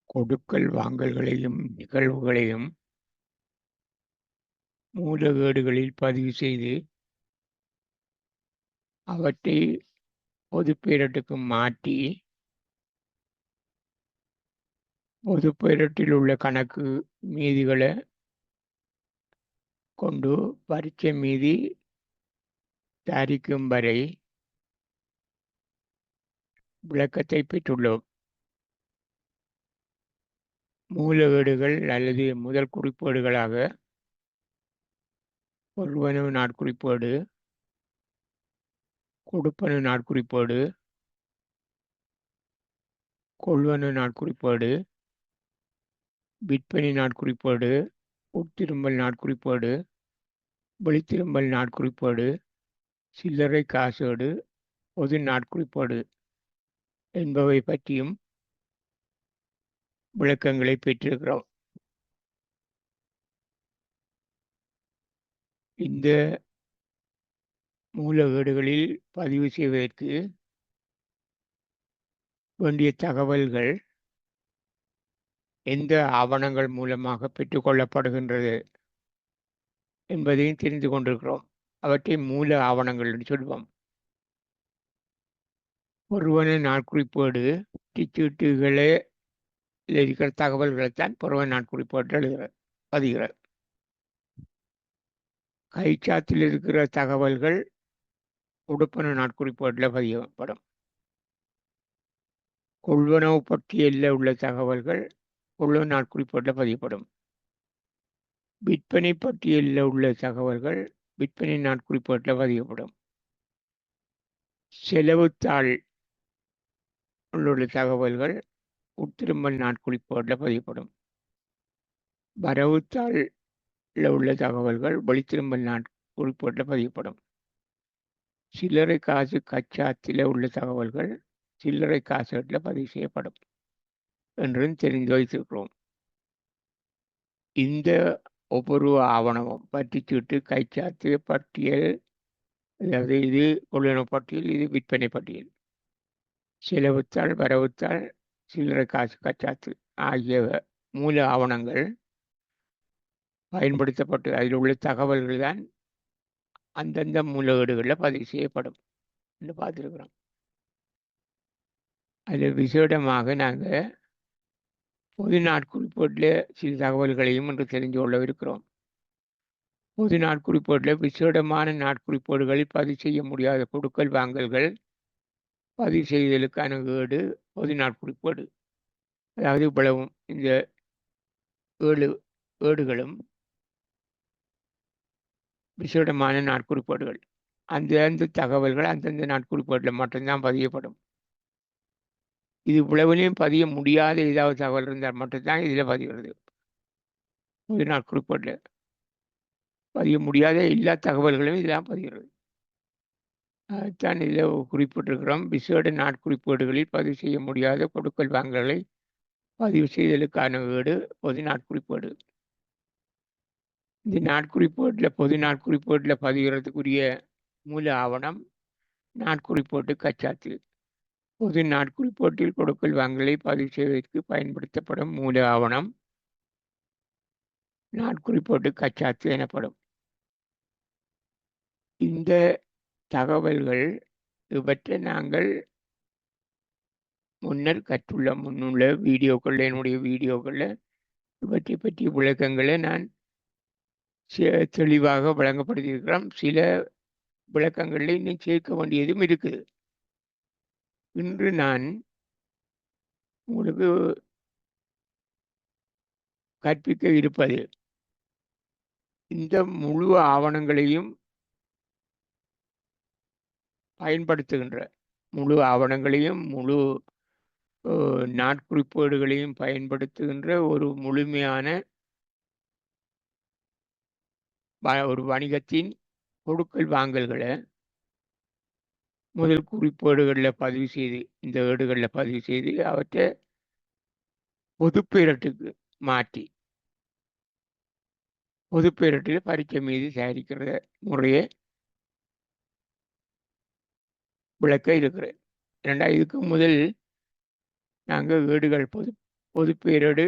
கொடுக்கல் வாங்கல்களையும் நிகழ்வுகளையும் மூலகேடுகளில் பதிவு செய்து அவற்றை பொதுப்பேரட்டுக்கு மாற்றி பொதுப்பேரட்டில் உள்ள கணக்கு மீதிகளை கொண்டு பரீட்சை மீதி தயாரிக்கும் வரை விளக்கத்தை பெற்றுள்ளோம். மூலகேடுகள் அல்லது முதல் குறிப்பேடுகளாக கொள்வனவு நாட்குறிப்பேடு, கொடுப்பனவு நாட்குறிப்பேடு, கொள்வனவு நாட்குறிப்பேடு, விற்பனை நாட்குறிப்பேடு, உட்திரும்பல் நாட்குறிப்பேடு, வெளித்திரும்பல் நாட்குறிப்பேடு, சில்லறை காசேடு, பொது நாட்குறிப்பேடு என்பவை பற்றியும் விளக்கங்களை பெற்றிருக்கிறோம். இந்த மூலகேடுகளில் பதிவு செய்வதற்கு வேண்டிய தகவல்கள் எந்த ஆவணங்கள் மூலமாக பெற்றுக்கொள்ளப்படுகின்றது என்பதையும் தெரிந்து கொண்டிருக்கிறோம். அவற்றை மூல ஆவணங்கள் என்று சொல்வோம். பொருவன நாட்குறிப்பேடு சீட்டுகளே இருக்கிற தகவல்களைத்தான் பொருவன நாட்குறிப்பேடு எழுதுகிறார் பதிகிறார். கைச்சாத்தில் இருக்கிற தகவல்கள் கொடுப்பன நாட்குறிப்பேட்டில் பதியப்படும். கொள்வனவு பட்டியலில் உள்ள தகவல்கள் கொள்வனவு நாட்குறிப்பேட்டில் பதியப்படும். விற்பனை பட்டியலில் உள்ள தகவல்கள் விற்பனை நாட்குறிப்பேட்டில் பதியப்படும். செலவுத்தாள் உள்ள தகவல்கள் உட்திரும்பல் நாட்குறிப்பேட்டில் பதியப்படும். வரவுத்தாளில் உள்ள தகவல்கள் வெளித்திரும்பல் நாட்குறிப்பேட்டில் பதியப்படும். சில்லறை காசு கச்சாத்தில் உள்ள தகவல்கள் சில்லறை காசேட்டில் பதிவு செய்யப்படும் என்றும் தெரிந்து வைத்திருக்கிறோம். இந்த ஒவ்வொரு ஆவணமும் பற்றிச்சீட்டு, கைச்சாத்து பட்டியல், அதாவது இது கொள்வனவு பட்டியல், இது விற்பனை பட்டியல், செலவுத்தாள், வரவுத்தாள், சில்லறை காசு கச்சாத்து ஆகிய மூல ஆவணங்கள் பயன்படுத்தப்பட்டு அதில் உள்ள தகவல்கள் தான் அந்தந்த மூலகேடுகளில் பதிவு செய்யப்படும் என்று பார்த்துருக்கிறோம். அதில் விசேடமாக நாங்கள் பொது நாட்குறிப்பேட்டில் சில தகவல்களையும் என்று தெரிந்து கொள்ள இருக்கிறோம். பொது நாட்குறிப்பேட்டில் விசேடமான நாட்குறிப்பேடுகளில் பதிவு செய்ய முடியாத கொடுக்கல் வாங்கல்கள் பதிவு செய்தலுக்கான ஏடு பொது நாட்குறிப்பேடு. அதாவது இவ்வளவும் இந்த 7 ஏடுகளும் விசேடமான நாட்குறிப்பேடுகள். அந்த தகவல்கள் அந்தந்த நாட்குறிப்பேட்டில் மட்டும்தான் பதியப்படும். இது இவ்வளவுலையும் பதிய முடியாத ஏதாவது தகவல் இருந்தால் மட்டும்தான் இதில் பதிகிறது. பொது நாட்குறிப்பேட்டில் பதிய முடியாத எல்லா தகவல்களும் இதெல்லாம் பதிகிறது. அதுதான் இதில் குறிப்பிட்டிருக்கிறோம். விசேட நாட்குறிப்பேடுகளில் பதிவு செய்ய முடியாத கொடுக்கல் வாங்கல்களை பதிவு செய்தலுக்கான ஏடு பொது நாட்குறிப்பேடு. இந்த நாட்குறிப்பேட்டில் பொது நாட்குறிப்பேட்டில் பதிகிறதுக்குரிய மூல ஆவணம் நாட்குறிப்பேட்டு கச்சாத்து. பொது நாட்குறிப்பேட்டில் கொடுக்கல் வாங்கலை பதிவு செய்வதற்கு பயன்படுத்தப்படும் மூல ஆவணம் நாட்குறிப்பேட்டு கச்சாத்து எனப்படும். இந்த தகவல்கள் இவற்றை நாங்கள் முன்னுள்ள வீடியோக்களில், என்னுடைய வீடியோக்களில் இவற்றை பற்றிய விளக்கங்களை நான் தெளிவாக வழங்கப்படுத்தியிருக்கிறோம். சில விளக்கங்களில் இன்னும் சேர்க்க வேண்டியதும் இருக்குது. இன்று நான் உங்களுக்கு கற்பிக்க இருப்பது இந்த முழு ஆவணங்களையும் பயன்படுத்துகின்ற முழு ஆவணங்களையும் முழு நாட்குறிப்பேடுகளையும் பயன்படுத்துகின்ற ஒரு முழுமையான ஒரு வணிகத்தின் கொடுக்கல் வாங்கல்களை முதல் குறிப்பேடுகளில் பதிவு செய்து, இந்த ஏடுகளில் பதிவு செய்து அவற்றை பொதுப்பேரட்டுக்கு மாற்றி பொதுப்பேரட்டில் பரீட்சை மீது தயாரிக்கிற முறையை விளக்க இருக்கிறேன். இதுக்கு முதல் நாங்கள் ஏடுகள் பொது பேரிடு,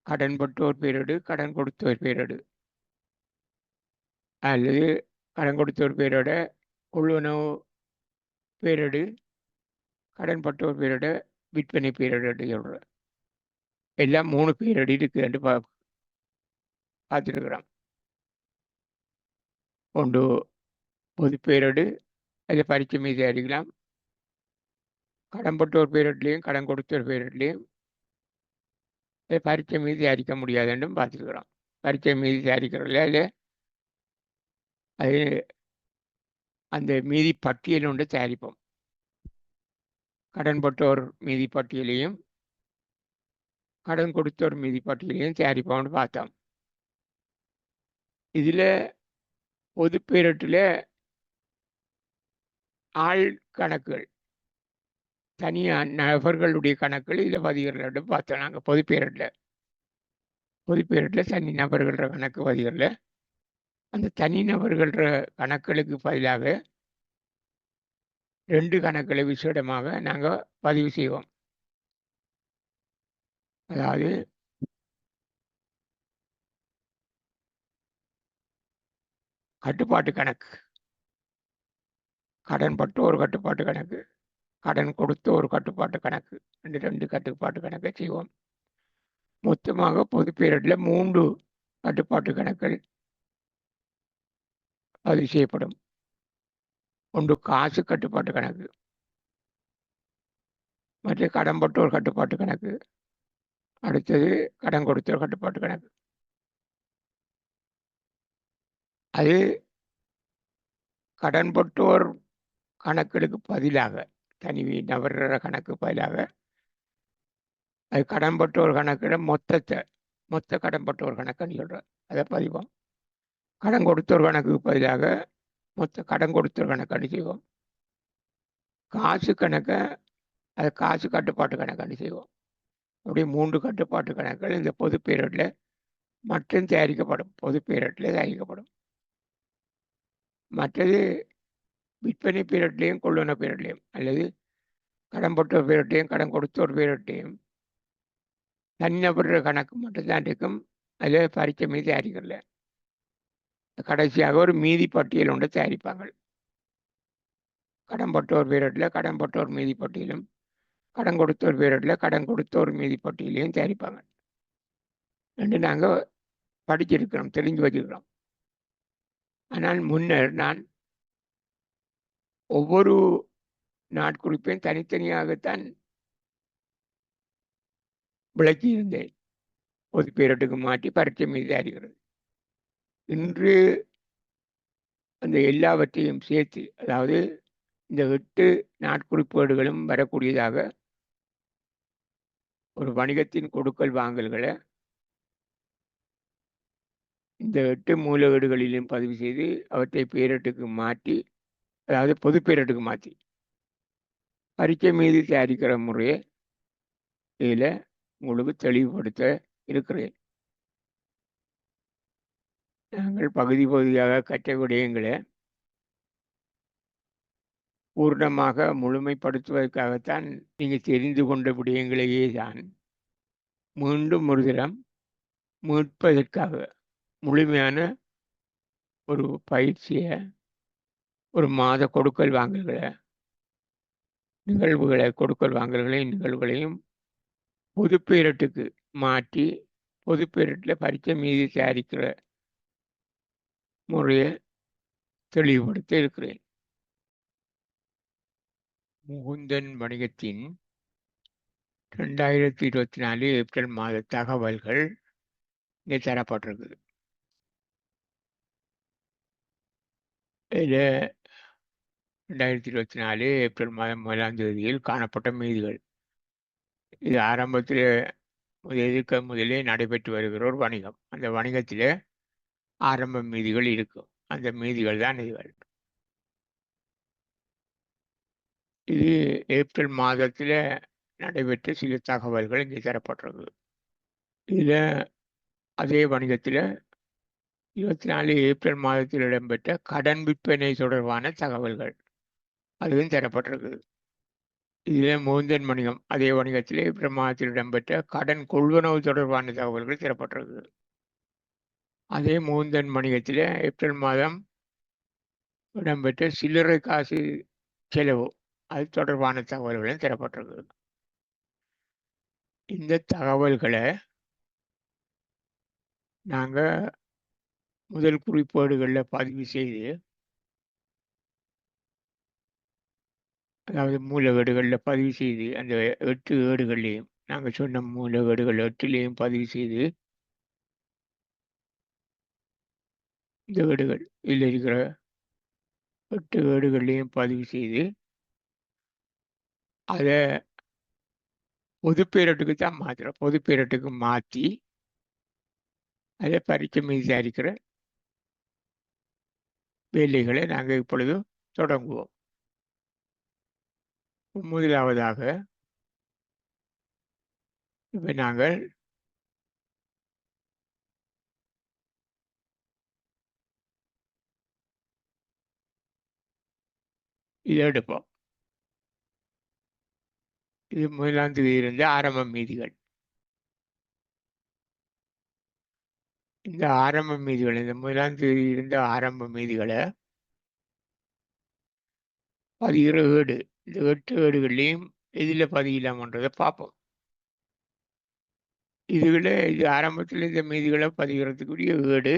கடன்பட்டோர் பேரிடு, கடன் கொடுத்தோர் பேரிடு, அல்லது கடன் கொடுத்தோர் பேரோட கொள்வனவு பேரிடு, கடன்பட்டோர் பேரோட விற்பனை பேரிடு சொல்ற எல்லாம் 3 பேரிடு இருக்குன்னு பார்த்துருக்குறோம். ஒன்று பொது பேரிடு, அதில் பரீட்சை மீது அறிக்கலாம். கடன்பட்டோர் பேரிட்லையும் கடன் கொடுத்தோர் பேரிட்லையும் பரீட்சை மீது தயாரிக்க முடியாதுன்னு பார்த்துருக்குறோம். பரீட்சை மீது தயாரிக்கிறோம்ல, அதில் அது அந்த மீதி பட்டியல் ஒன்று தயாரிப்போம். கடன்பட்டோர் மீதி பட்டியலையும் கடன் கொடுத்தோர் மீதி பட்டியலையும் தயாரிப்போம்னு பார்த்தோம். இதில் பொது பேரிட்டில் ஆள் கணக்குகள், தனியார் நபர்களுடைய கணக்குகள் இதில் பதிகிறோம்னு பார்த்தோம். நாங்கள் பொது பேரிட்டில் தனி நபர்கள்ற கணக்கு பதிகிறல. அந்த தனிநபர்கள்ற கணக்குகளுக்கு பதிலாக 2 கணக்குகளை விசேடமாக நாங்கள் பதிவு செய்வோம். அதாவது கட்டுப்பாட்டு கணக்கு, கடன் பட்டு ஒரு கட்டுப்பாட்டு கணக்கு, கடன் கொடுத்த ஒரு கட்டுப்பாட்டு கணக்கு, 2 கட்டுப்பாட்டு கணக்கை செய்வோம். மொத்தமாக பொது பேரிட்டில் 3 கட்டுப்பாட்டு கணக்குகள் பதிவு செய்யப்படும். ஒன்று காசு கட்டுப்பாட்டு கணக்கு, மற்ற கடன்பட்டோர் கட்டுப்பாட்டு கணக்கு, அடுத்தது கடன் கொடுத்தோர் கட்டுப்பாட்டு கணக்கு. அது கடன்பட்டோர் கணக்குகளுக்கு பதிலாக, தனி நபர்ற கணக்கு பதிலாக அது கடன்பட்டோர் கணக்கிட மொத்த கடன்பட்டோர் கணக்குன்னு சொல்கிறோம். அதை பதிவோம். கடன் கொடுத்தோர் கணக்குக்கு பதிலாக மொத்த கடன் கொடுத்தோர் கணக்காண்டி செய்வோம். காசு கணக்கை அது காசு கட்டுப்பாட்டு கணக்காண்டி செய்வோம். அப்படி 3 கட்டுப்பாட்டு கணக்குகள் இந்த பொது பேரிட்டில் மற்றும் தயாரிக்கப்படும். பொது பேரிட்டில் தயாரிக்கப்படும். மற்றது விற்பனை பேரிட்லையும் கொள்வன பேரிட்லையும் அல்லது கடன்பட்டோர் பேரிட்லையும் கடன் கொடுத்தோர் பேரிட்லையும் தனிநபர் கணக்கு மட்டும்தான் இருக்கும். அதில் பரீட்சை மீது தயாரிக்கல. கடைசியாக ஒரு மீதி பட்டியல் ஒன்று தயாரிப்பாங்க. கடன்பட்டோர் பேரிட்டில் கடன்பட்டோர் மீதி பட்டியலும், கடன் கொடுத்தோர் பேரிட்டில் கடன் கொடுத்தோர் மீதி பட்டியலையும் தயாரிப்பாங்க. என்று நாங்கள் படிச்சிருக்கிறோம், தெரிஞ்சு வச்சிருக்கிறோம். ஆனால் முன்னர் நான் ஒவ்வொரு நாட்குறிப்பையும் தனித்தனியாகத்தான் விளக்கி இருந்தேன். பொது பேரிட்டுக்கு மாற்றி பரீட்சை மீது அறிகிறது. இன்று அந்த எல்லாவற்றையும் சேர்த்து, அதாவது இந்த 8 நாட்குறிப்பேடுகளும் வரக்கூடியதாக ஒரு வணிகத்தின் கொடுக்கல் வாங்கல்களை இந்த 8 மூலகேடுகளிலும் பதிவு செய்து அவற்றை பேரிட்டுக்கு மாற்றி, அதாவது பொது பேரிட்டுக்கு மாற்றி பரீட்சை மீது தயாரிக்கிற முறையை இதில் உங்களுக்கு தெளிவுபடுத்த இருக்கிறேன். நாங்கள் பகுதி பகுதியாக கற்ற விடயங்களை பூர்ணமாக முழுமைப்படுத்துவதற்காகத்தான் நீங்கள் தெரிந்து கொண்ட விடயங்களையே தான் மீண்டும் ஒரு தரம் மீட்பதற்காக முழுமையான ஒரு பயிற்சியை, ஒரு மாத கொடுக்கல் வாங்கல்களை, நிகழ்வுகளை, கொடுக்கல் வாங்கல்களையும் நிகழ்வுகளையும் பொது பேரிட்டுக்கு மாற்றி பொது பேரிட்டில் பரீட்சை மீது தயாரிக்கிற முறையை தெளிவுபடுத்த இருக்கிறேன். முகுந்தன் வணிகத்தின் 2024 ஏப்ரல் மாத தகவல்கள் இங்கே தரப்பட்டிருக்குது. இதில் 2024 ஏப்ரல் மாதம் 1ஆம் தேதியில் காணப்பட்ட மீதிகள். இது ஆரம்பத்தில் முதலே நடைபெற்று வருகிற ஒரு வணிகம். அந்த வணிகத்தில் ஆரம்ப மீதிகள் இருக்கும். அந்த மீதிகள் தான் இதுகள். இது ஏப்ரல் மாதத்தில் நடைபெற்ற சில தகவல்கள் இங்கே தரப்பட்டிருக்கு. இதில் அதே வணிகத்தில் 24 ஏப்ரல் மாதத்தில் இடம்பெற்ற கடன் விற்பனை தொடர்பான தகவல்கள் அதுவும் தரப்பட்டிருக்குது. இதில் மூந்தன் வணிகம் அதே வணிகத்திலே பிரமாதத்தில் இடம்பெற்ற கடன் கொள்வனவு தொடர்பான தகவல்கள் தரப்பட்டிருக்கு. அதே மூந்தன் வணிகத்திலே ஏப்ரல் மாதம் இடம்பெற்ற சில்லறை காசு செலவு அது தொடர்பான தகவல்களும் தரப்பட்டிருக்கு. இந்த தகவல்களை நாங்கள் முதல் குறிப்பேடுகளில் பதிவு செய்து, அதாவது மூலவேடுகளில் பதிவு செய்து, அந்த 8 ஏடுகள்லையும் நாங்கள் சொன்ன மூலவேடுகள் 8லையும் பதிவு செய்து, இந்த ஏடுகள் இதில் இருக்கிற 8 ஏடுகள்லையும் பதிவு செய்து, அதை பொதுப்பேரட்டுக்கு தான் மாற்றுறோம். பொதுப்பேரட்டுக்கு மாற்றி அதை பரீட்சை மீது தயாரிக்கிற வேலைகளை நாங்கள் இப்பொழுது தொடங்குவோம். முதலாவதாக இப்போ நாங்கள் இதை எடுப்போம். இது முதலாம் தேதி இருந்த ஆரம்ப மீதிகள். இந்த ஆரம்ப மீதிகள், இந்த முதலாம் தேதி இருந்த ஆரம்ப மீதிகளை பதிகிற ஏடு, இந்த 8 ஏடுகள்லையும் எதில் பதியலாமன்றதை பார்ப்போம். இதுகளை இது ஆரம்பத்தில் இந்த மீதிகளை பதிகிறதுக்குரிய ஏடு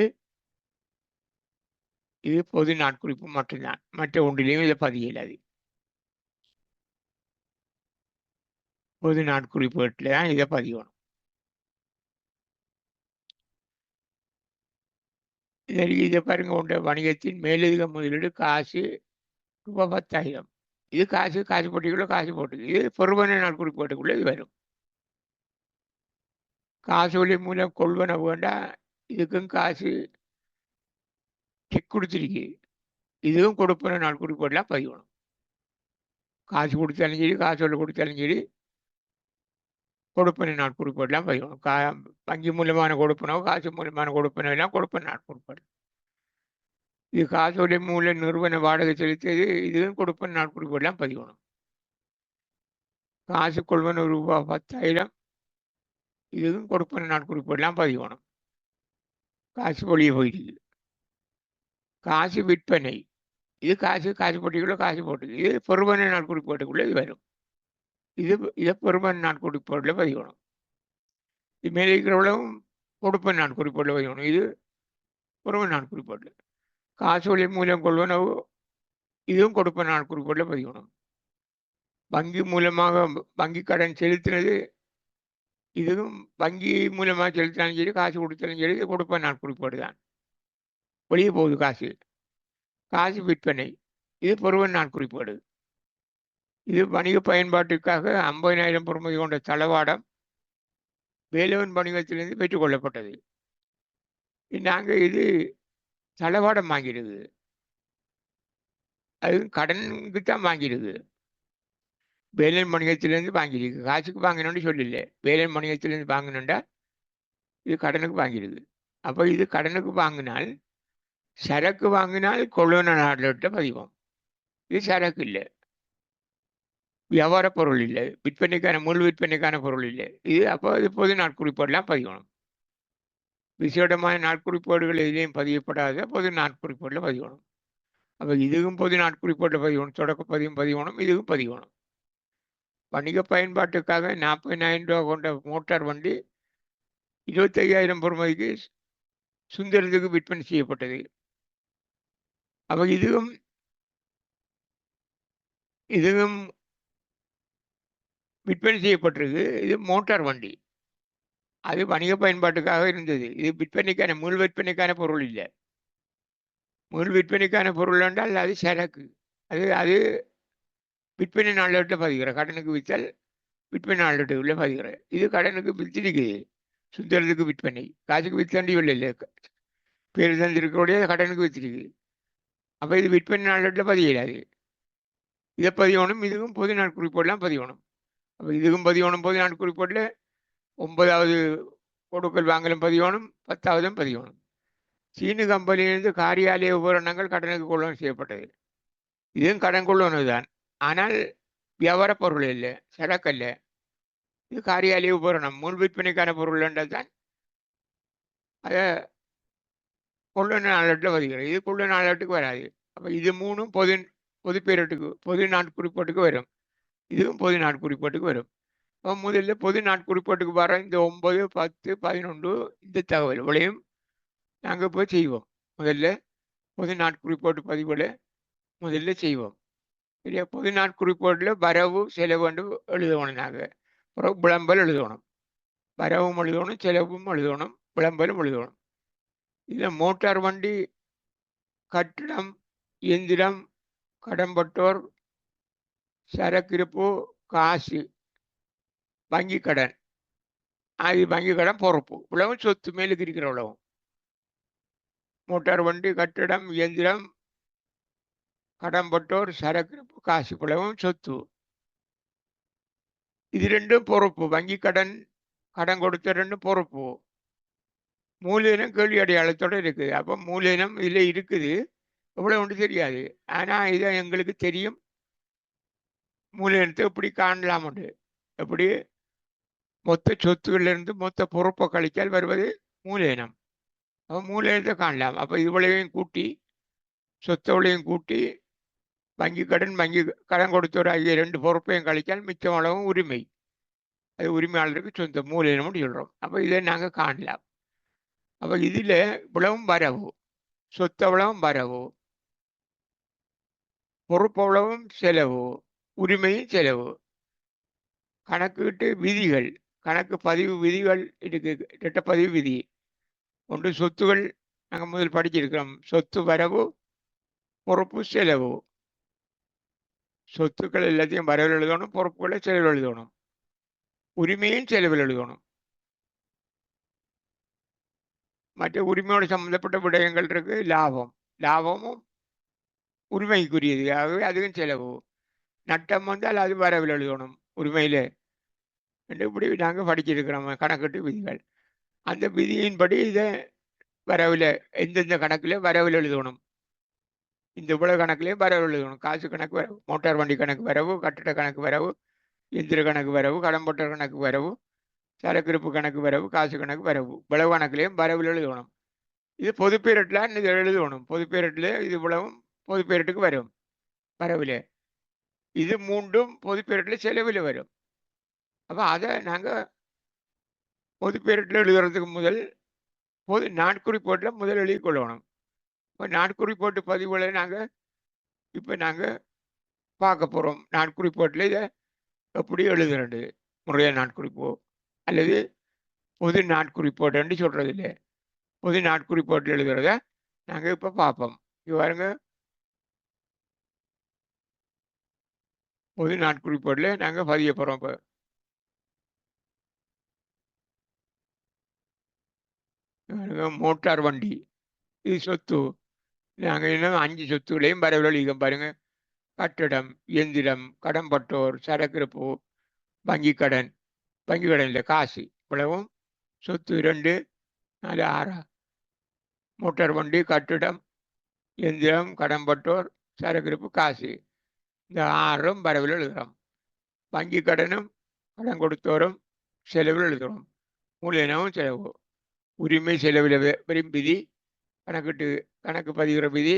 இது பொது நாட்குறிப்பு மட்டும்தான். மற்ற ஒன்றிலையும் இதை பதியலாது. பொது நாட்குறிப்பேட்டில் தான் இதை பதியணும். இதை பாருங்க, உண்ட வணிகத்தின் மேலதிக முதலீடு காசு ரூபாய் 10,000. இது காசு போட்டிக்குள்ள காசு போட்டுக்கு, இது பொறுவன நாட்குறிப்பேட்டுக்குள்ள இது வரும். காசோலை மூலம் கொள்வன வேண்டாம், இதுக்கும் காசு செக் கொடுத்துருக்கு, இதுவும் கொடுப்பன நாட்குறிப்பேட்டெலாம் பதியணும். காசு கொடுத்தாலும் சரி, காசோலை கொடுத்தாலும் சரி, கொடுப்பன நாட்குறிப்பேட்டெலாம் பதியணும். வங்கி மூலமான கொடுப்பனோ காசு மூலமான கொடுப்பனோ எல்லாம் கொடுப்பன நாட்குறிப்பேடு. இது காசோலை மூல நிறுவன வாடகை செலுத்தியது, இதுவும் கொடுப்பன நாட்குறிப்பேட்டெலாம் பதியணும். காசு கொள்வன ரூபாய் 10,000, இதுவும் கொடுப்பன நாட்குறிப்பேட்டெலாம் பதியணும். காசு வெளியே போயிடுது. காசு விற்பனை, இது காசு போட்டிக்குள்ள காசு போட்டுது, இது பொறுவன நாட்குறிப்பேட்டுக்குள்ள இது வரும். இதை பொறுவன நாட்குறிப்பேட்டில் பதியணும். இது மேலே இருக்கிறவளும் கொடுப்பன நாட்குறிப்பேட்டில் பதியணும். இது பொறுவன நாட்குறிப்பேட்டில். காசோலை மூலம் கொள்வனவு, இதுவும் கொடுப்பன நாட்குறிப்பேட்டில் பதியணும். வங்கி மூலமாக வங்கி கடன் செலுத்தினது, இதுவும் வங்கி மூலமாக செலுத்தினாலும் சரி, காசு கொடுத்தாலும் சரி, இது கொடுப்பன நாட்குறிப்பேடு தான். வெளியே போகுது காசு. காசு விற்பனை, இது பொறுவன நாட்குறிப்பேடு. இது வணிக பயன்பாட்டுக்காக 50,000 பொறுமதி கொண்ட தளவாடம் வேலவன் வணிகத்திலிருந்து பெற்றுக்கொள்ளப்பட்டது. நாங்கள் இது தளவாடம் வாங்கிடுது, அது கடனுக்கு தான் வாங்கிடுது. வேலன் வணிகத்திலேருந்து வாங்கிடுது, காசுக்கு வாங்கினோன்னு சொல்லல, வேலன் வணிகத்திலேருந்து வாங்கினோண்டா இது கடனுக்கு வாங்கிடுது. அப்போ இது கடனுக்கு வாங்கினால், சரக்கு வாங்கினால் கொள்வன நாட்டில் பதிவோம். இது சரக்கு இல்லை, வியாபார பொருள் இல்லை, விற்பனைக்கான முழு விற்பனைக்கான பொருள் இல்லை. இது அப்போ இது பொது நாட்குறிப்பேடெலாம் பதியணும். விசேடமான நாட்குறிப்பேடுகள் எதிலையும் பதியப்படாத பொது நாட்குறிப்பேட்டில் பதியணும். அப்போ இதுவும் பொது நாட்குறிப்பேட்டில் பதியணும். தொடக்க பதியணும், இதுவும் பதியணும். வணிக பயன்பாட்டுக்காக 40,000 ரூபா கொண்ட மோட்டார் வண்டி 25,000 பொறுமதிக்கு சுந்தரத்துக்கு விற்பனை செய்யப்பட்டது. அப்போ இதுவும் விற்பனை செய்யப்பட்டிருக்கு. இது மோட்டார் வண்டி, அது வணிக பயன்பாட்டுக்காக இருந்தது. இது விற்பனைக்கான முழு விற்பனைக்கான பொருள் இல்லை. முழு விற்பனைக்கான பொருள் என்றால் அது சரக்கு, அது விற்பனை நாளேட்டில் பதிகிற, கடனுக்கு விற்றல் விற்பனை நாளேட்டுக்குள்ளே பதிகிற. இது கடனுக்கு விற்றிருக்குது, சுந்தரத்துக்கு விற்பனை, காசுக்கு விற்றாண்டி இல்லை, பேர் தந்திருக்கக்கூடிய கடனுக்கு விற்றிருக்கு. அப்போ இது விற்பனை நாளேட்டில் பதியலாது, இதை பதியணும். இதுவும் பொது நாட்குறிப்பேடெலாம் பதியணும். அப்போ இதுவும் பதியணும் பொது நாட்குறிப்பேட்டில். 9வது கொடுக்கல் வாங்கலும் பதியணும், 10வதும் பதியணும். சீனு கம்பெனியிலிருந்து காரியாலய உபகரணங்கள் கடனுக்கு கொள்வனவு செய்யப்பட்டது. இதுவும் கடன் கொள்வனவு தான். ஆனால் வியாபார பொருள் இல்லை, சரக்கல்ல. இது காரியாலய உபகரணம். முன் விற்பனைக்கான பொருள் என்றால் தான் அதை கொள்ள நாளேட்டில் வருகிறது. இது கொள்ள நாளேட்டுக்கு வராது. அப்போ இது மூணும் பொது பேரட்டுக்கு, பொது நாட்குறிப்பாட்டுக்கு வரும். இதுவும் பொது நாட்குறிப்பாட்டுக்கு வரும். அப்போ முதல்ல பொது நாட்குறிப்பாட்டுக்கு வர இந்த 9, 10, 11 இந்த தகவல் விளையும் நாங்கள் இப்போ செய்வோம். முதல்ல பொது நாட்குறிப்பாட்டு பதிவுகளை முதல்ல செய்வோம். சரியா? பொது நாட்குறிப்பாட்டில் வரவு செலவு எழுதணும். நாங்கள் அப்புறம் விளம்பல் எழுதணும். வரவும் எழுதணும், செலவும் எழுதணும், விளம்பலும் எழுதணும். இதில் மோட்டார் வண்டி, கட்டிடம், இயந்திரம், கடன்பட்டோர், சரக்கிருப்பு, காசு, வங்கி கடன், அது வங்கி கடன் பொறுப்பு, இவ்வளவும் சொத்து மேலுக்கு இருக்கிற உலகம். மோட்டார் வண்டி, கட்டிடம், இயந்திரம், கடன்பட்டோர், சரக்கிருப்பு, காசு, இவ்வளவும் சொத்து. இது ரெண்டும் பொறுப்பு. வங்கி கடன், கடன் கொடுத்த ரெண்டும் பொறுப்பு. மூலதனம் கேள்வி அடையாளத்தோடு இருக்குது. அப்போ மூலதனம் இதில் இருக்குது, எவ்வளோ ஒன்று தெரியாது. ஆனால் இதை எங்களுக்கு தெரியும். மூலதனத்தை எப்படி காணலாம் உண்டு, எப்படி மொத்த சொத்துகளிலிருந்து மொத்த பொறுப்பை கழித்தால் வருவது மூலதனம். அப்போ மூலதனத்தை காணலாம். அப்போ இவ்வளவையும் கூட்டி, சொத்தவளையும் கூட்டி, வங்கி கடன் கொடுத்தவர் ஆகிய ரெண்டு பொறுப்பையும் கழித்தால் மிச்சம் அளவும் உரிமை. அது உரிமையாளருக்கு சொந்த மூலதனம்னு சொல்கிறோம். அப்போ இதை நாங்கள் காணலாம். அப்போ இதில் இவ்வளவும் வரவு, சொத்தவளவும் வரவு, பொறுப்பவளவும் செலவு, உரிமையும் செலவு. கணக்குட்டு விதிகள், கணக்கு பதிவு விதிகள் இருக்கு. திட்டப்பதிவு விதி ஒன்று. சொத்துகள் நாங்கள் முதல் படிச்சிருக்கிறோம். சொத்து வரவு, பொறுப்பு, செலவு. சொத்துக்கள் எல்லாத்தையும் வரவில் எழுதணும், பொறுப்புகளை செலவில் எழுதணும், உரிமையும் செலவில் எழுதணும். மற்ற உரிமையோடு சம்பந்தப்பட்ட விடயங்கள் இருக்கு. லாபம், லாபமும் உரிமைக்குரியது, ஆகவே அதுவும் செலவு. நட்டம் வந்தால் அது வரவில் எழுதணும் உரிமையில. இப்படி நாங்கள் படிச்சிருக்கிறோம் கணக்கிட்டு விதிகள். அந்த விதியின்படி இதை வரவில், எந்தெந்த கணக்கில் வரவில் எழுதணும். இந்த இவ்வளவு கணக்குலேயும் வரவு எழுதணும். காசு கணக்கு வரவு, மோட்டார் வண்டி கணக்கு வரவு, கட்டிட கணக்கு வரவு, எந்திர கணக்கு வரவு, கடன்பட்டர் கணக்கு வரவு, சரக்கிருப்பு கணக்கு வரவு, காசு கணக்கு வரவு, இவ்வளவு கணக்குலேயும் வரவில் எழுதணும். இது பொது பேரட்டில் இது எழுதணும். பொது பேரட்டில் இது இவ்வளவும் பொது பேரட்டுக்கு வரும் வரவில். இது மூன்றும் பொது பேரட்டில் செலவில் வரும். அப்போ அதை நாங்கள் பொது பேரட்டில் எழுதுறதுக்கு முதல் பொது நாட்குறிப்பாட்டில் முதல் எழுதி கொள்ளணும். இப்போ நாட்குறிப்பாட்டு பதிவுகளை நாங்கள் பார்க்க போகிறோம். நாட்குறிப்பாட்டில் இதை எப்படி எழுதுறது, முறையாக நாட்குறிப்போ அல்லது பொது நாட்குறிப்பாட்டுன்னு சொல்கிறது இல்லை. பொது நாட்குறிப்பாட்டில் எழுதுறத நாங்கள் இப்போ பார்ப்போம். இது பாருங்க, பொது நாட்குறிப்பாட்டில் நாங்கள் பதிய போகிறோம். இப்போ மோட்டார் வண்டி, இது சொத்து. நாங்கள் இன்னும் 5 சொத்துக்களையும் வரவில் எழுதிக்கோம் பாருங்க. கட்டிடம், இயந்திரம், கடன்பட்டோர், சரக்கிருப்பு, வங்கி கடன் இல்லை காசு, இவ்வளவும் சொத்து. 2, 4, 6. மோட்டார் வண்டி, கட்டிடம், இயந்திரம், கடன்பட்டோர், சரக்கிருப்பு, காசு, இந்த 6ம் வரவில் எழுதுகிறோம். வங்கி கடனும் கடன் கொடுத்தோரும் செலவில் எழுதுகிறோம். மூலதனமும் செலவு, உரிமை செலவில் வரும் விதி, கணக்கு பதிகிற விதி.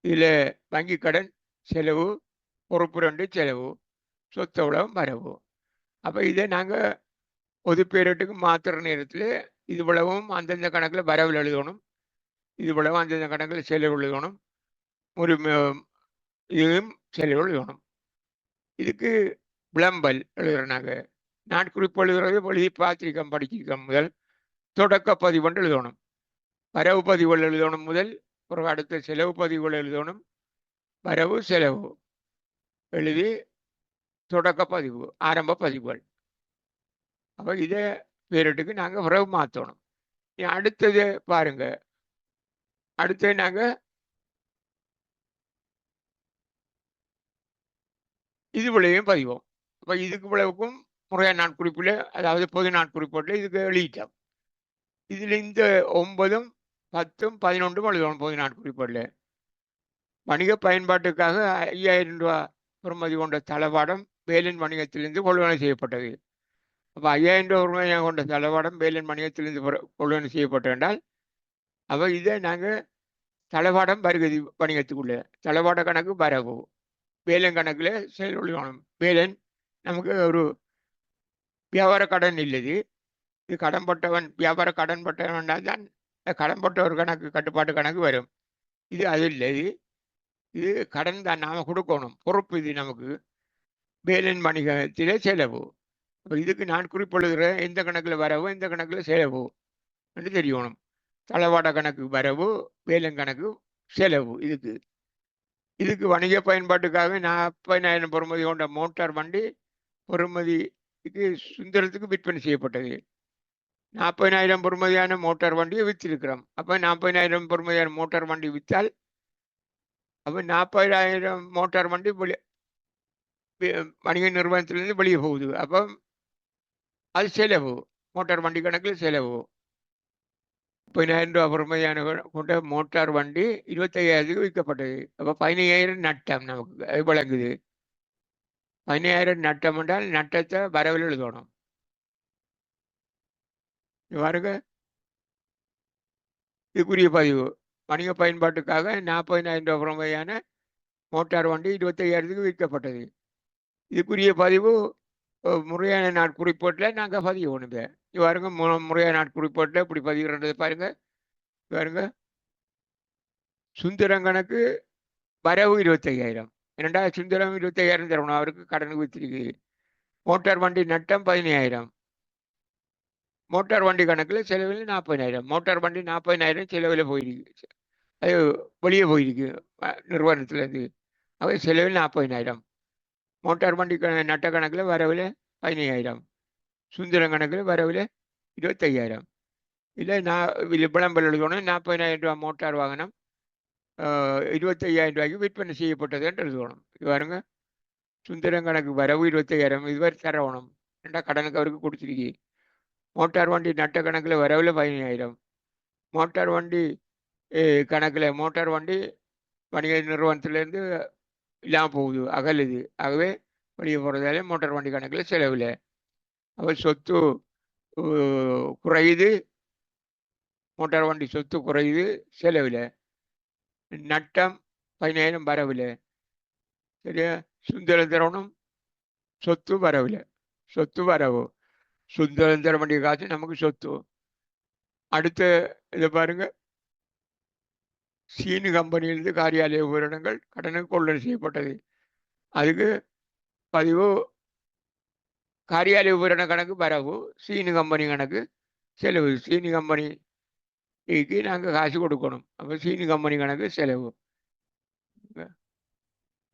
இதில் வங்கி கடன் செலவு, பொறுப்பு 2 செலவு, சொத்தவளவும் வரவு. அப்போ இதை நாங்கள் பொது பேரட்டுக்கு மாற்றுற நேரத்தில் இது இவ்வளவும் அந்தந்த கணக்கில் வரவில் எழுதணும், இது இவ்வளவும் அந்தந்த கணக்கில் செலவு எழுதணும், இதுவும் செலவு எழுதணும். இதுக்கு விளம்பல் எழுதுகிறோம். நாங்கள் நாட்குறிப்பு எழுதுறது எழுதி பார்த்திருக்கோம், படிச்சிருக்கோம். முதல் தொடக்க பதிவுன்னு எழுதணும், வரவு பதிவுகள் எழுதணும் முதல், பிறகு அடுத்த செலவு பதிவுகள் எழுதணும், வரவு செலவு எழுதி தொடக்க பதிவு, ஆரம்ப பதிவுகள். அப்போ இதை பேரட்டுக்கு நாங்கள் வரவு மாற்றணும். அடுத்தது பாருங்க, அடுத்தது நாங்கள் இது விளையும் பதிவோம். அப்போ இதுக்கு விளைவுக்கும் முறையான நாட்குறிப்பில், அதாவது பொது நாட்குறிப்பாட்டில் இதுக்கு எழுதிட்டோம். இதில் இந்த 9, 10, 11 எழுதணும் பொது நாட்குறிப்பாட்டில். வணிக பயன்பாட்டுக்காக 5000 ரூபா பெறுமதி கொண்ட தளவாடம் வேலன் வணிகத்திலிருந்து கொள்வனை செய்யப்பட்டது. அப்போ 5000 ரூபாய் பெறுமதி கொண்ட தளவாடம் வேலன் வணிகத்திலிருந்து கொள்வனை செய்யப்பட்டது என்றால் அப்போ இதை நாங்கள் தளவாடம் வருகதி வணிகத்துக்குள்ள தளவாட கணக்கு வரவு வேலன் கணக்கில் செயல்படுத்தணும். வேலன் நமக்கு ஒரு வியாபார கடன் இல்லது. இது கடன்பட்டவன் வியாபார கடன் பட்டவன் தான் கடன்பட்ட ஒரு கணக்கு கட்டுப்பாட்டு கணக்கு வரும். இது அது இல்லை. இது கடன் தான் நாம் கொடுக்கணும். பொறுப்பு இது நமக்கு வேலன் வணிகத்திலே செலவு. அப்போ இதுக்கு நான் குறிப்பிடுகிற எந்த கணக்கில் வரவு எந்த கணக்கில் செலவு என்று தெரியணும். தளவாட கணக்கு வரவு வேலன் கணக்கு செலவு. இதுக்கு வணிக பயன்பாட்டுக்காக 40,000 பெறுமதி கொண்ட மோட்டார் வண்டி பெறுமதிக்கு சுந்தரத்துக்கு விற்பனை செய்யப்பட்டது. 40,000 பெறுமதியான மோட்டார் வண்டியை விற்றிருக்கிறோம். அப்போ 40,000 பெறுமதியான மோட்டார் வண்டி விற்றால் அப்போ 40,000 மோட்டார் வண்டி வணிக நிறுவனத்திலிருந்து வெளியே போகுது. அப்போ அது செலவு. மோட்டார் வண்டி கணக்கில் செலவு. 30,000 ரூபா பெறுமதியான கொண்ட மோட்டார் வண்டி 25,000 விற்கப்பட்டது. அப்போ 15,000 நட்டம் நமக்கு அது வழங்குது. 15,000 நட்டம் என்றால் நட்டத்தை வரவில் எழுதணும். பாருங்க, இதுக்குரிய பதிவு வணிக பயன்பாட்டுக்காக 40,000 ரூபா பெறுமதியான மோட்டார் வண்டி 25,000 விற்கப்பட்டது. இதுக்குரிய பதிவு முறையான நாட்குறிப்பேட்டில் நாங்கள் பதியணும். பாருங்க, முறையான நாட்குறிப்பேட்டில் இப்படி பதிவுன்றது பாருங்க. பாருங்க, சுந்தரம் கணக்கு வரவு 25,000. ஏனெண்டா சுந்தரம் 25,000 தரணும், அவருக்கு கடனுக்கு வித்திருக்கு. மோட்டார் வண்டி நட்டம் 15,000. மோட்டார் வண்டி கணக்கில் செலவில் 40,000. மோட்டார் வண்டி 40,000 செலவில் போயிருக்கு. அது வெளியே போயிருக்கு நிறுவனத்திலேருந்து. அவை செலவில் 40,000. மோட்டார் வண்டி நட்ட கணக்கில் வரவில் 15,000. சுந்தரம் கணக்கில் வரவில் 25,000. இல்லை விளம்பரம் எழுதணும். 40,000 ரூபா மோட்டார் வாகனம் 25,000 ரூபாய்க்கு விற்பனை செய்யப்பட்டது என்று எழுதணும். இது பாருங்க, சுந்தரம் கணக்கு வரவு 25,000 இதுவரை தரணும். ரெண்டா கடனுக்கு அவருக்கு கொடுத்துருக்கு. மோட்டார் வண்டி நட்ட கணக்கில் வரவில் 15,000. மோட்டார் வண்டி கணக்கில் மோட்டார் வண்டி வணிக நிறுவனத்திலேருந்து இல்லாமல் போகுது, அகலுது. ஆகவே வெளியே போகிறதால மோட்டார் வண்டி கணக்கில் செலவில். அப்போ சொத்து குறையுது. மோட்டார் வண்டி சொத்து குறையுது செலவில். நட்டம் 15,000 வரவில். சரியா? சுந்தரம் தரணும். சொத்து வரவில். சொத்து வரவு. சுந்தரம் தர வேண்டிய காசு நமக்கு சொத்து. அடுத்த இதை பாருங்க, சீனு கம்பெனியிலிருந்து காரியாலய உபகரணங்கள் கடனுக்கு கொள்ளை செய்யப்பட்டது. அதுக்கு பதிவு காரியாலய உபகரண கணக்கு வரவு, சீனு கம்பெனி கணக்கு செலவு. சீனு கம்பெனிக்கு நாங்கள் காசு கொடுக்கணும். அப்போ சீனு கம்பெனி கணக்கு செலவு.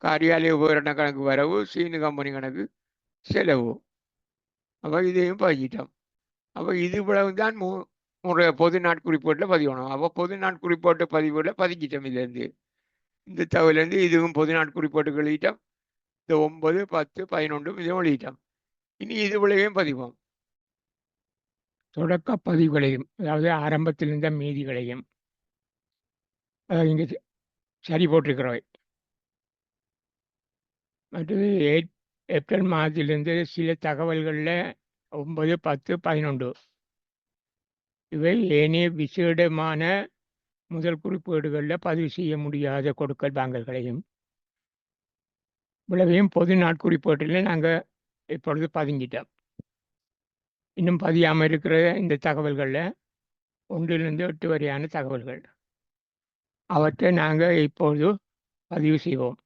காரியாலய உபகரண கணக்கு வரவு, சீனு கம்பெனி கணக்கு செலவு. அப்போ இதையும் பதிச்சிட்டோம். அப்போ இது இவ்வளவு தான் பொது நாட்குறிப்பேட்டில் பதியணும். அப்போ பொது நாட்குறிப்பேட்டு பதிவில் பதிச்சிட்டோம். இதுலேருந்து இந்த தகவலேருந்து இதுவும் பொது நாட்குறிப்பேட்டுக்கு எழுதிட்டோம். இந்த 9, 10, 11 இதுவும் எழுதிட்டோம். இனி இது விளையும் பதிவோம். தொடக்க பதிவுகளையும், அதாவது ஆரம்பத்தில் இருந்த மீதிகளையும் அதாவது இங்கே சரி போட்டிருக்கிறவை. மற்றது ஏப்ரல் மாதத்திலிருந்து சில தகவல்களில் 9, 10, 11 இவை ஏனைய விசேடமான முதல் குறிப்பேடுகளில் பதிவு செய்ய முடியாத கொடுக்கல் வாங்கல்களையும் இவ்வளவையும் பொது நாட்குறிப்பேட்டில் நாங்கள் இப்பொழுது பதிஞ்சிட்டோம். இன்னும் பதியாமல் இருக்கிற இந்த தகவல்களில் 1லிருந்து 8 வரையான தகவல்கள், அவற்றை நாங்கள் இப்பொழுது பதிவு செய்வோம்.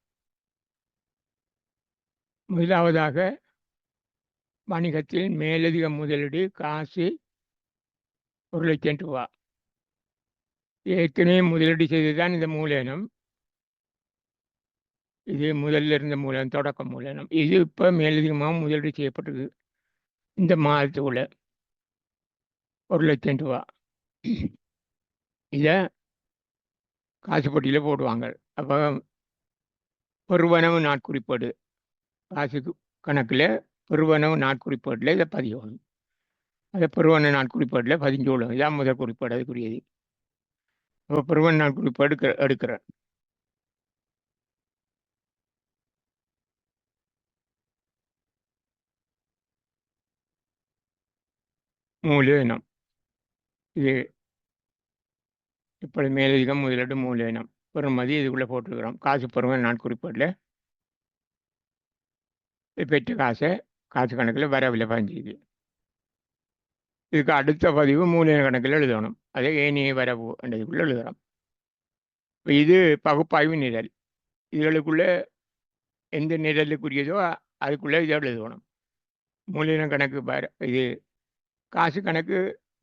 முதலாவதாக வணிகத்தில் மேலதிக முதலீடு காசு 1,00,000 ரூபா. ஏற்கனவே முதலீடு செய்துதான் இந்த மூலதனம். இது முதல்ல இருந்த மூலதனம், தொடக்க மூலதனம். இது இப்போ மேலதிகமாக முதலீடு செய்யப்பட்டது. இந்த மாதத்துக்குள்ள 1,00,000 ரூபா. இதை காசுப்பட்டியில் போடுவாங்க. அப்போ பெறுவனவு நாட்குறிப்பேடு காசுக்கு கணக்கில் பெறுவனவு நாட்குறிப்பேட்டில் இதை பதியணும். அதை பெறுவன நாட்குறிப்பேட்டில் பதிஞ்சு விடும். இதான் முதல் குறிப்பேடு அதுக்குரியது. அப்போ பெறுவன நாட்குறிப்பேடு எடுக்கிறேன். மூலதனம். இது இப்படி மேலதிகம் முதலீடு மூலதனம் பெறுமதி இதுக்குள்ளே போட்டிருக்கிறோம். காசு பெறும் நாட்குறிப்பேட்டில் பெற்ற காசு கணக்கில் வரவில்லை பதிஞ்சுது. இதுக்கு அடுத்த பதிவு மூலதன கணக்கில் எழுதணும். அதை ஏனைய வரவு என்றதுக்குள்ளே எழுதுகிறோம். இப்போ இது பகுப்பாய்வு நிரல். இதுகளுக்குள்ளே எந்த நிரலுக்குரியதோ அதுக்குள்ளே இதை எழுதணும். மூலதன கணக்கு இது காசு கணக்கு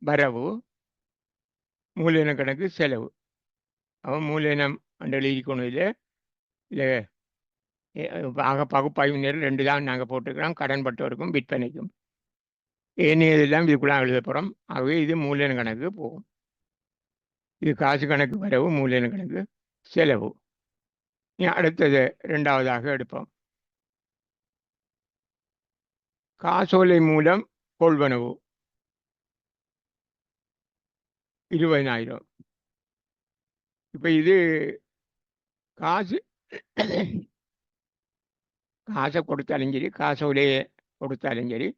வரவு, மூலதன கணக்கு செலவு. அவன் மூலதனம் என்று எழுதிக்கணும். இல்லை ஆக பகுப்பாய்வு நிரல் 2 தான் நாங்கள் போட்டுக்கிறோம். கடன்பட்டவருக்கும் விற்பனைக்கும். ஏனையதெல்லாம் இதுக்குள்ள எழுத போகிறோம். ஆகவே இது மூலதன கணக்கு போகும். இது காசு கணக்கு வரவு, மூலதன கணக்கு செலவு. அடுத்தது 2வதாக எடுப்போம். காசோலை மூலம் கொள்வனவு 20,000. இப்போ இது காசை கொடுத்தாலும் சரி, காசோலையை கொடுத்தாலும் சரி,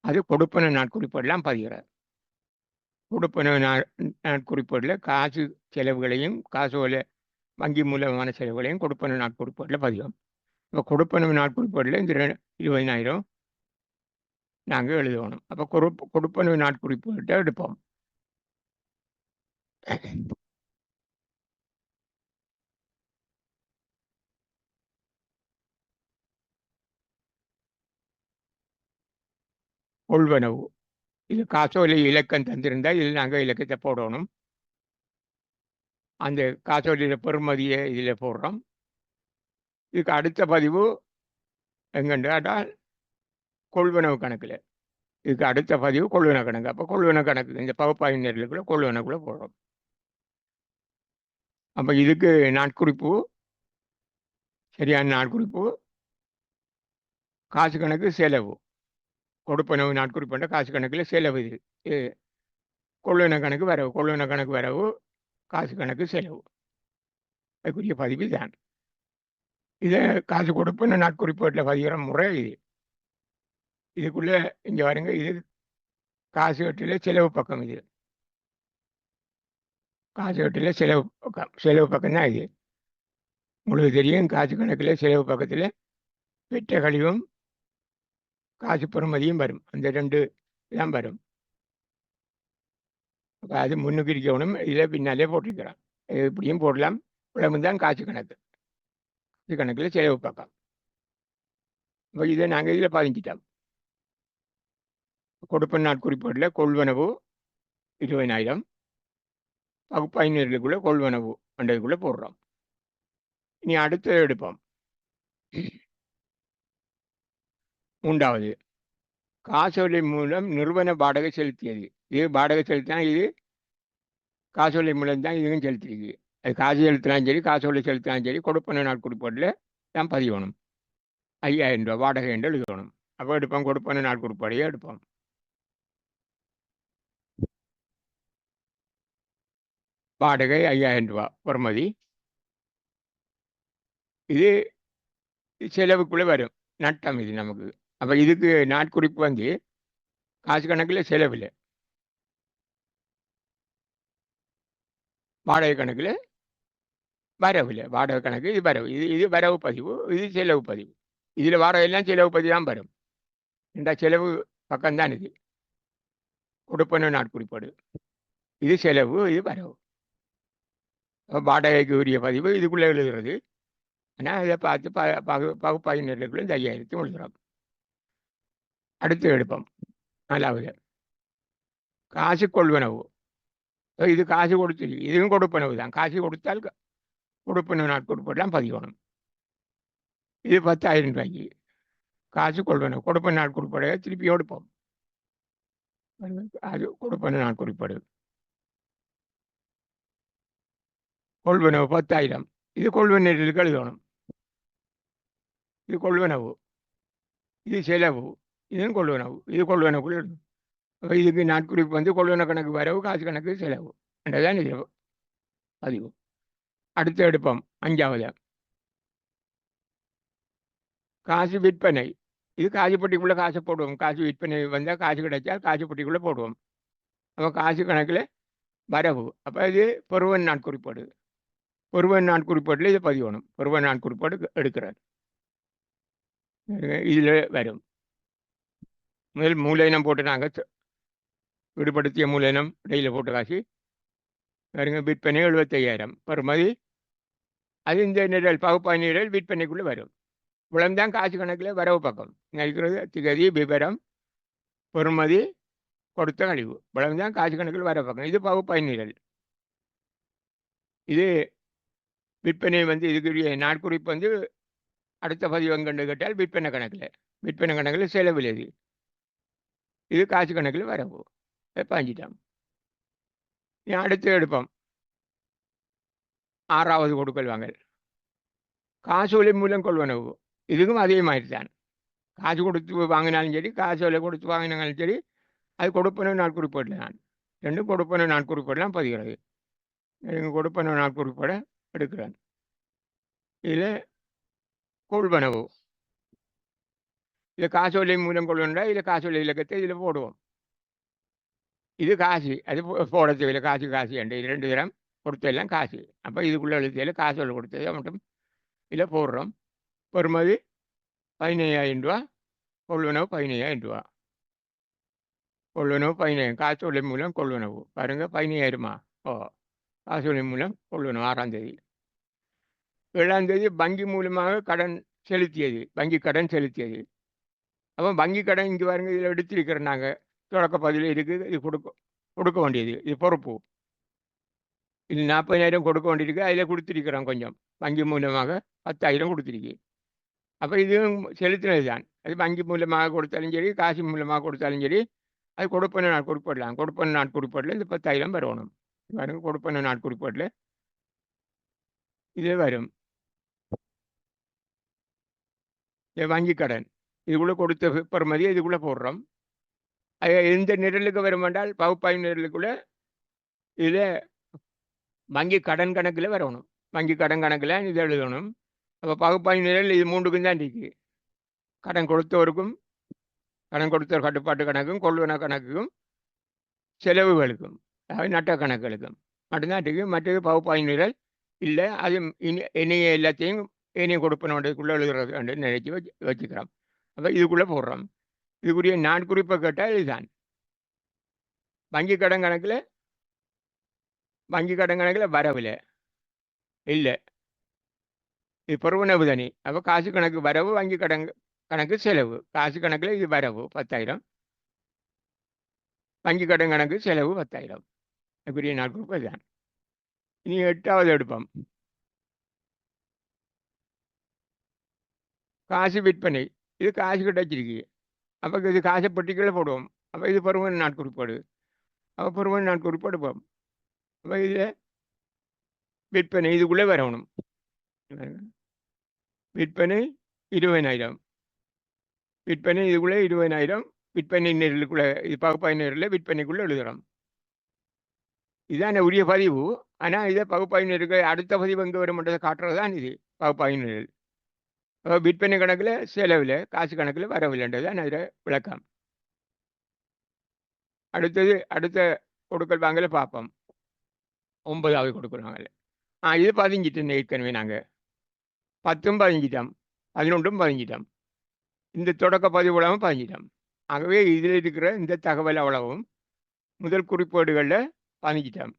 அது கொடுப்பன நாட்குறிப்பெல்லாம் பதிகிறார். கொடுப்பன நாட்குறிப்பேடில் காசு செலவுகளையும் காசோலை வங்கி மூலமான செலவுகளையும் கொடுப்பன நாட்குறிப்பேடில் பதிவோம். இப்போ கொடுப்பன நாட்குறிப்பேடில் இந்த 20,000 நாங்கள் எழுதணும். அப்போ கொடுப்பன நாட்குறிப்பேட்டை எடுப்போம். கொள்வனவு இது காசோலை இலக்கம் தந்திருந்தால் இதில் நாங்கள் இலக்கத்தை போடணும். அந்த காசோலையில் பெறுமதியை இதில் போடுறோம். இதுக்கு அடுத்த பதிவு எங்கென்றால் கொள்வனவு கணக்கில். இதுக்கு அடுத்த பதிவு கொள்வன கணக்கு. அப்போ கொள்வன கணக்கு இந்த பகுப்பாய்வு நேரலுக்குள்ள கொள்வனக்குள்ளே போடுறோம். அப்போ இதுக்கு நாட்குறிப்பு, சரியான நாட்குறிப்பு, காசு கணக்கு செலவு. கொடுப்பனவு நாட்குறிப்புன்ற காசு கணக்கில் செலவு. இது கொள்வன கணக்கு வரவு. கொள்வன கணக்கு வரவு, காசு கணக்கு செலவு. அதுக்குரிய பதிவு தான். இதை காசு கொடுப்பன நாட்குறிப்பேட்டில் பதிகிற முறை இது. இதுக்குள்ளே இங்கே வருங்க. இது காசு கட்டில் செலவு பக்கம். இது காசு கட்டில் செலவு பக்கம் தான் இது. உங்களுக்கு தெரியும், காசு கணக்கில் செலவு பக்கத்தில் பெற்ற கழிவும் காசு பெறுமதியும் வரும். அந்த 2 தான் வரும். அது முன்னுக்கு இருக்கணும். இதில் பின்னாலே போட்டிருக்கிறோம். இப்படியும் போடலாம். உடம்பு தான் காசு கணக்கு. காசு கணக்கில் செலவு பக்கம். இப்போ இதை நாங்கள் இதில் பதிஞ்சிட்டோம். கொடுப்பன நாட்குறிப்பேட்டில் கொள்வனவு 20,000 பகுப்பாய்வு கொள்வனவு என்றதுக்குள்ளே போடுறோம். இனி அடுத்தது எடுப்போம். 3வது காசோலை மூலம் நிறுவன வாடகை செலுத்தியது. இது வாடகை செலுத்தினா இது காசோலை மூலம் தான் இதுவும் செலுத்திருக்கு. அது காசு செலுத்தினாலும் சரி, காசோலை செலுத்தினாலும் சரி, கொடுப்பன நாட்குறிப்பேட்டில் தான் பதியணும். 5,000 ரூபா வாடகை என்று எழுதணும். அப்போ எடுப்போம். கொடுப்பன நாட்குறிப்பேடையே எடுப்போம். வாடகை 5,000 ரூபா பெறுமதி. இது செலவுக்குள்ளே வரும். நட்டம் இது நமக்கு. அப்போ இதுக்கு நாட்குறிப்பு வந்து காசு கணக்கில் செலவில், வாடகை கணக்கில் வரவில். வாடகை கணக்கு இது வரவு. இது வரவு பதிவு, இது செலவு பதிவு. இதில் வாடகையெல்லாம் செலவு பதிவு தான் வரும். இந்த செலவு பக்கம்தான் இது. கொடுப்பன நாட்குறிப்பேடு இது செலவு, இது வரவு. வாடகைக்கு உரிய பதிவு இதுக்குள்ளே எழுதுறது. ஆனால் அதை பார்த்து பகுப்பாய்வு நிலைக்குள்ளே இந்த 5,000 எழுதுகிறோம். அடுத்து எடுப்போம். 4வது காசு கொள்வனவு. இது காசு கொடுத்து, இதுவும் கொடுப்பனவு தான். காசு கொடுத்தால் கொடுப்பனவு நாட்குறிப்பேடெல்லாம் பதியணும். இது 10,000 ரூபாய்க்கு காசு கொள்வனவு. கொடுப்பன நாட்குறிப்பேடை திருப்பி எடுப்போம். அது கொடுப்பன நாட்குறிப்பேடு. கொள்வனவு 10,000. இது கொள்வன நிரலுக்கு எழுதணும். இது கொள்வனவு, இது செலவு, இதுவும் கொள்வனவு. இது கொள்வனவுக்குள்ள எழுதணும். இதுக்கு நாட்குறிப்பு வந்து கொள்வன கணக்கு வரவு, காசு கணக்கு செலவு என்றதான் இது பதிவு. அடுத்து எடுப்போம். 5வது காசு விற்பனை. இது காசுப்பட்டிக்குள்ளே காசை போடுவோம். காசு விற்பனை வந்தால் காசு கிடைச்சா காசுப்பட்டிக்குள்ளே போடுவோம். அப்போ காசு கணக்கில் வரவு. அப்போ இது பொறுவன் நாட்குறிப்பாடு. பொறுவன் நாட்குறிப்பாட்டில் இதை பதிவணும். பொறுவன் நாட்குறிப்பாடு எடுக்கிறார். இதில் வரும். முதல் மூலதனம் போட்டு நாங்கள் விடுபடுத்திய மூலதனம் இடையில் போட்ட காசு வருங்க. விற்பனை 75,000 பெறுமதி. அது இந்த நிரல் பகுப்பாய் நிரல் விற்பனைக்குள்ளே வரும். இவ்வளவுதான் காசு கணக்கில் வரவு பக்கம் இருக்கிறது. திகதி, விவரம், பெறுமதி, கொடுத்த கழிவு. இவ்வளவுதான் காசு கணக்கில் வரவு பக்கம். இது பகுப்பாய் நிரல். இது விற்பனை இதுக்குரிய நாட்குறிப்பு அடுத்த பதிவு எங்கன்னு கேட்டால் விற்பனை கணக்கில். விற்பனை கணக்கில் செலவில் இது காசு கணக்கில் வரவு. பாஞ்சிட்டோம். அடுத்து எடுப்போம். 6வது கொடுக்கல் வாங்கல். காசோலை மூலம் கொள்வனவு. இதுக்கும் அதே மாதிரி தான். காசு கொடுத்து வாங்கினாலும் சரி, காசோலை கொடுத்து வாங்கினாலும் சரி, அது கொடுப்பன நாட்குறிப்பாடில் நான் ரெண்டும் கொடுப்பன நாட்குறிப்பாடெலாம் பதிகிறது. கொடுப்பன நாட்குறிப்பாடை எடுக்கிறேன். இதில் கொள்வனவு. இதில் காசோலை மூலம் கொள்வனா இதில் காசோலை இலக்கத்தை இதில் போடுவோம். இது காசு, அது போட தேவையில்லை. காசு என்ற 2 தரம் கொடுத்தெல்லாம் காசு. அப்போ இதுக்குள்ளே எழுத்தையில் காசோலை கொடுத்ததை மட்டும் இதில் போடுறோம். பெறுமதி 15,000 ரூபா. கொள்வனவு 15,000 ரூபா. கொள்வனவு 15,000. காசோலை மூலம் கொள்வனவு பாருங்க 15,000. காசோலை மூலம் கொள்வனவு 6ஆம் தேதி. 7ஆம் தேதி வங்கி மூலமாக கடன் செலுத்தியது. வங்கி கடன் செலுத்தியது. அப்போ வங்கி கடன் இங்கே பாருங்க, இதில் எடுத்திருக்கிறோம். நாங்கள் தொடக்க பதில் இருக்குது. இது கொடுக்க வேண்டியது. இது பொறுப்பு. இது 40,000 கொடுக்க வேண்டியிருக்கு. அதில் கொடுத்துருக்கிறோம் கொஞ்சம். வங்கி மூலமாக 10,000 கொடுத்துருக்கு. அப்போ இதுவும் செலுத்தினது தான். அது வங்கி மூலமாக கொடுத்தாலும் சரி, காசு மூலமாக கொடுத்தாலும் சரி, அது கொடுப்பன நாட்குறிப்பாடலாம். கொடுப்பன நாட்குறிப்பாட்டில் இந்த 10,000 வரணும். பாருங்க, கொடுப்பன நாட்குறிப்பாட்டில் இது வரும். வங்கி கடன் இதுக்குள்ளே கொடுத்த பெறுமதி இதுக்குள்ளே போடுறோம். அது எந்த நிரலுக்கு வரும் என்றால் பகுப்பாய்வு நிரலுக்குள்ளே இதில் வங்கி கடன் கணக்கில் வரணும். வங்கி கடன் கணக்கில் இது எழுதணும். அப்போ பகுப்பாய்வு நிரல் இது 3க்கும் தான் இருக்கு. கடன் கொடுத்தவருக்கும், கடன் கொடுத்தவர் கட்டுப்பாட்டு கணக்கும், கொள்வன கணக்குக்கும், செலவுகளுக்கும், அதாவது நட்ட கணக்குகளுக்கும் மட்டும்தான் இருக்கு. மற்றது பகுப்பாய்வு நிரல் இல்லை. அது இனிய எல்லாத்தையும் இனிய கொடுப்பனோடதுக்குள்ளே எழுதுறது நினைச்சு வச்சுக்கிறோம். அப்போ இதுக்குள்ளே போடுறோம். இதுக்குரிய நாட்குறிப்பை கேட்டால் இதுதான். வங்கி கடன் கணக்கில் வரவில்லை இல்லை. இது பொறுவனவு தனி. அப்போ காசு கணக்கு வரவு, வங்கி கணக்கு செலவு. காசு கணக்கில் இது வரவு 10,000, வங்கி கடன் கணக்கு செலவு 10,000. அதுக்குரிய நாட்குறிப்பு இதுதான். இனி 8வது எடுப்போம். காசு விற்பனை. இது காசு கிடைச்சிருக்கு. அப்போ இது காசை பெட்டிக்குள்ளே போடுவோம். அப்போ இது பொறுவன நாட்குறிப்பாடு. அப்போ பொறுவன நாட்குறிப்பு எடுப்போம். அப்போ இதில் விற்பனை இதுக்குள்ளே வரணும். விற்பனை 20,000. விற்பனை இதுக்குள்ளே 20,000. விற்பனை நிரலுக்குள்ளே இது பகுப்பாய்வு நிரலில் விற்பனைக்குள்ளே எழுதுகிறோம். இதுதான் உரிய பதிவு. ஆனால் இதை பகுப்பாய்வு நிரலுக்கு அடுத்த பதிவு எங்கே வரும்ன்றதை காட்டுறது தான் இது பகுப்பாய்வு நிரல். விற்பனை கணக்கில் செலவில், காசு கணக்கில் வரவில்லைன்றது தான் அதில் விளக்கம். அடுத்த கொடுக்கல் வாங்கல பார்ப்போம். 9வது கொடுக்கல் வாங்கல. இது 15 ஏற்கனவே நாங்கள் 10ம் 15, 11ம் 15. இந்த தொடக்க பதிவு உலகம் 15. ஆகவே இதில் இருக்கிற இந்த தகவல் அவ்வளவும் முதல் குறிப்பேடுகளில் 15.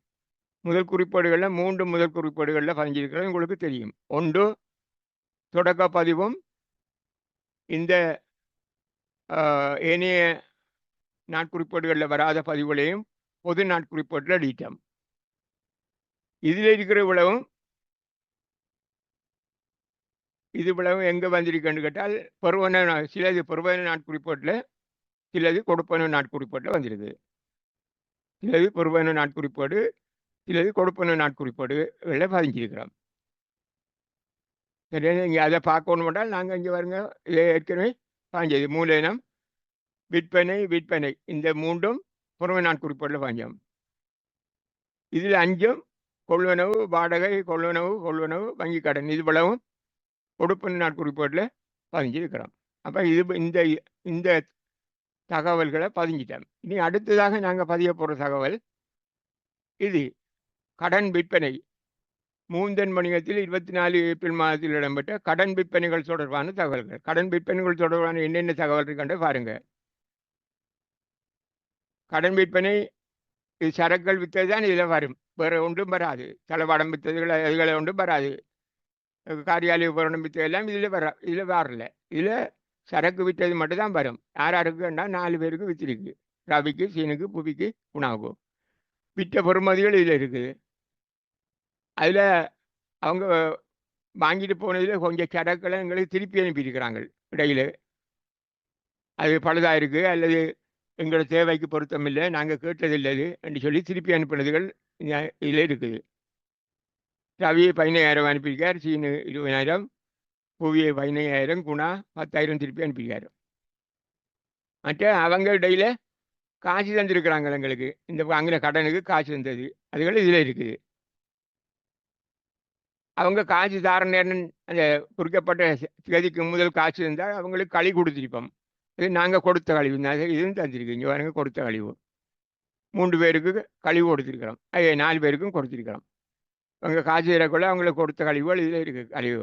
முதல் குறிப்பேடுகளில் 3 முதல் குறிப்பேடுகளில் 15 இருக்கிறது உங்களுக்கு தெரியும். ஒன்று தொடக்க பதிவும் இந்த ஏனைய நாட்குறிப்பேடுகளில் வராத பதிவுகளையும் பொது நாட்குறிப்பேட்டில் அடித்தோம். இதில் இருக்கிற இவ்வளவும் இது இவ்வளவு எங்கே வந்திருக்குன்னு கேட்டால் சிலது பொறுவன நாட்குறிப்பேட்டில், சிலது கொடுப்பன நாட்குறிப்பேட்டில் வந்திருக்கு. சிலது பொறுவன நாட்குறிப்பேடு, சிலது கொடுப்பன நாட்குறிப்பேடுகளில் பதிஞ்சிருக்கிறோம். சரி, இங்கே அதை பார்க்கணும் என்றால் நாங்கள் இங்கே வருங்க. ஏற்கனவே பாஞ்சது மூலதனம், விற்பனை இந்த 3ம் பொறுமை நாட்குறிப்பேட்டில் பாஞ்சோம். இதில் 5ம் கொள்வனவு, வாடகை, கொள்வனவு, வங்கி கடன் இது இவ்வளவும் கொடுப்பன நாட்குறிப்பேட்டில் பதிஞ்சிருக்கிறோம். அப்போ இது இந்த இந்த தகவல்களை பதிஞ்சிட்டோம். இனி அடுத்ததாக நாங்கள் பதிய போகிற தகவல் இது கடன் விற்பனை. மூந்தன் வணிகத்தில் 24 ஏப்ரல் மாதத்தில் இடம்பெற்ற கடன் விற்பனைகள் தொடர்பான தகவல்கள். கடன் விற்பனைகள் தொடர்பான என்னென்ன தகவல் இருக்கின்ற பாருங்க. கடன் விற்பனை இது சரக்குகள் வித்தது தான் இதில் வரும், வேற ஒன்றும் வராது. தளவாடம் வித்ததுகளை அதுகளை ஒன்றும் வராது. காரியாலய உபகரணம் வித்தது எல்லாம் இதில் வரல. இதில் சரக்கு விற்றது மட்டும் தான் வரும். யார் யாருக்குன்னா 4 பேருக்கு வித்திருக்கு. ரவிக்கு, சீனுக்கு, புவிக்கு, குணாவுக்கு விற்ற பொறுமதிகள் இதில் இருக்குது. அதில் அவங்க வாங்கிட்டு போனதில் கொஞ்சம் சரக்குகளை எங்களுக்கு திருப்பி அனுப்பியிருக்கிறாங்க. இடையில அது பழுதாக இருக்குது அல்லது எங்களோட தேவைக்கு பொருத்தம் இல்லை, நாங்கள் கேட்டதில்லை என்று சொல்லி திருப்பி அனுப்பினதுகள் இதில் இருக்குது. ரவி 15,000 அனுப்பியிருக்கார், சீனு 20,000, புவியை 15,000, குணா 10,000 திருப்பி அனுப்பியிருக்காரு. மற்ற அவங்க இடையில காசு தந்திருக்கிறாங்க எங்களுக்கு. இந்த வாங்கின கடனுக்கு காசு தந்தது அதுகள் இதில் இருக்குது. அவங்க காசு தார நேரம் அந்த குறிக்கப்பட்ட தேதிக்கு முதல் காசு இருந்தால் அவங்களுக்கு களி கொடுத்துருப்போம். இது நாங்கள் கொடுத்த கழிவு இதுவும் தந்திருக்கு. இங்கே பாருங்க, கொடுத்த கழிவு 3 பேருக்கு கழிவு கொடுத்துருக்கிறோம். 4 பேருக்கும் கொடுத்துருக்கிறோம். அவங்க காசு தரக்குள்ள அவங்களுக்கு கொடுத்த கழிவுகள் இதில் இருக்குது. கழிவு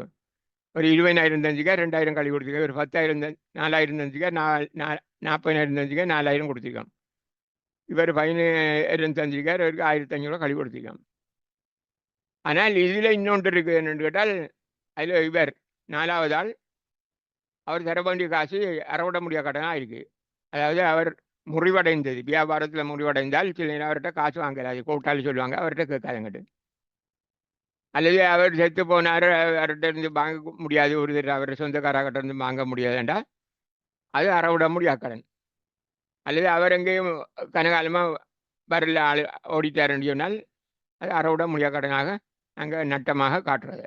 ஒரு 20,000 தஞ்சிக்கா 2,000 கழிவு கொடுத்துருக்கேன். ஒரு 10,000 4,000 தஞ்சிக்கா 40,000 தஞ்சிக்கா 4,000 கொடுத்துருக்கோம். இவர் 15,000 தஞ்சிக்கார், இவருக்கு 1,500 கழிவு கொடுத்துருக்கோம். ஆனால் இதில் இன்னொன்று இருக்குது என்னென்னு கேட்டால், அதில் இவர் 4வது ஆள் அவர் தர வேண்டிய காசு அறவிட முடியாத கடனாக இருக்குது. அதாவது அவர் முறிவடைந்தது, வியாபாரத்தில் முறிவடைந்தால் சில நேரம் அவர்கிட்ட காசு வாங்கலாது, கூட்டாளி சொல்லுவாங்க, அவர்கிட்ட கேட்காதங்கிட்டு. அல்லது அவர் செத்து போனார், அவர்கிட்ட இருந்து வாங்க முடியாது, ஒரு அவர் சொந்தக்காரர்கிட்ட இருந்து வாங்க முடியாதுண்டா அது அறவிட முடியாத கடன். அல்லது அவர் எங்கேயும் கனகாலமாக வரல, ஆள் ஓடிட்டாருன்னு சொன்னால் அது அறவிட முடியாத கடனாக நாங்கள் நட்டமாக காட்டுறது.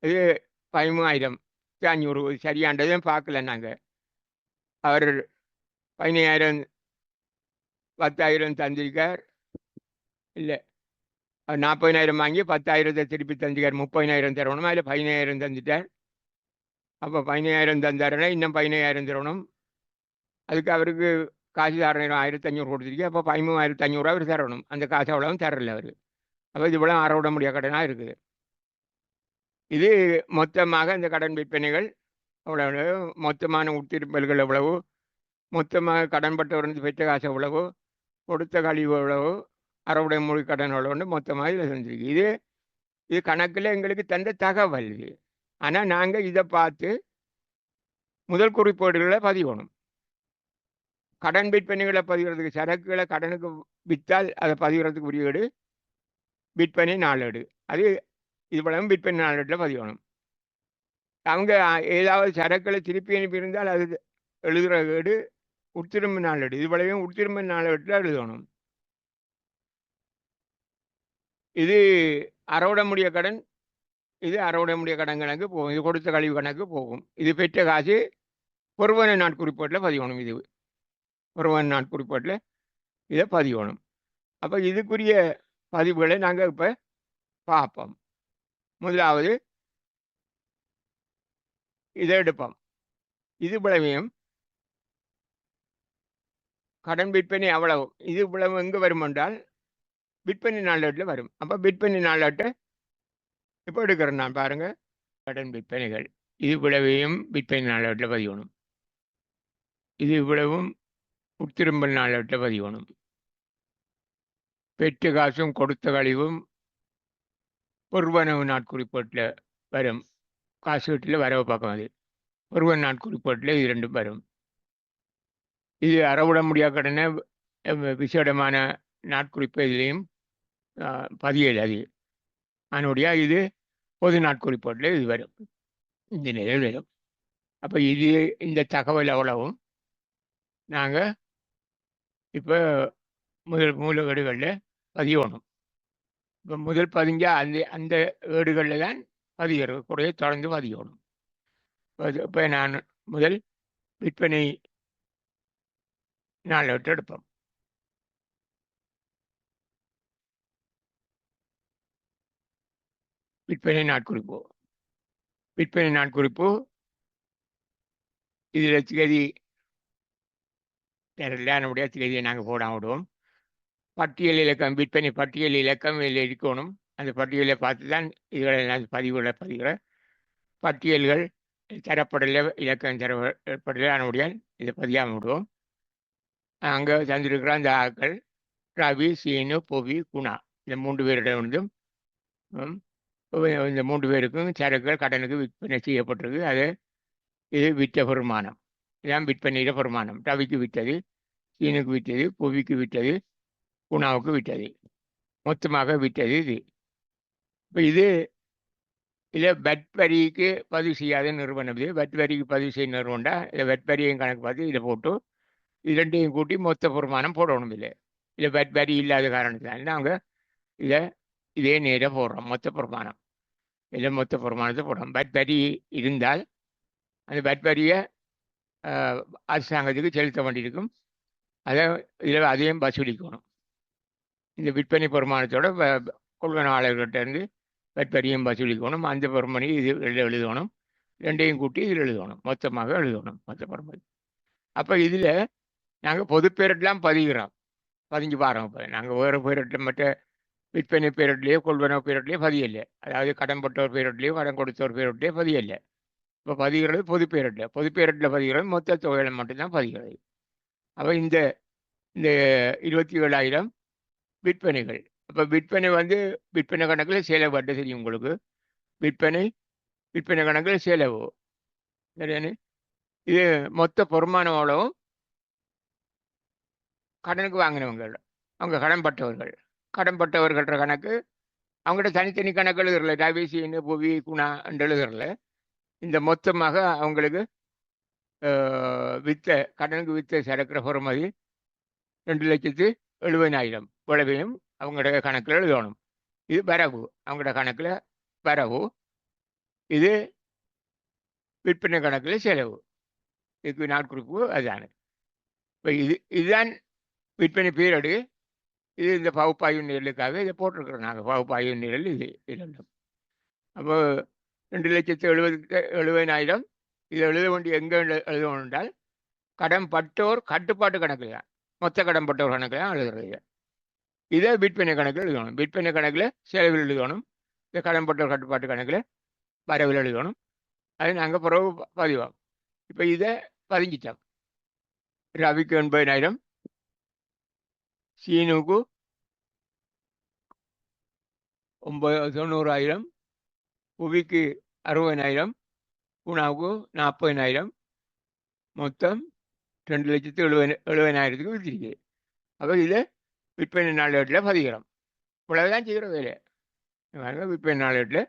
இது 13,500 சரியானதையும் பார்க்கல நாங்கள். அவர் 15,000 10,000 தந்திருக்கார். இல்லை, 40,000 வாங்கி 10,000 திருப்பி தந்திருக்கார். 30,000 தரணும், அதில் 15,000 தந்துட்டார். அப்போ 15,000 தந்தாருன்னா இன்னும் 15,000 தரணும். அதுக்கு அவருக்கு காசு தரணும் 1,500 கொடுத்துருக்கு. அப்போ 13,500 அவர் தரணும். அந்த காசு அவ்வளவும் தரல அவர். அப்போ இது இவ்வளோ அறவிட முடியாத கடனாக இருக்குது. இது மொத்தமாக இந்த கடன் விற்பனைகள் அவ்வளவு, மொத்தமான உட்திருப்பல்கள் எவ்வளவு, மொத்தமாக கடன்பட்டவர் பெற்ற காசு எவ்வளவு, கொடுத்த கழிவு எவ்வளவு, அறவுடை மொழி கடன் எவ்வளோன்னு மொத்தமாக இதில் செஞ்சிருக்கு. இது கணக்கில் எங்களுக்கு தந்த தகவல் இது. ஆனால் நாங்கள் இதை பார்த்து முதல் குறிப்பேடுகளை பதிவணும். கடன் விற்பனைகளை பதிகிறதுக்கு, சரக்குகளை கடனுக்கு விற்றால் அதை பதிகிறதுக்கு குறியீடு விற்பனை நாளேடு. அது இவ்வளவு விற்பனை நாளேட்டில் பதிவணும். அவங்க ஏதாவது சரக்குகளை திருப்பி அனுப்பியிருந்தால் அது எழுதுகிற ஏடு உட்திரும்ப நாளேடு. இதுவளையும் உட்திரும்ப நாளேட்டில் எழுதணும். இது அறவிட முடிய கடன், இது அறவிட முடிய கடன் கணக்கு போகும். இது கொடுத்த கழிவு கணக்கு போகும். இது பெற்ற காசு ஒருவன நாட்குறிப்பேட்டில் பதிவணும். இது ஒருவன நாட்குறிப்பேட்டில் இதை பதிவணும். அப்போ இதுக்குரிய பதிவுகளை நாங்கள் இப்போ பார்ப்போம். முதலாவது இதை எடுப்போம். இது இவ்வளவையும் கடன் விற்பனை அவ்வளவு, இது இவ்வளவு எங்கே வரும் என்றால் விற்பனை நாளேட்டில் வரும். அப்போ விற்பனை நாளேட்டை இப்போ எடுக்கிறேன் நான். பாருங்க, கடன் விற்பனைகள் இது இவ்வளவையும் விற்பனை நாளேட்டில் பதிவணும். இது இவ்வளவும் உட்திரும்பல் நாளேட்டில் பதிவணும். பெற்ற காசும் கொடுத்த கழிவும் ஒருவனவு நாட்குறிப்பேட்டில் வரும். காசு வீட்டில் வரவு பார்க்கும். அது ஒருவன் நாட்குறிப்பேட்டில் இது ரெண்டும் வரும். இது அறவிட முடியாத கடனை விசேடமான நாட்குறிப்பு இதுலேயும் பதியல் அது. அதனுடைய இது பொது நாட்குறிப்பேட்டில் இது வரும், இந்த நிலையில் வரும். அப்போ இது இந்த தகவல் அவ்வளவும் நாங்கள் இப்போ முதல் ஏடுகளில் பதியணும். இப்போ முதல் பதிஞ்ச அந்த ஏடுகளில் தான் பதிகிறது, கூட தொடர்ந்து பதியணும். இப்போ நான் முதல் விற்பனை நாளேட்டு எடுப்போம். விற்பனை நாட்குறிப்பு இதில் திகதி நம்முடைய திகதியை நாங்கள் போடாம விடுவோம். பட்டியல் இலக்கம், விற்பனை பட்டியல் இலக்கம் இதில் இருக்கணும். அந்த பட்டியலை பார்த்து தான் இதுகளை பதிவுகளை பதிகிற பட்டியல்கள் தரப்படலை, இலக்கம் தரப்படலை. நம்முடைய இதை பதியாமல் விடுவோம். அங்கே தந்திருக்கிற அந்த ஆட்கள் ரவி, சீனு, புவி, குணா, இந்த 3 பேரிடம் இருந்தும் இந்த 3 பேருக்கும் சரக்குகள் கடனுக்கு விற்பனை செய்யப்பட்டிருக்கு. அது இது விற்ற பெருமானம், இதான் விற்பனையில பெருமானம். ரவிக்கு விற்றது, சீனுக்கு விற்றது, புவிக்கு விற்றது, குணாவுக்கு விற்றது, மொத்தமாக விற்றது இது. இப்போ இது இதில் வரிக்கு பதிவு செய்யாத நிறுவனம். இது வரிக்கு பதிவு செய்ய நிறுவனம்டா இதை வரியும் கணக்கு பார்த்து இதை போட்டு இரண்டையும் கூட்டி மொத்த பெருமானம் போடணும். இல்லை வரி இல்லாத காரணத்தினால நாங்கள் இதே நேராக போடுறோம். மொத்த பெருமானம் இல்லை, மொத்த பெருமானத்தை போடுறோம். வரி இருந்தால் அந்த வரியை அரசாங்கத்துக்கு செலுத்த வேண்டியிருக்கும். அதை இதில் அதையும் வசூலிக்கணும். இந்த விற்பனை பெருமானத்தோட கொள்வனாளர்கிட்ட இருந்து வரியும் வசூலிக்கணும். அந்த பெருமனி இது எழுதணும். ரெண்டையும் கூட்டி இதில் எழுதணும், மொத்தமாக எழுதணும் மொத்த பெருமதி. அப்போ இதில் நாங்கள் பொது பேரிடெலாம் பதிஞ்சு பாருங்க. இப்போ நாங்கள் வேறு பேரிட்டில் மற்ற விற்பனை பேரிட்லேயோ கொள்வனோ பேரிட்லேயோ பதியலை. அதாவது கடன் பட்டோர் பேரிட்லேயோ கடன் கொடுத்தோர் பேரிட்லேயோ பதியலை. இப்போ பதிகிறது பொது பேரிட்டில் பதிகிறது மொத்த தொகைகளை மட்டும்தான் பதிகிறது. அப்போ இந்த 27,000 விற்பனைகள். அப்போ விற்பனை விற்பனை கணக்கில் செலவு அட்டை தெரியும் உங்களுக்கு. விற்பனை கணக்கில் செலவு சரியானு. இது மொத்த பொறுமானம் அவ்வளவும் கடனுக்கு வாங்கினவங்க, அவங்க கடன்பட்டவர்கள்ற கணக்கு அவங்கள்ட்ட தனித்தனி கணக்கு எழுதுறல. ரவி, சீனு, புவி, குணா என்று எழுதுறல. இந்த மொத்தமாக அவங்களுக்கு கடனுக்கு வித்த சரக்கிற பொறுமதி 2,70,000 விளைவையும் அவங்களோட கணக்கில் எழுதணும். இது வரவு, அவங்களோட கணக்கில் வரவு. இது விற்பனை கணக்கில் செலவு. இதுக்கு நாட்குறிப்பு அதுதான். இப்போ இதுதான் விற்பனை பீரியடு. இது இந்த பகுப்பாய்வு நிரலுக்காக இதை போட்டிருக்கிறோம் நாங்கள். பகுப்பாய்வு நிரல் இது இரண்டும். அப்போ 2,70,000 இதை எழுத வேண்டிய எங்கே எழுதணும் என்றால் கடன் பட்டோர் கட்டுப்பாட்டு கணக்கில் தான், மொத்த கடன் பட்டோர் கணக்கில் தான் எழுதுறது. இதை விற்பனை கணக்கில் எழுதணும். விற்பனை கணக்கில் செலவில் எழுதணும். இந்த கடன் பட்டோர் கட்டுப்பாட்டு கணக்கில் வரவில் எழுதணும். அது நாங்கள் பிறகு பதிவோம். இப்போ இதை பதிஞ்சிட்டோம். ரவிக்கு 80,000, சீனுக்கு 90,000, புவிக்கு 60,000, குணாவுக்கு 40,000, மொத்தம் 2,70,000 விற்றுருக்கு. அப்போ இதில் விற்பனை நாளேட்டில் பதிகிறோம். இவ்வளவுதான் செய்கிற வேலை. விற்பனை நாளேட்டில்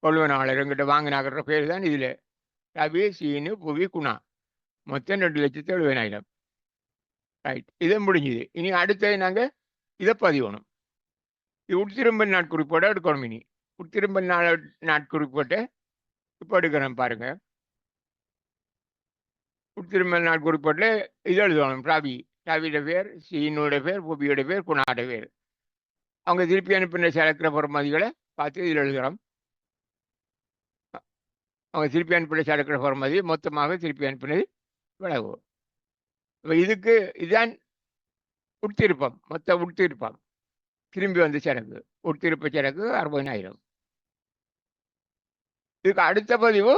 கொள்வனாளர்கிட்ட வாங்கினாக்கிற பேர் தான் இதில் ரவி, சீனு, புவி, குணா, மொத்தம் 2,70,000. ரைட், இதை முடிஞ்சுது. இனி அடுத்தது நாங்கள் இதை பதிவணும். இது உட்திரும்பல் நாட்குறிப்போட எடுக்கணும். இனி உட்திரும்பல் நாட்குறிப்போட்ட இப்போ எடுக்கிறோம் பாருங்க. உட்திரும்பல் நாட்குறிப்போட்டில் இது எழுதணும். ரவியோட பேர், சீனோட பேர், புவியோட பேர், குணாவோட பேர். அவங்க திருப்பி அனுப்பின சரக்கிற பொறுமதிகளை பார்த்து இதில் எழுதுகிறோம். அவங்க திருப்பி அனுப்பின சரக்கிற பொறுமதி மொத்தமாக திருப்பி அனுப்பினது விளைவு. இப்போ இதுதான் உட்திருப்பம், மொத்த உட்திருப்பம். திரும்பி வந்த சரக்கு, உட்திருப்ப சரக்கு 60,000. இதுக்கு அடுத்த பதிவு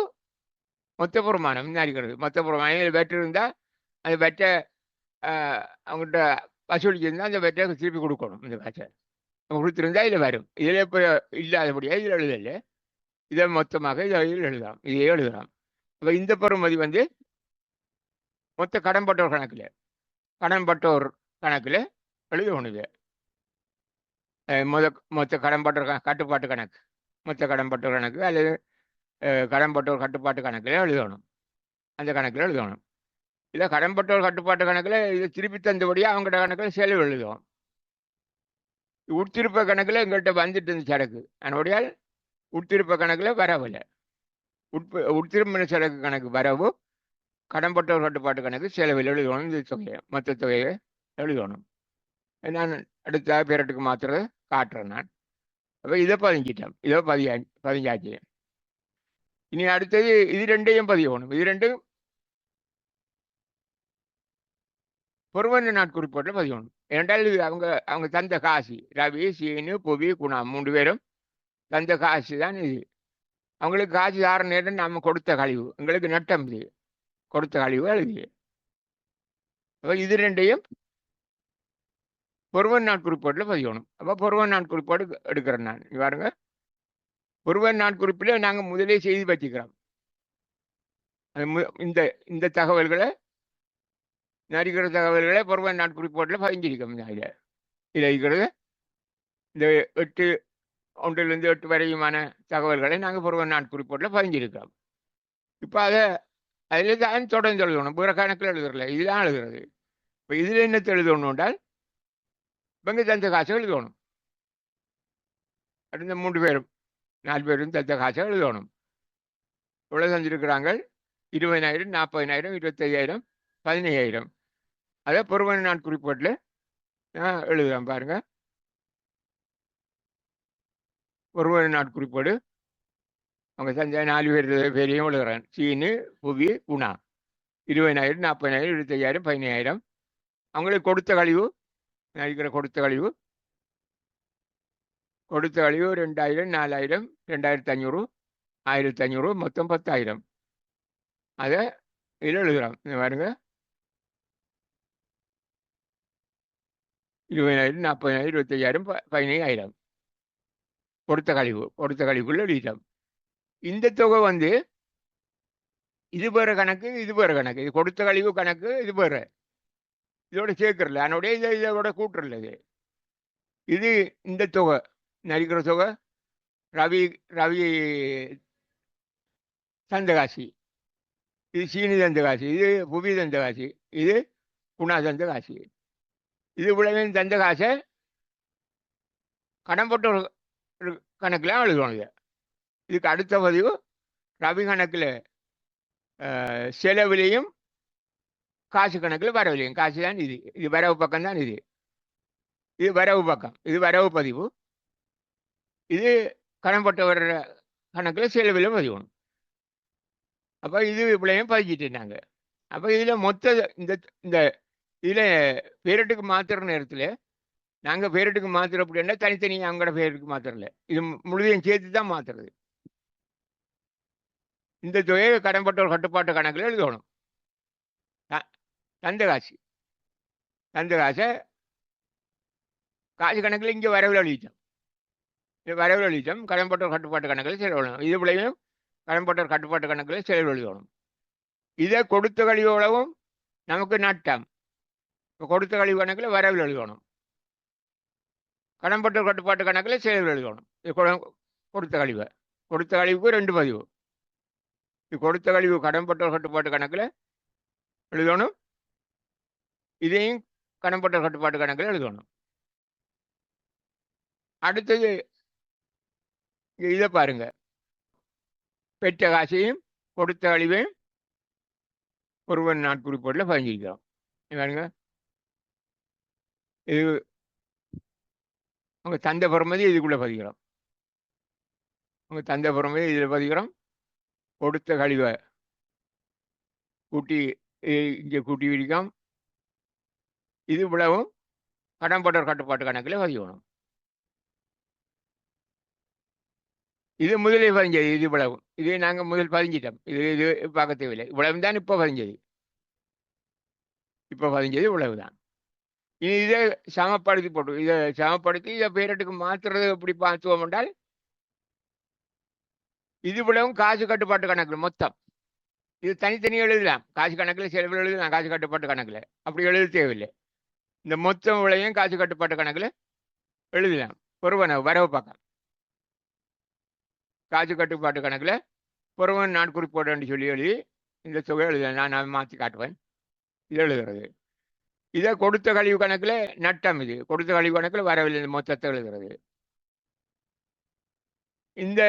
மொத்த பொறுமானம் இருக்கிறது. மொத்த பொறுமானம் வெட்டு இருந்தால் அந்த வெட்டை அவங்கள்ட்ட வசூலிச்சிருந்தால் அந்த வெட்டை திருப்பி கொடுக்கணும். இந்த காசை கொடுத்துருந்தா இதில் வரும். இதில் இப்போ இல்லாதபடியாக இதில் எழுதலை. இதை மொத்தமாக இதில் எழுதலாம். இதையே எழுதலாம். இப்போ இந்த பொறுமதி மொத்த கடன்பட்டோர் கணக்கில் எழுதணும். இது மொத்த கடன்பட்டோர் கட்டுப்பாட்டு கணக்கு, மொத்த கடன்பட்டோர் கணக்கு அல்லது கடன்பட்டோர் கட்டுப்பாட்டு கணக்கில் எழுதணும். அந்த கணக்கில் எழுதணும். இதை கடன்பட்டோர் கட்டுப்பாட்டு கணக்கில் இதை திருப்பி தந்தபடியாக அவங்கள்ட்ட கணக்கில் செலவு எழுதுவோம். உட்திருப்ப கணக்கில் எங்கள்கிட்ட வந்துட்டு இருந்த சரக்கு, அதனுடைய உட்திருப்ப கணக்கில் வரவில்லை. உட்திரும்பின சரக்கு கணக்கு வரவு, கடன்பட்டோர் கட்டுப்பாட்டு கணக்கு செலவில் எழுதணும். இந்த தொகையை, மொத்த தொகையை எழுதணும். நான் அடுத்த பேரட்டுக்கு மாத்திரத்தை காட்டுறேன் நான். அப்போ இதை பதிஞ்சிட்டோம். இதோ பதிஞ்சாச்சு. இனி அடுத்தது இது ரெண்டையும் பதியணும். இது ரெண்டும் பொறுவன நாட்குறிப்போட்டில் பதியணும். ஏனென்றால் இது அவங்க அவங்க தந்த காசு ரவி, சீனு, புவி, குணா 3 பேரும் தந்த காசு தான் இது. அவங்களுக்கு காசு தார நேரம் நம்ம கொடுத்த கழிவு, எங்களுக்கு நட்டம் இது. கொடுத்த கழிவு எழுதி அப்போ இது ரெண்டையும் பொறுவன் நாட்குறிப்போட்டில் பதியணும். அப்போ பொறுவன் நாட்குறிப்போடு எடுக்கிறேன் நான். பாருங்க, பொறுவன் நாட்குறிப்பில் நாங்கள் முதலே செய்து வச்சுக்கிறோம். இந்த இந்த தகவல்களை நரிக்கிற தகவல்களை பொறுவன் நாட்குறிப்போட்டில் பதிஞ்சிருக்கோம். இதில் இருக்கிறது இந்த 8 ஒன்றிலிருந்து 8 வரையுமான தகவல்களை நாங்கள் பொறுவன் நாட்குறிப்போட்டில் பதிஞ்சிருக்கிறோம். இப்போ அதில் தான் தொடர்ந்து எழுதணும். வேறு கணக்கில் எழுதுறல, இதுதான் எழுதுறது. இப்போ இதில் என்னத்தை எழுதணும் என்றால் இவங்க தந்த காசை எழுதணும். அடுத்த 3 பேரும் 4 பேரும் தந்த காசை எழுதணும். இவ்வளோ தந்திருக்கிறாங்க: 20,000, 40,000, 25,000, 15,000. அதை பொறுவன் நாட்குறிப்போட்டில் நான் எழுதுகிறேன். பாருங்க, பொறுவன் நாட்குறிப்போடு அவங்க தந்த 4 பேரையும் எழுதுகிறேன். சீனு, புவி, குணா. 20,000, 40,000, 25,000, 15,000. அவங்களுக்கு கொடுத்த கழிவு இருக்கிற கொடுத்த கழிவு 2,000, 4,000, 2,500, 1,500, மொத்தம் 10,000. அதை இதில் எழுதுகிறோம். பாருங்க, 20,000, 40,000, 25,000, 15,000 கொடுத்த கழிவுக்குள்ள எழுதிட்டோம். இந்த தொகை இது வேறு கணக்கு, இது வேறு கணக்கு. இது கொடுத்த கழிவு கணக்கு, இது வேறு. இதோட சேர்க்கறல, அதனுடைய இதோட கூட்டுறல. இது இந்த தொகை நரிக்கிற தொகை ரவி தந்தகாசி, இது சீனி தந்தகாசி, இது புவி தந்தகாசி, இது குணா தந்தகாசி. இது இவ்வளவு தந்த காசை கடன் போட்ட ஒரு கணக்கில் எழுதணும். இதுக்கு அடுத்த பதிவு ரவி கணக்கில் செலவிலையும் காசு கணக்கில் வரவில்லையும். காசு தான் இது. இது வரவு பக்கம் தான். இது வரவு பக்கம். இது வரவு பதிவு. இது கடன் போட்ட வர்ற கணக்கில் செலவில் பதிவணும். அப்போ இது இவ்வளையும் பதிச்சிட்டுனாங்க. அப்போ இதில் மொத்த இந்த இதில் பேரட்டுக்கு மாற்றுற நேரத்தில் நாங்கள் பேரட்டுக்கு மாற்றுற அப்படின்னா தனித்தனியாக அவங்களோட பேருக்கு மாற்றுறல, இது முழுதையும் சேர்த்து தான் மாற்றுறது. இந்த தொகையை கடன்பட்ட ஒரு கட்டுப்பாட்டு கணக்கில் எழுதணும். தந்த காசு காசு கணக்கில் இங்கே வரவில் எழுதிட்டோம். வரவில் எழுதிட்டோம். கடன்பட்ட ஒரு கட்டுப்பாட்டு கணக்கில் செலவழிக்கணும். இது விளையும் கடன்பட்ட ஒரு கட்டுப்பாட்டு கணக்கில் செலவு எழுதணும். இதை கொடுத்த கழிவுகளவும் நமக்கு நட்டம். இப்போ கொடுத்த கழிவு கணக்கில் வரவில் எழுதணும். கடன்பட்ட கட்டுப்பாட்டு கணக்கில் செலவு எழுதணும். இது கொடுத்த கழிவுக்கு 2 பதிவு. இது கொடுத்த கழிவு கடன்பட்ட கட்டுப்பாட்டு கணக்கில் எழுதணும். இதையும் கடன்பட்ட கட்டுப்பாட்டு கணக்கில் எழுதணும். அடுத்தது இதை பாருங்க, பெற்ற காசையும் கொடுத்த கழிவையும் ஒருவன் நாட்குறிப்போட்டில் பதிஞ்சிருக்கிறோம். பாருங்க, இது அவங்க தந்த பொறுமதி இதுக்குள்ளே பதிக்கிறோம். அவங்க தந்த பொறுமதி இதில் பதிக்கிறோம். கொடுத்த கழிவை கூட்டி இங்கே கூட்டி விரிக்கும். இது இவ்வளவும் கடன்பட்ட கட்டுப்பாட்டு கணக்கில் பதிக்கணும். இது முதலே பதிஞ்சது. இது இவ்வளவும் இது நாங்கள் முதல் பதிஞ்சிட்டோம். இது பார்க்க தேவையில்லை. இவ்வளவு தான் இப்போ பதிஞ்சது. இவ்வளவு தான். இனி இதை சமப்படுத்தி போட்டு இதை பேரட்டுக்கு மாற்றுறது எப்படி பார்த்துவோம் என்றால், இது இவ்வளவும் காசு கட்டுப்பாட்டு கணக்கில் மொத்தம். இது தனித்தனியாக எழுதலாம். காசு கணக்கில் செலவில் எழுதலாம். காசு கட்டுப்பாட்டு கணக்கில் அப்படி எழுத தேவையில்லை. இந்த மொத்தம் விலையும் காசு கட்டுப்பாட்டு கணக்கில் எழுதலாம். வரவு பக்கம் காசு கட்டுப்பாட்டு கணக்கில் பொறுவன் நாட்குறிப்போடு சொல்லி எழுதி இந்த தொகை எழுதலாம். நான் மாற்றி காட்டுவேன். இது எழுதுறது. இதை கொடுத்த கழிவு கணக்கில் நட்டம். இது கொடுத்த கழிவு கணக்கில் வரவில்லை. இந்த மொத்தத்தை எழுதுறது. இந்த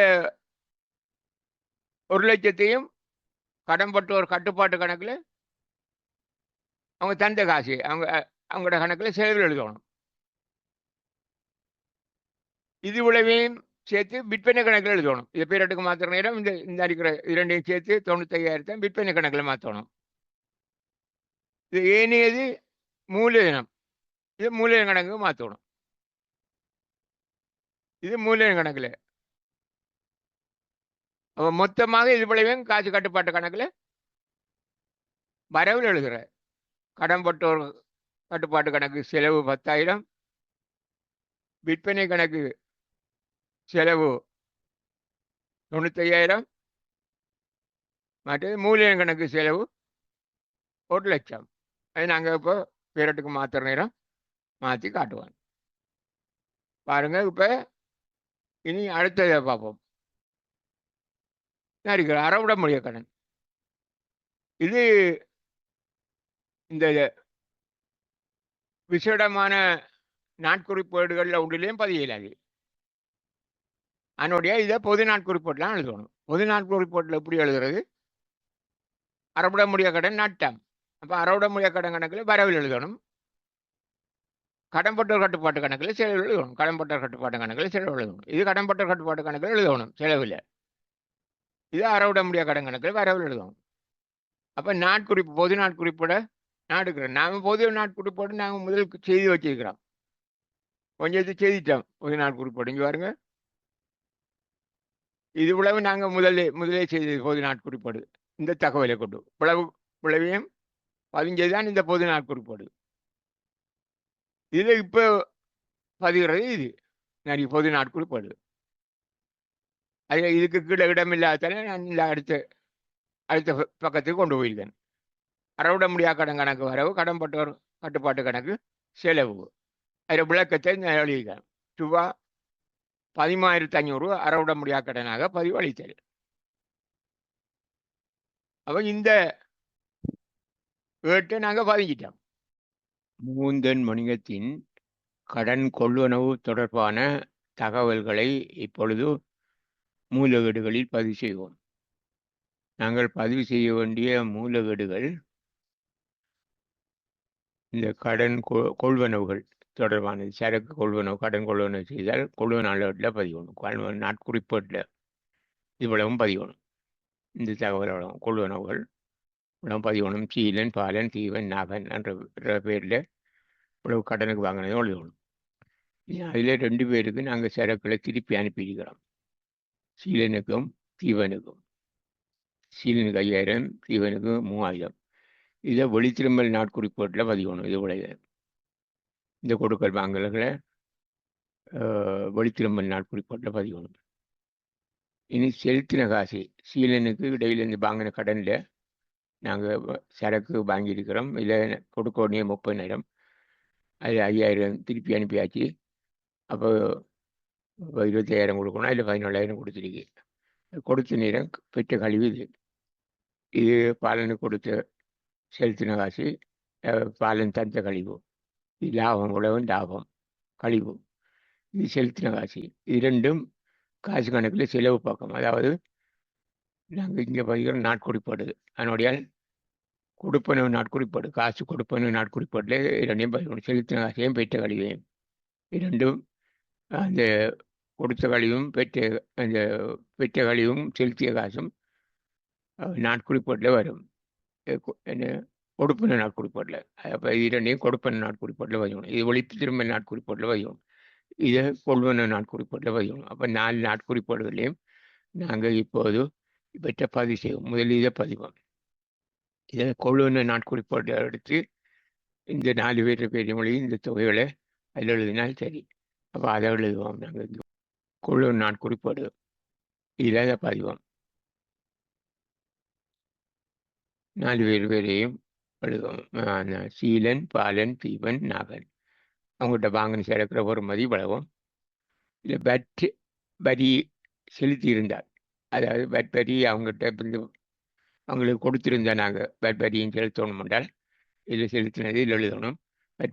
1,00,000 கடன்பட்ட ஒரு கட்டுப்பாட்டு கணக்கில் அவங்க தந்த காசு அவங்களோட கணக்கில் செலவில் எழுதணும். இது உளவையும் சேர்த்து விற்பனை கணக்கில் எழுதணும். இதை பேரட்டுக்கு மாற்றுற நேரம் இந்த இருக்கிற இரண்டையும் சேர்த்து 95,000 விற்பனை கணக்கில் மாற்றணும். இது ஏனையது மூலதனம். இது மூலதன கணக்கு மாற்றணும். இது மூலதன கணக்கில். அப்போ மொத்தமாக இது விளைவும் காசு கட்டுப்பாட்டு கணக்கில் வரவில் எழுதுற. கடன்பட்டோர் கட்டுப்பாட்டு கணக்கு செலவு 10,000, விற்பனை கணக்கு செலவு 95,000, மற்றது மூலதன கணக்கு செலவு 1,00,000. அது நாங்கள் இப்போ பேரட்டுக்கு மாற்றுற நேரம் மாற்றி காட்டுவோம். பாருங்க. இப்போ இனி அடுத்ததை பார்ப்போம். இருக்கிற அறவிட முடிய கடன். இது இந்த விசேடமான நாட்குறிப்பேடுகளில் ஒன்றிலையும் பதியலாது. அதனுடைய இதை பொது நாட்குறிப்பேட்டெலாம் எழுதணும். பொது நாட்குறிப்பேட்டில் எப்படி எழுதுறது? அறவிட முடிய கடன் நட்டம். அப்போ அறவிட முடிய கடன் கணக்கில் வரவில் எழுதணும். கடன்பட்டோர் கட்டுப்பாட்டு கணக்கில் செலவு எழுதணும். கடன்பட்டோர் கட்டுப்பாட்டு கணக்கில் செலவு எழுதணும். இது கடன்பட்டோர் கட்டுப்பாட்டு கணக்கில் எழுதணும் செலவில். இது அறவிட முடிய கடன் கணக்கில் வரவில் எழுதணும். அப்போ நாட்குறிப்பு பொது நாட்குறிப்போட நாடுக்கிறோம். நாம் பொது நாட்குறிப்போடு நாங்கள் முதல் செய்தி வச்சிருக்கிறோம். கொஞ்சத்தை செய்திட்டோம். பொது நாட்குறிப்போடு இங்கே பாருங்க. இது இவ்வளவு நாங்கள் முதலே செய்தது பொது நாட்குறிப்போடு. இந்த தகவலை கொண்டு இவ்வளவையும் பதிஞ்சதுதான் இந்த பொது நாட்குறிப்போடு. இதில் இப்போ பதிகிறது இது நிறைய பொது நாட்குறிப்போடு. அது இதுக்கு கீழே இடமில்லாதால நான் இல்லை அடுத்த பக்கத்துக்கு கொண்டு போயிருக்கேன். அறவிட முடியாத கடன் கணக்கு வரவு, கடன்பட்டோர் கட்டுப்பாட்டு கணக்கு செலவு. அதில் விளக்கத்தை நான் எழுதியிருக்கேன். ரூபா 10,500 அறவிட முடியாத கடனாக பதிவளித்தல். அப்போ இந்த ஏட்டை நாங்கள் பதிஞ்சிட்டோம். மூந்தன் வணிகத்தின் கடன் கொள்வனவு தொடர்பான தகவல்களை இப்பொழுது மூலகேடுகளில் பதிவு செய்வோம். நாங்கள் பதிவு செய்ய வேண்டிய மூலகேடுகள் இந்த கடன் கொள்வனவுகள் தொடர்பானது. சரக்கு கொள்வனவு, கடன் கொள்வனவு செய்தால் கொள்வனாளர்களில் பதிவணும். நாட்குறிப்பேட்டில் இவ்வளவும் பதிவணும். இந்த தகவல் கொள்வனவுகள் இவ்வளவு பதிவணும். சீலன், பாலன், தீவன், நாகன் என்ற பேரில் இவ்வளவு கடனுக்கு வாங்கினதும் எழுதணும். அதில் 2 பேருக்கு நாங்கள் சரக்குகளை திருப்பி அனுப்பியிருக்கிறோம். சீலனுக்கும் தீவனுக்கும். சீலனுக்கு 5,000, தீவனுக்கு 3,000. இதை வெளித்திரும்பல் நாட்குறிப்பேட்டில் பதிவணும். இது உடைய இந்த கொடுக்கல் வாங்கல்களை வெளித்திரும்பல் நாட்குறிப்பேட்டில் பதிவணும். இனி செலுத்தின காசு சீலனுக்கு இடையில் இந்த வாங்கின கடனில் நாங்கள் சரக்கு வாங்கியிருக்கிறோம். இதில் கொடுக்க வேண்டிய 30,000, அது 5,000 திருப்பி அனுப்பியாச்சு. அப்போ 25,000 கொடுக்கணும். அதில் 14,000 கொடுத்துருக்கு. கொடுத்த நேரம் பெற்ற கழிவு இது பாலனுக்கு கொடுத்த செலுத்தின காசு, பாலன் தந்த கழிவு. இது லாபம், உழவும் லாபம், கழிவு. இது செலுத்தின காசு. இது ரெண்டும் காசு கணக்கில் செலவு பக்கம். அதாவது நாங்கள் இங்கே பதிகிற நாட்குறிப்பாடு. அதனுடைய கொடுப்பனவு நாட்குறிப்பாடு, காசு கொடுப்பனவு நாட்குறிப்பாட்டில் இரண்டையும் பதிக்கணும். செலுத்தின காசையும் பெற்ற கழிவையும். இரண்டும் அந்த கொடுத்த கழிவும் பெற்ற கழிவும் செலுத்திய காசும் நாட்குறிப்பாட்டில் வரும். என்ன கொடுப்பன நாட்குறிப்பாட்டில். அப்போ இரண்டையும் கொடுப்பன நாட்குறிப்பாட்டில் பதிக்கணும். இது ஒழிப்பு திரும்ப நாட்குறிப்பாட்டில் பதிக்கணும். இதை கொள்வன நாட்குறிப்பாட்டில் பதிக்கணும். அப்போ 4 நாட்குறிப்பாடுகளையும் நாங்கள் இப்போது இவற்றை பதிவு செய்வோம். முதலில் இதை பதிவோம். இதை கொள்வன நாட்குறிப்பாட்டை எடுத்து இந்த 4 பேர் மொழி இந்த தொகைகளை அதில் எழுதினால் சரி. அப்போ அதை எழுதுவோம். நாங்கள் கொள்வன நாட்குறிப்பாடு இதில் அதை பதிவோம். 4 பேரையும் எழுதுவோம். சீலன், பாலன், தீவன், நாகன். அவங்கள்ட்ட வாங்கின சேர்க்கிற ஒரு மதி வளவும். இல்லை வரி செலுத்தி இருந்தார், அதாவது வரி அவங்ககிட்ட வந்து அவங்களுக்கு கொடுத்துருந்தா நாங்கள் வரியும் செலுத்தணும் என்றால் இதில் செலுத்தினது இதில் எழுதணும்.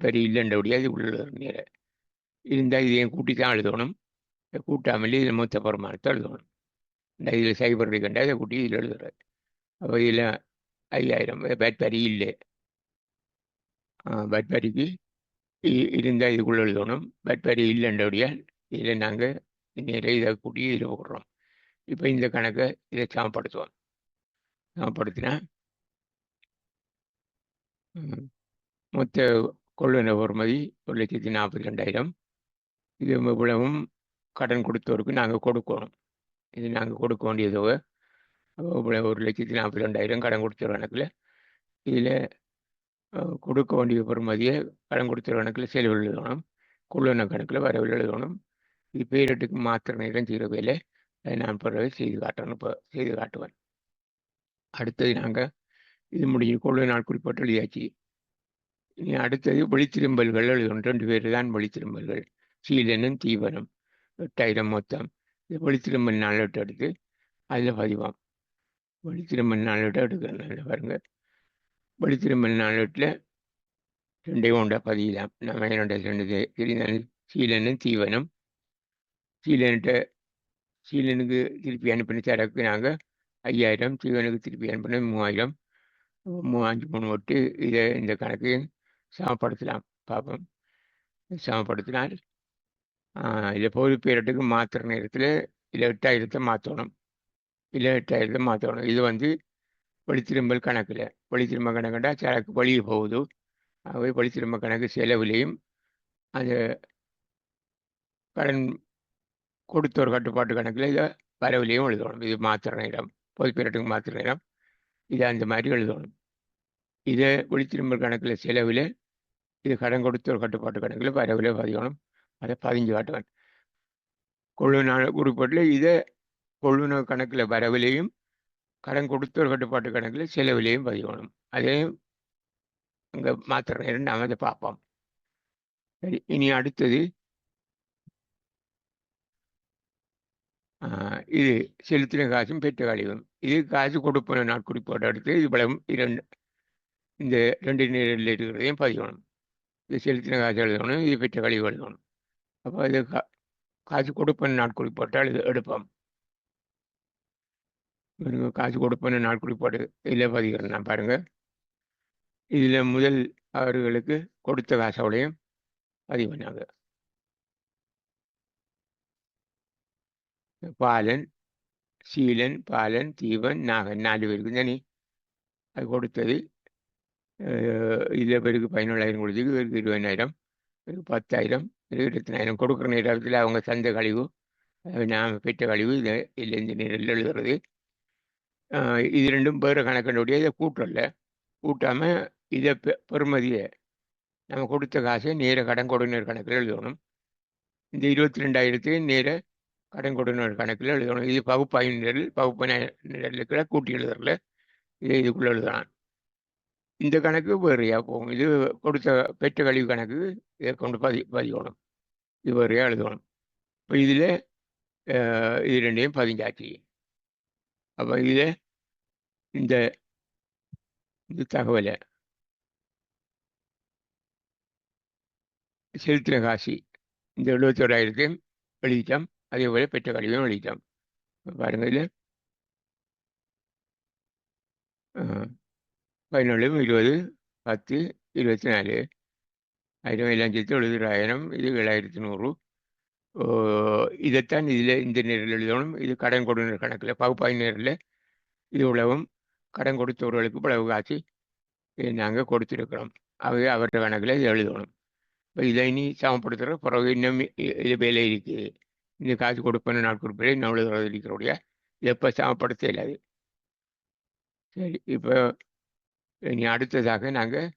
வரி இல்லைன்றபடியே அது உள்ள நேரம் இருந்தால் இதையும் கூட்டி தான் எழுதணும். கூட்டாமலே இதில் மொத்த வருமானத்தை எழுதணும். இதில் சைபர் கண்டா இதை கூட்டி இதில் எழுதுறாரு. அப்போ இதில் 5,000 வரி இல்லை. வரிக்கு இருந்தால் இதுக்குள்ளே எழுதணும். வரி இல்லைன்றபடியால் இதில் நாங்கள் நேரம் இதை கூட்டி இதில் போடுறோம். இப்போ இந்த கணக்கை இதை சமப்படுத்துவோம். சமப்படுத்தினா மொத்த கொள்ளுன பொறுமதி 1,42,000. இது இவ்வளவும் கடன் கொடுத்தவருக்கு நாங்கள் கொடுக்கணும். இது நாங்கள் கொடுக்க வேண்டிய தொகை. இவ்வளோ 1,42,000 கடன் கொடுத்த கணக்கில் இதில் கொடுக்க வேண்டிய பொறுமதியை கடன் கொடுத்த கணக்கில் செலவு எழுதணும், கொள்ளுன கணக்கில் வரவில் எழுதணும். இது பேரிட்டுக்கு மாத்திர நேரம் செய்கிற வேலை. அதை நான் பிறகு செய்து காட்டணும். இப்போ செய்து காட்டுவேன். அடுத்தது நாங்கள் இது முடிஞ்சு கொள்ளுன நாள் குறிப்பிட்டு எழுதியாச்சு. இனி அடுத்தது வெளித்திரும்பல்கள் எழுதணும். 2 பேர் தான் வெளித்திரும்பல்கள், சீலனும் தீவனும். 8,000 மொத்தம். இது வெளித்திரும்பல் நாளெட்டு எடுத்து அதில் பதிவாம். வெளித்திரும்பல் நாளெட்டு எடுக்கிறேன் பாருங்க. வெளித்திரும்பல் நாளெட்டில் 2 உண்டா பதியலாம். நம்ம 2 தெரிந்தாலும் சீலனும் தீவனும். சீலனுக்கு திருப்பி அனுப்பின சரக்கு நாங்கள் 5,000, தீவனுக்கு திருப்பி அனுப்பின 3,000. 5 3 இதை இந்த கணக்கையும் சமப்படுத்தலாம். பார்ப்போம். சமப்படுத்தினால் இதில் பொது பேரட்டுக்கு மாற்றுற நேரத்தில் இதில் 8,000 மாற்றணும். இல்லை 8,000 மாற்றணும். இது வெளித்திரும்பல் கணக்கில். வெளித்திரும்ப கணக்குண்டா சரக்கு வெளியே போகுது. ஆகவே வெளித்திரும்ப கணக்கு செலவுலேயும் அந்த கடன் கொடுத்த ஒரு கட்டுப்பாட்டு கணக்கில் இதை வரவுலேயும் எழுதணும். இது மாற்றுற நேரம், பொது பேரட்டுக்கு மாற்றுற நேரம், இதை அந்த மாதிரி எழுதணும். இதை வெளித்திரும்பல் கணக்கில் செலவில், இது கடன் கொடுத்த ஒரு கட்டுப்பாட்டு கணக்கில் வரவில் பதியணும். அதை 15 காட்டுவேன். கொள்ளுன குறிப்பிட்டில் இதை கொள்ளுன கணக்கில் வரவிலையும் கடன் கொடுத்த ஒரு கட்டுப்பாட்டு கணக்கில் செலவிலையும் பதியணும். அதையும் இங்கே மாத்திர நேரம் நாம் அதை பார்ப்போம். சரி, இனி அடுத்தது இது செலுத்தின காசும் பெற்ற கழிவும். இது காசு கொடுப்பன நாட்குறிப்போடு அடுத்து இது பலம் இந்த 2 நேரில் இருக்கிறதையும் பதியணும். இது செலுத்தின காசு எழுதணும், இது பெற்ற கழிவு எழுதணும். அப்போ இது காசு கொடுப்பன நாட்குறிப்போட்டால் இது எடுப்போம். காசு கொடுப்பன நாட்குறிப்பாடு இதில் பதிகிறேன் நான் பாருங்க. இதில் முதல் அவர்களுக்கு கொடுத்த காசோடையும் பதிவு பண்ணாங்க. பாலன், சீலன், பாலன், தீவன், நாகன் 4 பேருக்கு தானே அது கொடுத்தது. இதில் பேருக்கு 17,000 கொடுத்தது, இவருக்கு 20,000, இவருக்கு 10,000, இவருக்கு 20,000 கொடுக்குற நேரத்தில் அவங்க சந்தை கழிவு, நாம் பெற்ற கழிவு இதில் இந்த நேரில் எழுதுறது. இது ரெண்டும் வேறு கணக்கினுடைய இதை கூட்டல. கூட்டாமல் இதை பெறுமதியை நம்ம கொடுத்த காசை நேர கடன் கொடுநர் கணக்கில் எழுதணும். இந்த 22,000 நேர கடன் கொடுநர் கணக்கில் எழுதணும். இது பகுப்பாய்வு நிரலுக்குள்ள கூட்டி எழுதுறல, இதை இதுக்குள்ளே எழுதலாம். இந்த கணக்கு வேறையாக போகும். இது கொடுத்த பெற்ற கழிவு கணக்கு இதை கொண்டு பதியணும். இது வேறையாக எழுதணும். இப்போ இதில் இது ரெண்டையும் பதிஞ்சாச்சு. அப்போ இதில் இந்த தகவலை செலுத்தின காசு இந்த 71,000 எழுதிட்டோம். அதே போல் பெற்ற கழிவையும் எழுதிட்டோம். பாருங்க, இதில் 17, 20, 10, 24, 1,70,000, இது 7,100. இதைத்தான் இதில் இந்த நேரில் எழுதணும். இது கடன் கொடுநர் கணக்கில் பகுப்பாய்வு நேரில் இது உலகம் கடன் கொடுத்தவர்களுக்கு இவ்வளவு காசு நாங்கள் கொடுத்துருக்கிறோம். அவை அவരുടെ கணக்கில் இது எழுதணும். இப்போ இதை இனி சமப்படுத்துகிற பிறகு இன்னும் இது வேலை இருக்குது. இந்த காசு கொடுப்பேன்னு நாள் குறிப்பிட இன்னும் எழுதுறது இருக்கிறோடைய எப்போ சமப்படுத்த இல்லாது. சரி, இப்போ இனி அடுத்ததாக நாங்கள்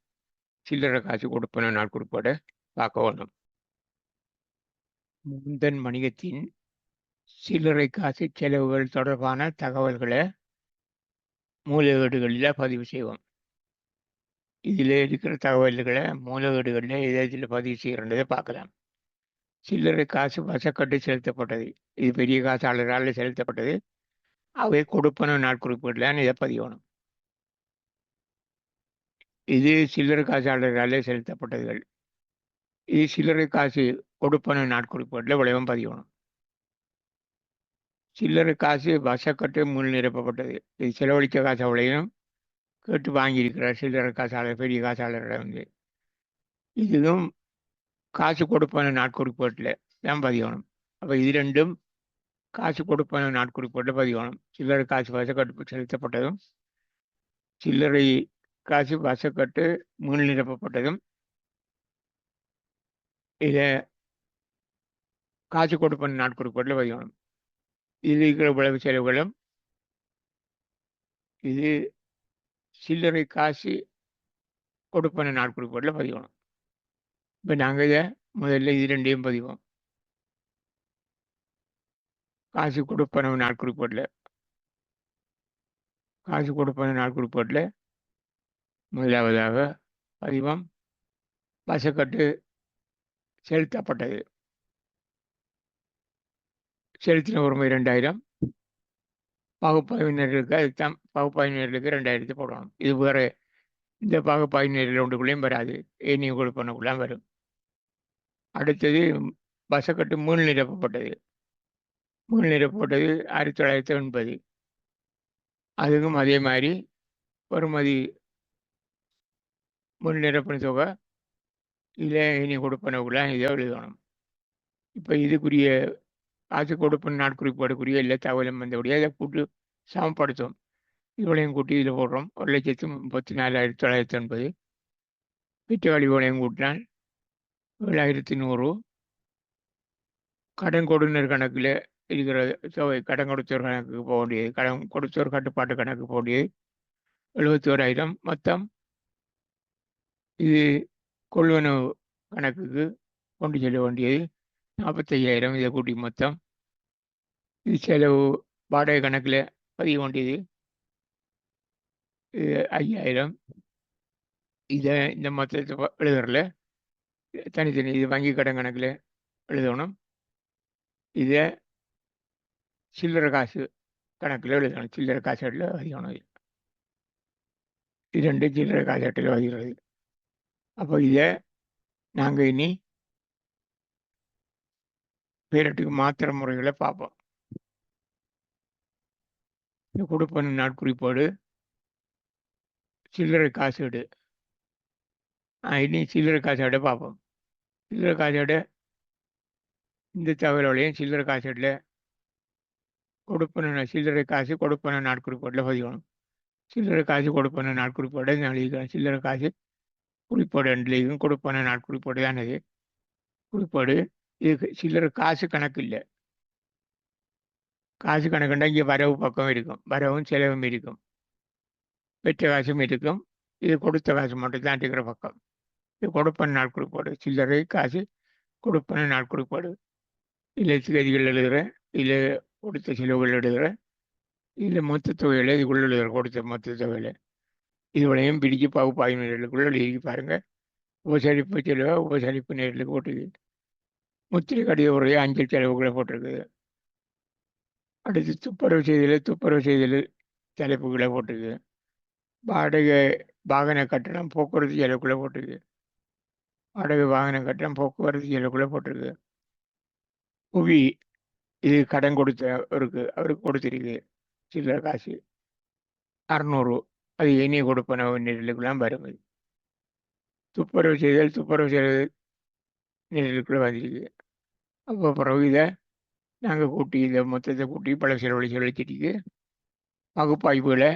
சில்லறை காசு கொடுப்பேன்னு நாள் குறிப்போட பார்க்க வேணும். முந்தன் வணிகத்தின் சில்லறை காசு செலவுகள் தொடர்பான தகவல்களை மூலவீடுகளில் பதிவு செய்வோம். இதில் இருக்கிற தகவல்களை மூலவீடுகளில் இதில் பதிவு செய்கிறதை பார்க்கலாம். சில்லறை காசு வசக்கட்டு செலுத்தப்பட்டது. இது பெரிய காசாளரால் செலுத்தப்பட்டது. அவை கொடுப்பன நாட்குறிப்பிடலாம் இதை பதியணும். இது சில்லறை காசாளரால் செலுத்தப்பட்டதுகள். இது சில்லறை காசு கொடுப்பன நாட்குறிப்பிடல விளைவும் பதியணும். சில்லறை காசு வசக்கட்டு முன் நிரப்பப்பட்டது. இது செலவழித்த காசு அவளையும் கேட்டு வாங்கியிருக்கிறார் சில்லறை காசாளர், பெரிய காசாளரிடம். இதுவும் காசு கொடுப்பன நாட்குறிப்பீட்டில் தான் பதியணும். அப்போ இது ரெண்டும் காசு கொடுப்பன நாட்குறிப்போட்டில் பதிவானும். சில்லறை காசு வசக்கட்டு செலுத்தப்பட்டதும் சில்லறை காசு வசக்கட்டு மீள் நிரப்பப்பட்டதும் இதை காசு கொடுப்பன நாட்குறிப்போட்டில் பதிவானும். இது இருக்கிற விளைவு செலவுகளும் இது சில்லறை காசு கொடுப்பன நாட்குறிப்போட்டில் பதிவானும். இப்போ நாங்கள் இதை முதல்ல இது ரெண்டையும் பதிவோம். காசு கொடுப்பனவு நாட்குறிப்போட்டில் முதலாவதாக பதிவம் வசக்கட்டு செலுத்தப்பட்டது. செலுத்தின உரிமை 2000. பகுப்பாய்வினர்களுக்கு அதுதான் பகுப்பாய்வினர்களுக்கு 2000 போடணும். இது வேறு இந்த பகுப்பாய்வினர்கள் ஒன்றுக்குள்ளேயும் வராது, ஏனியும் கொடுப்பனக்குள்ளாம் வரும். அடுத்தது வசக்கட்டு மீள் நிரப்பப்பட்டது. 1980. அதுக்கும் அதே மாதிரி வருமதி மீள் நிரப்பின தொகை இதில் இனி கொடுப்பனவுக்குள்ளாம் இதை எழுதணும். இப்போ இதுக்குரிய காசு கொடுப்பன நாட்குறிப்போடுக்குரிய எல்லா தகவலும் வந்தபடியாக அதை கூட்டு சமப்படுத்தும். இவ்வளையும் கூட்டி இதில் போடுறோம். 1,34,980. வீட்டு வழிகளையும் கூட்டினால் 7,100. கடன் கொடுனர் கணக்கில் இருக்கிற தொகை கடன் கொடுத்தோர் கணக்குக்கு போக வேண்டியது, கடன் கொடுத்தோர் கட்டுப்பாட்டு கணக்கு போக வேண்டியது 71,000. மொத்தம் இது கொள்வனவு கணக்குக்கு கொண்டு செல்ல வேண்டியது 45,000. இதை கூட்டி மொத்தம் இது செலவு வாடகை கணக்கில் பதிய வேண்டியது 5,000. இதை இந்த மொத்தத்தை எழுதுறல தனித்தனி இது வங்கி கடன் கணக்கில் எழுதணும். இதை சில்லறை காசு கணக்கில் எழுதணும். சில்லறை காசாட்டில் பதியணும். இது 2 சில்லறை காசாட்டில் பதிகிறது. அப்போ இதை நாங்கள் இனி பேரட்டுக்கு மாத்திர முறைகளை பார்ப்போம். இந்த கொடுப்பன நாட்குறிப்போடு சில்லறை காசீடு. இனி சில்லறை காசாடை பார்ப்போம். சில்லறை காசாடை இந்த தகவலையும் சில்லறை காசாட்டில் கொடுப்பன சில்லறை காசு கொடுப்பன நாட்குறிப்போட்டில் பதிக்கணும். சில்லறை காசு கொடுப்பன நாட்குறிப்போடு எழுதிக்கிறேன். சில்லறை காசு குறிப்போடு ரெண்டுலேயும் கொடுப்பன நாட்குறிப்போடு தான் இது குறிப்போடு. இது சில்லறை காசு கணக்கு இல்லை. காசு கணக்குண்டா இங்கே வரவு பக்கம் இருக்கும், வரவும் செலவும் இருக்கும், பெற்ற காசும் இருக்கும். இது கொடுத்த காசு மட்டும் தான் இருக்கிற பக்கம். இது கொடுப்பன நாட்குறிப்போடு சில்லறை காசு கொடுப்பன நாட்குறிப்போடு. இதில் திகதிகள் எழுதுகிறேன், இதில் கொடுத்த செலவுகள் எழுதுகிறேன், இதில் மொத்த தொகையில் இதுக்குள்ள எழுதுகிறேன். கொடுத்த மொத்த தொகையில் இதுவளையும் பிடிச்சி பகுப்பாய்வினர்களுக்குள்ள எழுதி பாருங்கள். உபசரிப்பு செலவை உபசரிப்பு நேர்களுக்கு போட்டிருக்கு. முத்திரை கடித உரையை அஞ்சல் செலவுகளை போட்டிருக்குது. அடுத்து துப்புரவு செய்தல் தலைப்புகளை போட்டிருக்கு. வாடகை வாகன கட்டணம் போக்குவரத்து செலவுக்குள்ளே போட்டிருக்கு. வாடகை வாகன கட்டணம் போக்குவரத்து செலவுக்குள்ளே போட்டிருக்கு. புவி இது கடன் கொடுத்தவருக்கு அவருக்கு கொடுத்துருக்கு சில்லறை காசு 600. அது இனிய கொடுப்பன நெருளுக்கெல்லாம் வரும். துப்புரவு செய்தல் நெருளுக்குள்ளே வந்திருக்கு. அப்போ பிறகு இதை நாங்கள் கூட்டி இதை மொத்தத்தை கூட்டி பல செலவழிச்சிட்டு பகுப்பாய்வுகளை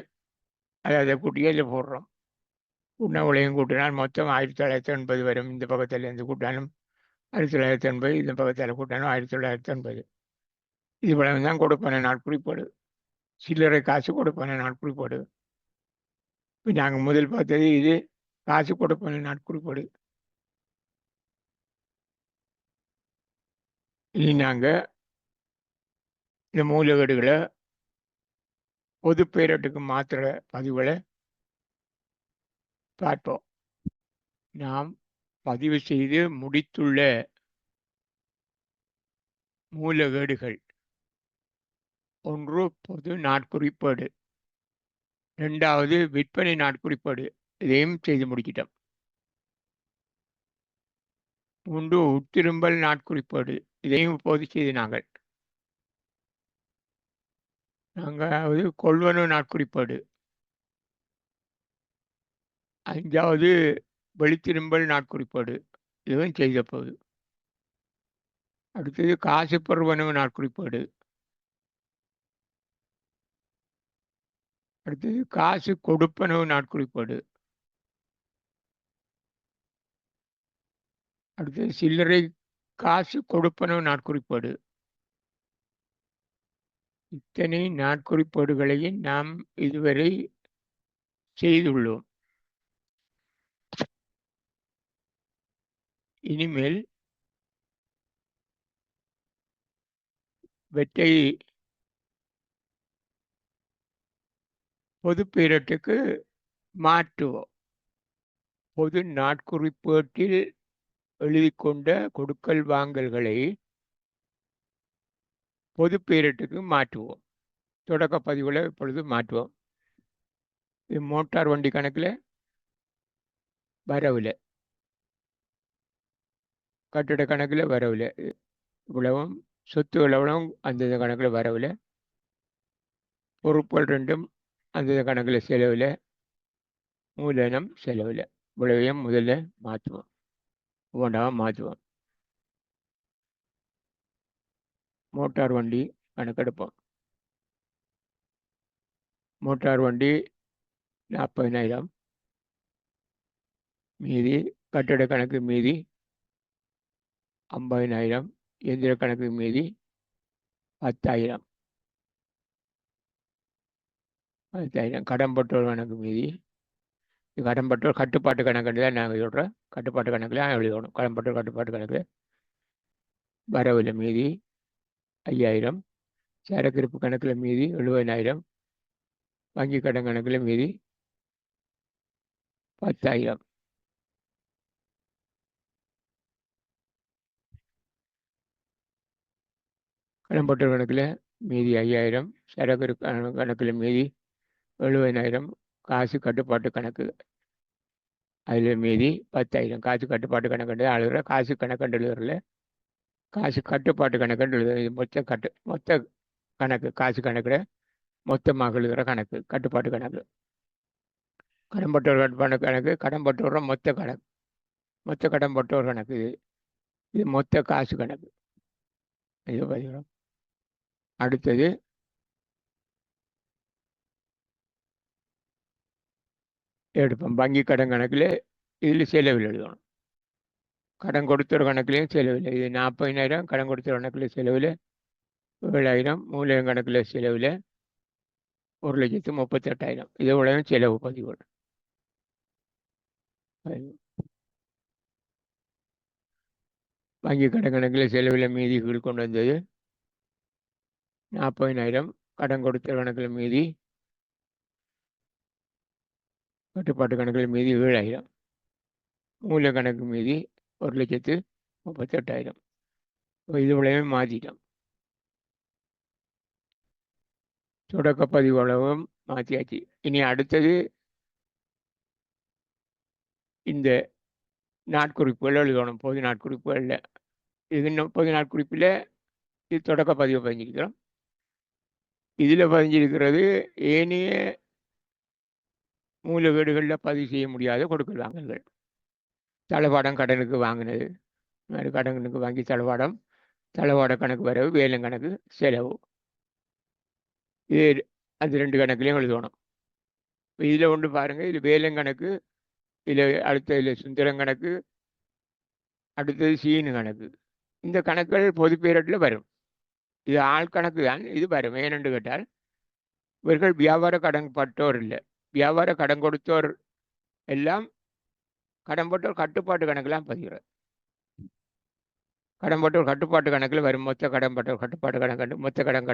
அதை கூட்டி அதில் போடுறோம். உணவுலையும் கூட்டினால் மொத்தம் 1980 வரும். இந்த பக்கத்திலேருந்து கூட்டாலும் 1980, இந்த பக்கத்தில் கூட்டாலும் 1980. இது இவ்வளவு தான் கொடுப்பன நாட்குறிப்போடு. சில்லறை காசு கொடுப்பன நாட்குறிப்போடு. இப்போ நாங்கள் முதல் பார்த்தது இது காசு கொடுப்பன நாட்குறிப்போடு. இனி நாங்கள் இந்த மூலகேடுகளை பொது பேரட்டுக்கு மாத்திர பதிவுகளை பார்ப்போம். நாம் பதிவு செய்து முடித்துள்ள மூலகேடுகள்: 1 பொது நாட்குறிப்பேடு, 2வது விற்பனை நாட்குறிப்பேடு, இதையும் செய்து முடிக்கிட்டோம். 3 உட்திரும்பல் நாட்குறிப்பேடு, இதையும் இப்போது செய்து நாங்கள். 4வது கொள்வனவு நாட்குறிப்பேடு, 5வது வெளித்திரும்பல் நாட்குறிப்பேடு, இதுவும் செய்த போது. அடுத்தது காசு பெறுவனவு நாட்குறிப்பேடு, அடுத்தது காசு கொடுப்பனவு நாட்குறிப்பேடு. அடுத்தது சில்லறை காசு கொடுப்பனவு நாட்குறிப்பேடு. இத்தனை நாட்குறிப்பேடுகளையும் நாம் இதுவரை செய்துள்ளோம். இனிமேல் வெற்றை பொது பேரட்டுக்கு மாற்றுவோம். பொது நாட்குறிப்பேட்டில் எழுதி கொண்ட கொடுக்கல் வாங்கல்களை பொது பேரட்டுக்கு மாற்றுவோம். தொடக்க பதிவுகளை இப்பொழுது மாற்றுவோம். இது மோட்டார் வண்டி கணக்கில் வரவில்லை, கட்டிட கணக்கில் வரவில்லை, இவ்வளவும் சொத்துக்கள் எவ்வளவும் அந்தந்த கணக்கில் வரவில்லை, பொறுப்புகள் ரெண்டும் அந்தந்த கணக்கில் செலவில், மூலதனம் செலவில். இவ்வளவையும் முதல்ல மாற்றுவோம், ஒவ்வொன்றாக மாற்றுவோம். மோட்டார் வண்டி கணக்கெடுப்போம். மோட்டார் வண்டி 40,000 மீதி, கட்டிட கணக்கு மீதி 50,000, எந்திர கணக்கு மீதி 10,000. கடன்பட்டோர் கணக்கு மீதி, கடன்பட்டோர் கட்டுப்பாட்டு கணக்கு தான் நாங்கள் சொல்கிறோம். கட்டுப்பாட்டு கணக்கில் எழுதணும். கடன்பட்டோர் கட்டுப்பாட்டு கணக்கு வரவில்லை மீதி 5,000, சரக்கு இருப்பு கணக்கில் மீதி 70,000, வங்கி கடன் கணக்கில் மீதி 10,000. கடன்பட்டோர் கணக்கில் மீதி 5,000, சரக்கு இருப்பு கணக்கில் மீதி 70,000, காசு கட்டுப்பாட்டு கணக்கு அதில் மீதி 10,000. காசு கட்டுப்பாட்டு கணக்கு அழுகிற, காசு கணக்கண்டு எழுதுறல, காசு கட்டுப்பாட்டு கணக்குன்னு எழுதுற. இது மொத்த கணக்கு, காசு கணக்கில் மொத்தமாக எழுதுகிற கணக்கு கட்டுப்பாட்டு கணக்கு. கடன்பட்டோர் கட்டுப்பாட்டு கணக்கு கடன்பட்டோர மொத்த கணக்கு, மொத்த கடன்பட்டோர் கணக்கு. இது மொத்த காசு கணக்கு. இது பதிகிறோம். அடுத்தது எடுப்போம். வங்கி கடன் கணக்கில் இதில் செலவில் எழுதணும். கடன் கொடுத்தொரு கணக்குலையும் செலவில், இது 40,000, கடன் கொடுத்தொரு கணக்கில் செலவில் 7,000, மூலதன கணக்கில் செலவில் 1,38,000. இதோட செலவு பதிவு. வங்கி கடன் கணக்கில் செலவில் மீதி கீழ் கொண்டு வந்தது 40,000, கடன் கொடுத்த கணக்கில் மீதி, கட்டுப்பாட்டு கணக்கில் மீதி 7,000, மூல கணக்கு மீதி 1,38,000. இது உலகமே மாற்றிட்டோம். தொடக்க பதிவு அளவும் மாற்றியாச்சு. இனி அடுத்தது இந்த நாட்குறிப்புகள் எழுதணும். பொது நாட்குறிப்புகளில் இது இன்னும் பொது நாட்குறிப்பில் இது தொடக்க பதிவு பதிஞ்சிருக்கிறோம். இதில் பதிஞ்சிருக்கிறது ஏனைய மூல வீடுகளில் பதிவு செய்ய முடியாத கொடுக்கல் வாங்கல்கள். தளவாடம் கடனுக்கு வாங்கினது, கடனுக்கு வாங்கி தளவாட கணக்கு வரவு, வேலை கணக்கு செலவு, இது அந்த 2 கணக்குலையும் எழுதணும். இதில் ஒன்று பாருங்கள், இது வேலை கணக்கு, இதில் அடுத்த இதில் சுந்தரம் கணக்கு, அடுத்தது சீனு கணக்கு. இந்த கணக்குகள் பொது பேரட்டில் வரும். இது ஆள் கணக்கு தான், இது வரும். ஏனென்று கேட்டால் இவர்கள் வியாபார கடன் பட்டோர் இல்லை, வியாபார கடன் கொடுத்தோர் எல்லாம் கடன் பட்டோர் கட்டுப்பாட்டு கணக்கெல்லாம் பதிகிறார். கடன் பட்டோர் கட்டுப்பாட்டு கணக்கில் வரும். மொத்த கடன் பட்டோர் கட்டுப்பாட்டு கணக்கு, மொத்த கடன்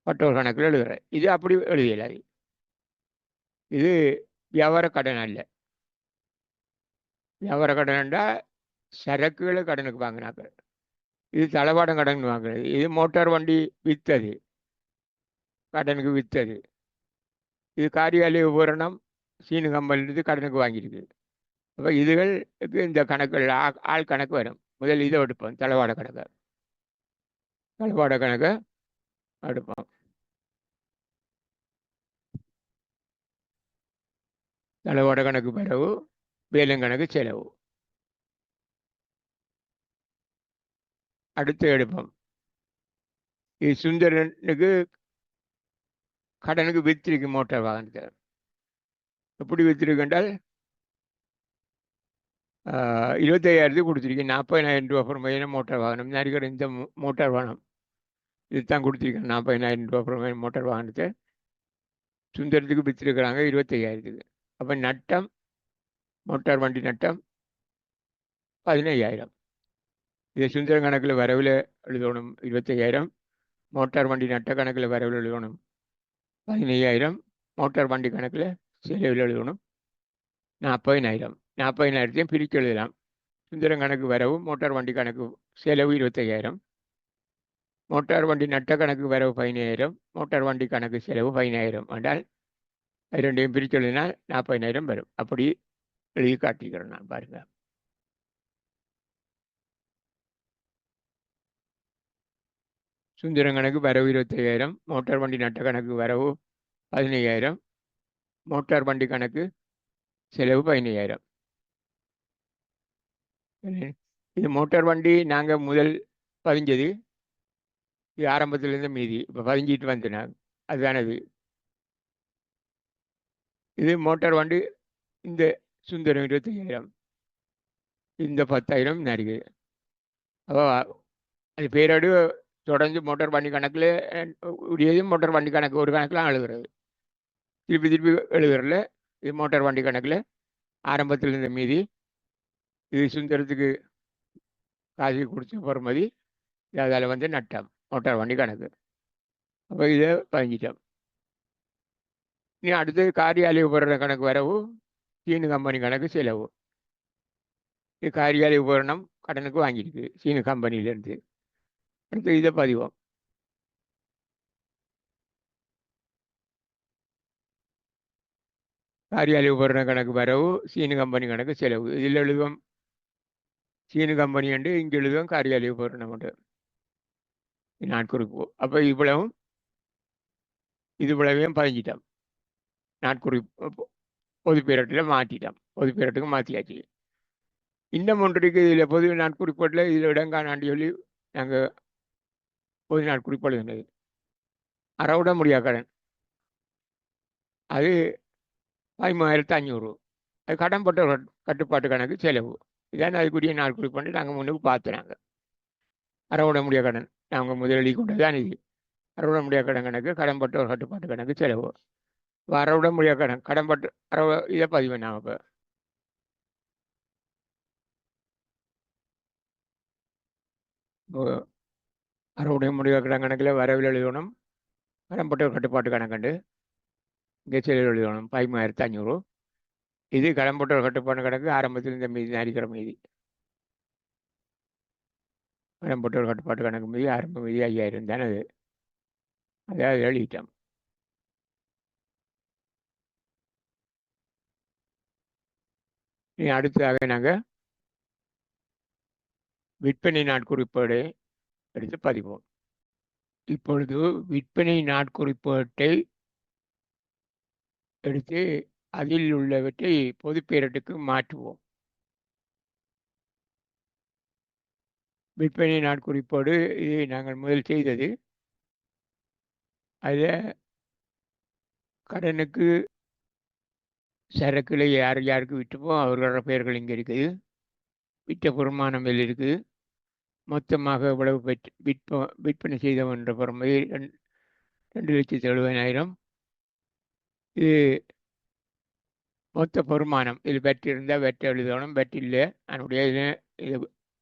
பட்டோர் கணக்கில் எழுதுகிறார். இது அப்படி எழுதியலாது. இது வியாபார கடன் அல்ல. வியாபார கடன் என்றால் சரக்குகளை கடனுக்கு வாங்கினாங்க. இது தளவாடம் கடன் வாங்குறது. இது மோட்டார் வண்டி விற்றது, கடனுக்கு விற்றது. இது காரியாலய உபகரணம் சீனு கம்பெனிலிருந்து கடனுக்கு வாங்கியிருக்கு. அப்போ இதுகளுக்கு இந்த கணக்குகள் ஆள் கணக்கு வரும். முதல் இதை எடுப்போம், தளவாட கணக்கு. தளவாட கணக்கை எடுப்போம். தளவாட கணக்கு பிறகு வேலை கணக்கு செலவு. அடுத்து எடுப்போம். இது சுந்தரனுக்கு கடனுக்கு வித்திருக்கு மோட்டார் வாகனத்தை. எப்படி வித்திருக்கு என்றால் 25,000 கொடுத்துருக்கேன். 40,000 ரூபா அப்புறமே மோட்டார் வாகனம் நடிக்கிற இந்த மோட்டார் வாகனம் இதுதான் கொடுத்துருக்கேன். 40,000 ரூபா அப்புறமே மோட்டார் வாகனத்தை சுந்தரத்துக்கு வித்திருக்கிறாங்க 25,000. அப்போ நட்டம் மோட்டார் வண்டி நட்டம் 15,000. இதை சுந்தரம் கணக்கில் வரவில் எழுதணும் 25,000. மோட்டார் வண்டி நட்ட கணக்கில் வரவில் எழுதணும் 15,000. மோட்டார் வண்டி கணக்கில் செலவில் எழுதணும் 40,000. 40,000 பிரித்து எழுதலாம். சுந்தரம் கணக்கு வரவு மோட்டார் வண்டி கணக்கு செலவு 25,000. மோட்டார் வண்டி நட்ட கணக்கு வரவு 15,000. மோட்டார் வண்டி கணக்கு செலவு 15,000 என்றால் ரெண்டையும் பிரித்து எழுதினால் 40,000 வரும். அப்படி எழுதி காட்டிக்கிறேன் நான் பாருங்க. சுந்தரம் கணக்கு வரவு 25,000. மோட்டார் வண்டி நட்ட கணக்கு வரவு 15,000. மோட்டார் வண்டி கணக்கு செலவு 15,000. இது மோட்டார் வண்டி நாங்கள் முதல் பதிஞ்சது. இது ஆரம்பத்திலேருந்து மீதி இப்போ பதிஞ்சிட்டு வந்தேன். அதுதானது. இது மோட்டார் வண்டி இந்த சுந்தரம் 25,000. இந்த 10,000 நடிக்குது. அப்போ அது பேரோடு தொடர்ந்து மோட்டார் வண்டி கணக்கில் உரியதும் மோட்டார் வண்டி கணக்கு ஒரு கணக்கில் எழுதுறது. திருப்பி திருப்பி எழுதுறதுல இது மோட்டார் வண்டி கணக்கில் ஆரம்பத்தில் இருந்த மீதி. இது சுந்தரத்துக்கு காசு கொடுத்த பொறுமதி. அதில் வந்து நட்டம் மோட்டார் வண்டி கணக்கு. அப்போ இதை பதிஞ்சிட்டோம். நீ அடுத்து காரியாலய உபகரண கணக்கு வரவு சீனு கம்பெனி கணக்கு செலவு. இது காரியாலய உபகரணம் கடனுக்கு வாங்கியிருக்கு சீனு கம்பெனியிலேருந்து. அடுத்து இதை பதிவோம். காரியாலய உபகரண கணக்கு வரவு சீனு கம்பெனி கணக்கு செலவு. இதில் எழுதுவோம் சீனு கம்பெனி என்று, இங்கே எழுதுவோம் காரியாலய உபகரணம் உண்டு நாட்குறிப்பு. அப்போ இவ்வளவும் இது இவ்வளவையும் பதிஞ்சிட்டோம். நாட்குறிப்பு பொது பேரட்டில் மாற்றிட்டோம். பொது பேரட்டுக்கு மாற்றியாச்சு. இன்னும் ஒன்றுக்கு இதில் பொது நாட்குறிப்பாட்டில் இதில் இடங்காணாண்டி சொல்லி நாங்கள் பொது நாட்குறிப்பு எழுதுனது. அறவிட முடியா கடன் அது 13,500. அது கடன் போட்ட கட்டுப்பாட்டு கணக்கு செலவு. இதான் அதுக்குரிய நாட்குறிப்பு நாங்கள் முன்னுக்கு பார்த்துனாங்க. அறவிட முடியா கடன் நாங்கள் முதலீடு கொண்டு தான் இது. அறவிட முடியா கடன் கணக்கு கடன் போட்ட ஒரு கட்டுப்பாட்டு கணக்கு செலவு. அறவிட முடியா கடன் கடன் போட்டு இதை பதிவு நாங்கள் இப்போ அறவிட முடியா கடன் கணக்கில் வரவில் எழுதணும். கடன் போட்ட ஒரு கட்டுப்பாட்டு கணக்கண்டு இங்கே செலவு எழுதணும் 13,500. இது கடன் போட்ட ஒரு கட்டுப்பாடு கணக்கு ஆரம்பத்தில் இந்த மீதி அடிக்கிற மீதி. கடன் போட்ட ஒரு கட்டுப்பாட்டு கணக்கு மீதி ஆரம்ப மீதி 5,000 தானே அது. அதாவது எழுதிட்டோம். அடுத்ததாக நாங்கள் விற்பனை நாட்குறிப்பேடு எடுத்து பதிவோம். இப்பொழுது விற்பனை நாட்குறிப்பேட்டை எடுத்து அதில் உள்ளவற்றை பொது பேரட்டுக்கு மாற்றுவோம். விற்பனை நாட்குறிப்போடு இது நாங்கள் முதல் செய்தது. அதில் கடனுக்கு சரக்குகளை யார் யாருக்கு விட்டுப்போ அவர்களோட பெயர்கள் இங்கே இருக்குது. விற்ற பெருமானம் இருக்குது. மொத்தமாக இவ்வளவு விற்பனை செய்தோம் என்ற பொறுமை 2,70,000. இது மொத்த பெருமானம். இது வெற்றி இருந்தால் வெற்றி எழுதணும். வெற்றி இல்லை அதனுடைய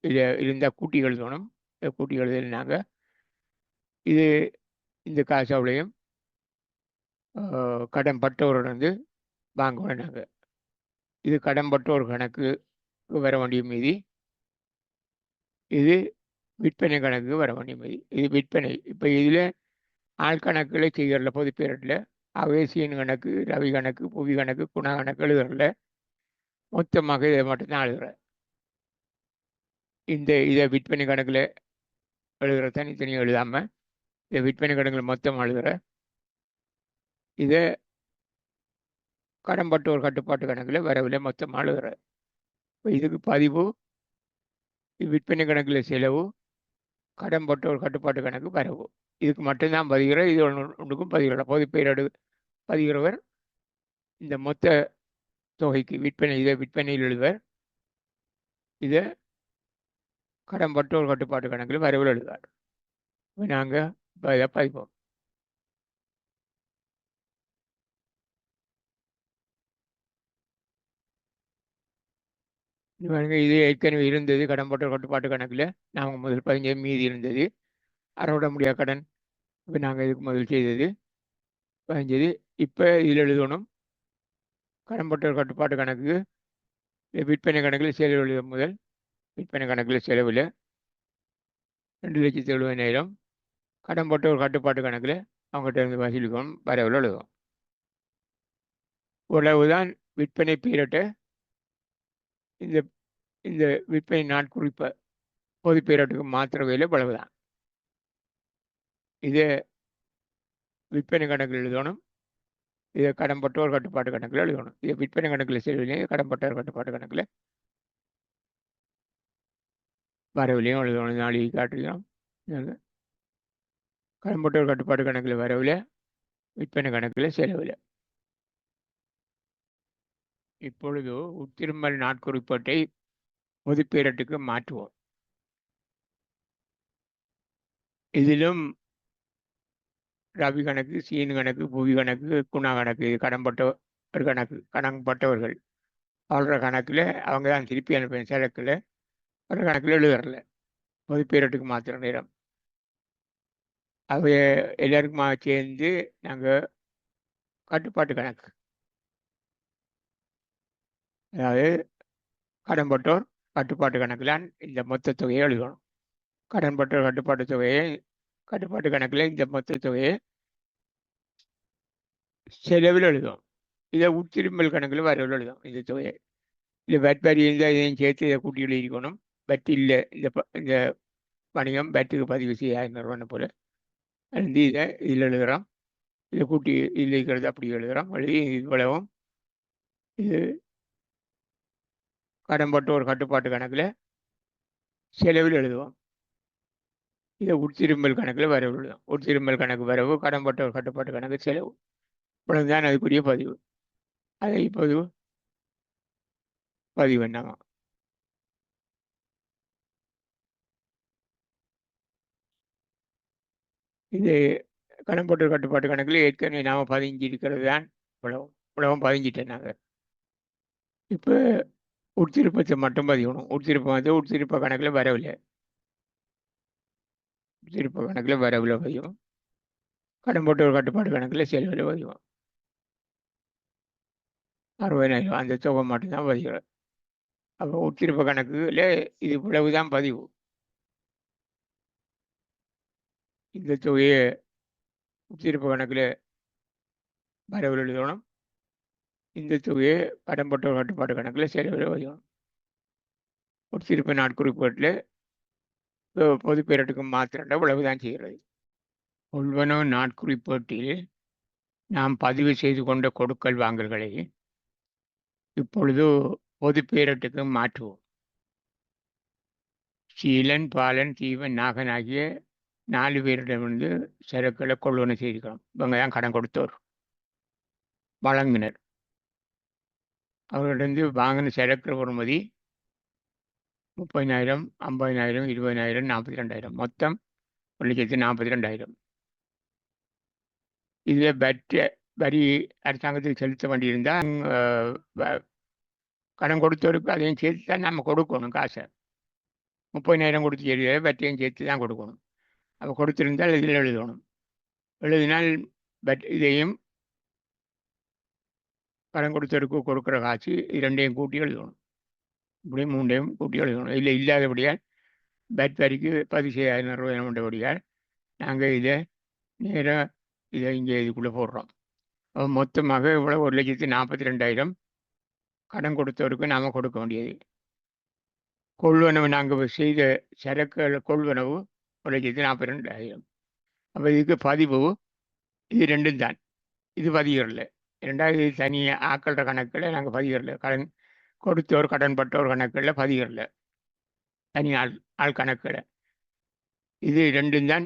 இது இருந்தால் கூட்டி எழுதணும். கூட்டி எழுதினாங்க. இது இந்த காசு அவ்வளையும் கடன் பட்டவரிடந்து வாங்குவோம் நாங்கள். இது கடன் பட்டோர் கணக்கு வர வேண்டிய மீதி. இது விற்பனை கணக்கு வர வேண்டிய மீதி. இது விற்பனை. இப்போ இதில் ஆள் கணக்குகளை செய்கிறல பொது பேரில் அவேசியன் கணக்கு ரவி கணக்கு புவி கணக்கு குணா கணக்கு எழுதுறல மொத்தமாக இதை மட்டும்தான் எழுதுகிறேன். இதை விற்பனை கணக்கில் எழுதுகிற தனித்தனியாக எழுதாமல் இதை விற்பனை கணக்கில் மொத்தம் எழுதுகிற. இதை கடன் பட்ட ஒரு கட்டுப்பாட்டு கணக்கில் வரவில் மொத்தமாக எழுதுகிற. இப்போ இதுக்கு பதிவு விற்பனை கணக்கில் செலவு கடன்பட்டோர் கட்டுப்பாட்டு கணக்கு வரவு. இதுக்கு மட்டும்தான் பதிகிற, இது ஒன்றுக்கும் பதிகிற. பொதுப்பெயரடு பதிகிறவர் இந்த மொத்த தொகைக்கு இதை விற்பனையில் எழுதுவர், இதை கடன்பட்டோர் கட்டுப்பாட்டு கணக்கில் வரவில் எழுதுவார். நாங்கள் இதை பதிப்போம். இது ஏற்கனவே இருந்தது கடன்பட்டோர் கட்டுப்பாட்டு கணக்கில். நாங்கள் முதல் 15 மீதி இருந்தது. அறவிட முடியாத கடன் இப்போ நாங்கள் இதுக்கு முதல் செய்தது 15. இப்போ இதில் எழுதணும் கடன்பட்டோர் கட்டுப்பாட்டு கணக்கு விற்பனை கணக்கில் செலவு எழுத. முதல் விற்பனை கணக்கில் செலவில் 2,70,000 கடன்பட்டோர் கட்டுப்பாட்டு கணக்கில் அவங்ககிட்ட இருந்து வசூலிக்கணும், வரவில் எழுதுவோம். உறவுதான் விற்பனை பீரியட்டை இந்த இந்த விற்பனை நாட்குறிப்பை பொது பீரியட்டுக்கு மாத்திர வேலை இவ்வளவுதான். இதை விற்பனை கணக்கில் எழுதணும், இதை கடன்பட்டோர் கட்டுப்பாட்டு கணக்கில் எழுதணும். இதை விற்பனை கணக்கில் செலவிலையும் கடன்பட்டோர் கட்டுப்பாட்டு கணக்கில் வரவிலையும் எழுதணும். நாளைக்கு காட்டுகிறோம். கடன்பட்டோர் கட்டுப்பாட்டு கணக்கில் வரவில், விற்பனை கணக்கில் செலவில். இப்பொழுது உட்திரும்பல் நாட்குறிப்பீட்டை பொது பீரியட்டுக்கு மாற்றுவோம். இதிலும் ரவி கணக்கு, சீன் கணக்கு, புவி கணக்கு, குணா கணக்கு, இது கடன்பட்டவர் கணக்கு, கடன்பட்டவர்கள் வாழ்கிற கணக்கில் அவங்க தான் திருப்பி அனுப்பேன். சரக்கில் ஒரு கணக்கில் எழுதுறல பொது பீரியட்டுக்கு மாத்திர நேரம். அவை எல்லாருக்குமா சேர்ந்து நாங்கள் கட்டுப்பாட்டு கணக்கு, அதாவது கடன்பட்டோர் கட்டுப்பாட்டு கணக்கில் இந்த மொத்த தொகையை எழுதணும். கடன்பட்டோர் கட்டுப்பாட்டு தொகையை கட்டுப்பாட்டு கணக்கில் இந்த மொத்த தொகையை செலவில் எழுதுவோம். இதை உட்திரும்பல் கணக்கில் வரவில் எழுதும். இந்த தொகையை இல்லை வெட் வரி இருந்தால் இதையும் சேர்த்து இதை கூட்டி எழுதிக்கணும். வெட் இல்லை, இந்த வணிகம் வெட்டுக்கு பதிவு செய்ய 500 ரூபான்னு போல் எழுதி இதில் எழுதுகிறோம். இதை கூட்டி இதில் இருக்கிறது அப்படி எழுதுகிறோம். எழுதி இவ்வளவும் இது கடன்பட்டோர் கட்டுப்பாட்டு கணக்கில் செலவில் எழுதுவோம். இதை உட்திரும்பல் கணக்கில் வரவு எழுதும். உட்திரும்பல் கணக்கு வரவு, கடன்பட்டோர் கட்டுப்பாட்டு கணக்கு செலவு, இவ்வளவுதான் அதுக்குரிய பதிவு. அதை இப்போது பதிவு பண்ணாங்க. இது கடன்பட்டோர் கட்டுப்பாட்டு கணக்கில் ஏற்கனவே நாம் 15 இருக்கிறது தான். இவ்வளவும் 15 நாங்கள். இப்போ உட்திருப்பத்தை மட்டும் பதிக்கணும். உட்திருப்பம் உட்திருப்ப கணக்கில் வரவில்லை, உட்திருப்ப கணக்கில் வரவில் பதியும். கடன்பட்டோர் கட்டுப்பாடு கணக்கில் செலவில் பதிவோம். 60,000 அந்த தொகை மட்டும்தான் பதிக்கிறோம். அப்போ உட்திருப்ப கணக்குல இது இவ்வளவு தான் பதிவு. இந்த தொகையை உட்திருப்ப கணக்கில் வரவில் எழுதணும். இந்த தொகையை கடன்பட்டோர் கட்டுப்பாட்டு கணக்கில் செலவில் பதிக்கணும். உட்திருப்ப நாட்குறிப்பீட்டில் பொது பீரியட்டுக்கு மாத்திரண்ட இவ்வளவுதான் செய்கிறது. கொள்வனவு நாட்குறிப்பீட்டில் நாம் பதிவு செய்து கொண்ட கொடுக்கல் வாங்கல்களை இப்பொழுது பொது பீரியட்டுக்கு மாற்றுவோம். சீலன், பாலன், தீவன், நாகன் ஆகிய 4 பேரிடமிருந்து சரக்குகளை கொள்வனை செய்திருக்கிறோம். இவங்க தான் கடன் கொடுத்தோர், வழங்கினர். அவர்களிடந்து வாங்கின சரக்கு பொறுமதி 30,000, 50,000, 20,000, 42,000, மொத்தம் 1,42,000. இதில் வரி அரசாங்கத்துக்கு செலுத்த வேண்டியிருந்தால் கடன் கொடுத்தவருக்கு அதையும் சேர்த்து தான் நம்ம கொடுக்கணும். காசை 30,000 கொடுத்து சரி, வட்டியும் சேர்த்து தான் கொடுக்கணும். அப்போ கொடுத்துருந்தால் இதில் எழுதணும். எழுதினால் இதையும் கடன் கொடுத்தவருக்கு கொடுக்குற காசு இரண்டையும் கூட்டி எழுதணும். இப்படி 3ஐயும் கூட்டி எழுதணும். இல்லை இல்லாதபடியால் பேட் வரிக்கு 15,000 ரூபாய் உண்டபடியால் நாங்கள் இதை நேராக இதை இங்கே இதுக்குள்ளே போடுறோம். மொத்தமாக இவ்வளோ 1,42,000 கடன் கொடுத்தவருக்கு நாம் கொடுக்க வேண்டியது. கொள்வனவு நாங்கள் செய்த சரக்கு கொள்வனவு 1,42,000. அப்போ இதுக்கு பதிவு இது ரெண்டும் தான். இது பதிகிறல. 2வது தனியாக ஆக்கள்ற கணக்கில் நாங்கள் பதிகிறல. கடன் கொடுத்தோர் கடன்பட்டோர் கணக்கில் பதிகிறல, தனி ஆள் கணக்கில். இது ரெண்டும் தான்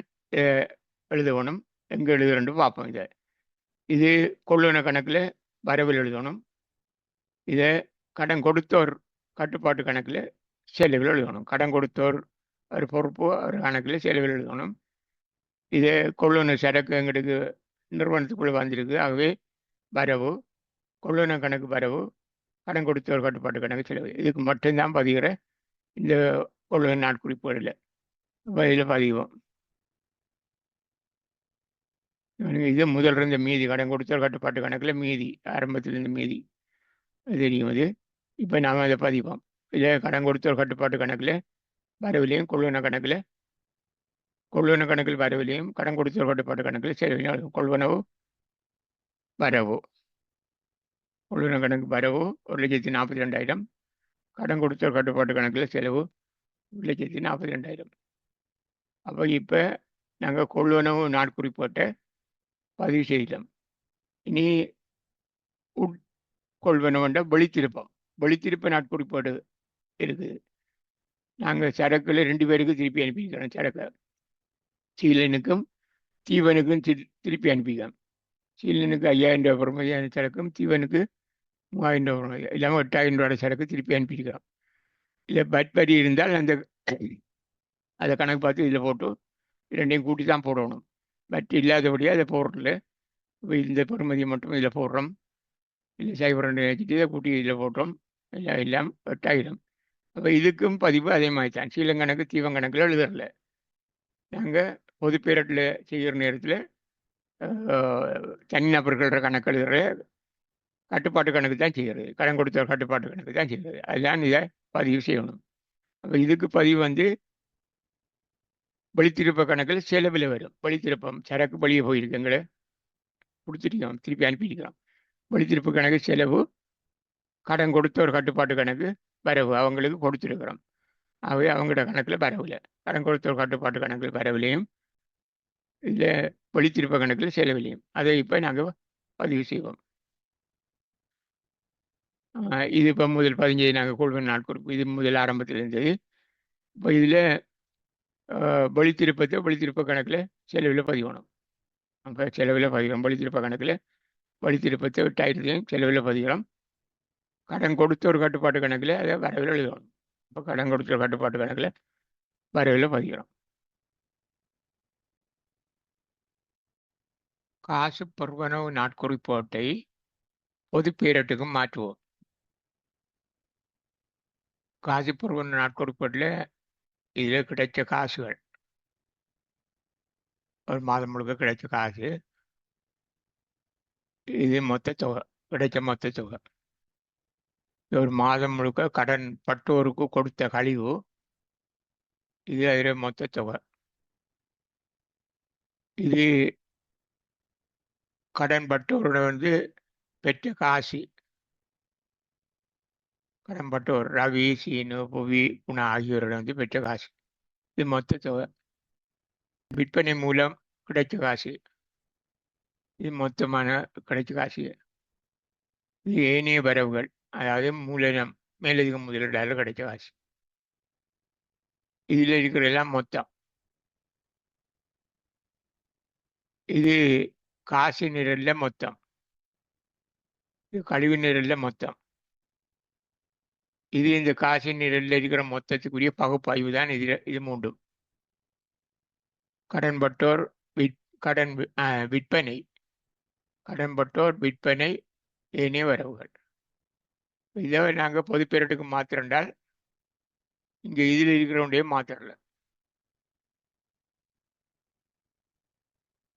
எழுதணும். எங்கே எழுதுறேன்னு பார்ப்போம். இது கொள்ளுன கணக்கில் வரவில் எழுதணும். இதை கடன் கொடுத்தோர் கட்டுப்பாட்டு கணக்கில் செலவில் எழுதணும். கடன் கொடுத்தோர் ஒரு பொறுப்பு ஒரு கணக்கில் செலவில் எழுதணும். இதை கொள்ளுன சரக்கு எங்களுக்கு நிறுவனத்துக்குள்ளே வந்திருக்கு. ஆகவே வரவு, கொள்ளுன கணக்கு வரவு, கடன் கொடுத்தோர் கட்டுப்பாட்டு கணக்கு செலவு, இதுக்கு மட்டும்தான் பதிகிற இந்த கொள்ளுன நாட்குறிப்புகளில் இதில் பதிவோம். இது முதல் இருந்த மீதி கடன் கொடுத்தோர் கட்டுப்பாட்டு கணக்கில் மீதி ஆரம்பத்திலிருந்து மீதி தெரியும். அது இப்போ நாம் அதை பதிவோம். இதை கடன் கொடுத்தோர் கட்டுப்பாட்டு கணக்கில் வரவிலையும் கொள்ளுன கணக்கில் வரவிலையும் கடன் கொடுத்தோர் கட்டுப்பாட்டு கணக்கில் செலவிலையும் கொள்வனவு வரவு. கொள்ளுன கணக்கு வரவு 1,42,000, கடன் கொடுத்தோர் கட்டுப்பாட்டு கணக்கில் செலவு 1,42,000. அப்போ இப்போ நாங்கள் கொள்வனவு நாட்குறிப்போட்டை பதிவு செய்தோம். இனி உட்கொள்வனவுன்ற வெளித்திருப்ப நாட்குறிப்போடு இருக்குது. நாங்கள் சரக்குல 2 பேருக்கு திருப்பி அனுப்பிக்கிறோம். சரக்கு சீலனுக்கும் தீவனுக்கும் திருப்பி அனுப்பிக்கிறோம். சீலனுக்கு 5,000 ரூபா பொறுமதியான சரக்கும் தீவனுக்கு 3,000 ரூபா பொறுமதி இல்லாமல் 8,000 ரூபா சரக்கு திருப்பி அனுப்பிக்கிறோம். இல்லை பட் வரி இருந்தால் அதை கணக்கு பார்த்து இதில் போட்டு ரெண்டையும் கூட்டி தான் போடணும். பட் இல்லாதபடியாக அதை போடுறதில்ல. இப்போ இந்த பொறுமதியை மட்டும் இதில் போடுறோம். இல்லை 0.2 வச்சுட்டு இதை கூட்டி இதில் போட்டோம். எல்லாம் 8,000. அப்போ இதுக்கும் பதிவு அதே மாதிரி தான். சீலங்கணக்கு தீவன் கணக்கில் எழுதுறல. நாங்கள் பொதுப்பேரட்டில் செய்கிற நேரத்தில் தனிநபர்கள கணக்கு எழுதுற கட்டுப்பாட்டு கணக்கு தான் செய்கிறது. கடன் கொடுத்த கட்டுப்பாட்டு கணக்கு தான் செய்கிறது. அதுதான் இதை பதிவு செய்யணும். அப்போ இதுக்கு பதிவு வெளித்திருப்ப கணக்கில் செலவில் வரும். வெளித்திருப்பம் சரக்கு வெளியே போயிருக்கு, எங்களை கொடுத்துருக்கோம், திருப்பி அனுப்பியிருக்கிறோம். வெளித்திருப்பு கணக்கு செலவு, கடன் கொடுத்த ஒரு கட்டுப்பாட்டு கணக்கு வரவு அவங்களுக்கு கொடுத்துருக்குறோம். ஆகவே அவங்களோட கணக்கில் வரவில்லை. கடன் கொடுத்த ஒரு கட்டுப்பாட்டு கணக்கில் வரவில்லையும் இதில் வெளித்திருப்ப கணக்கில் செலவில்லையும் அதை இப்போ நாங்கள் பதிவு செய்வோம். இது இப்போ முதல் 15 நாங்கள் கொள்வன நாட்குறிப்பு. இது முதல் ஆரம்பத்தில் இருந்தது. இப்போ இதில் வெளித்திருப்ப கணக்கில் செலவில் பதிவணும். அப்போ செலவில் பதிகிறோம். வெளித்திருப்ப கணக்கில் வெளித்திருப்பத்தை 8,000 செலவில் பதிகிறோம். கடன் கொடுத்த ஒரு கட்டுப்பாட்டு கணக்கில் அதை வரவில் எழுதணும். இப்போ கடன் கொடுத்த ஒரு கட்டுப்பாட்டு கணக்கில் வரவில் பதிகிறோம். காசு பொறுவனவு நாட்குறிப்போட்டை பொதுப்பேரட்டுக்கும் மாற்றுவோம். காசு பொறுவனவு நாட்குறிப்போட்டில் இதில் கிடைச்ச காசுகள், ஒரு மாதம் முழுக்க கிடைச்ச காசு, இது மொத்த தொகை, கிடைச்ச மொத்த தொகை. ஒரு மாதம் முழுக்க கடன் பட்டோருக்கு கொடுத்த கழிவு, இது அதில் மொத்த தொகை. இது கடன் பட்டோரோட பெற்ற காசு. கடன் பட்டோர் ரவி, சீனு, புவி, குணா ஆகியோரோட பெற்ற காசு, இது மொத்த தொகை. விற்பனை மூலம் கிடைச்ச காசு, இது மொத்தமான கிடைச்ச காசு. இது ஏனைய வரவுகள், அதாவது மூலதனம், மேலதிக முதலீடாளர் கிடைச்ச காசு. இதில் இருக்கிற எல்லாம் மொத்தம். இது காசு நிரல்ல மொத்தம், இது கழிவு நிரல்ல மொத்தம். இது இந்த காசு நிரல்ல இருக்கிற மொத்தத்துக்குரிய பகுப்பாய்வு தான் இது மூண்டும். கடன்பட்டோர் விற்பனை, கடன்பட்டோர் விற்பனை, ஏனைய வரவுகள். இதை நாங்கள் பொதுப்பேரட்டுக்கு மாத்திரண்டால் இங்கே இதில் இருக்கிறவனுடைய மாத்திரல,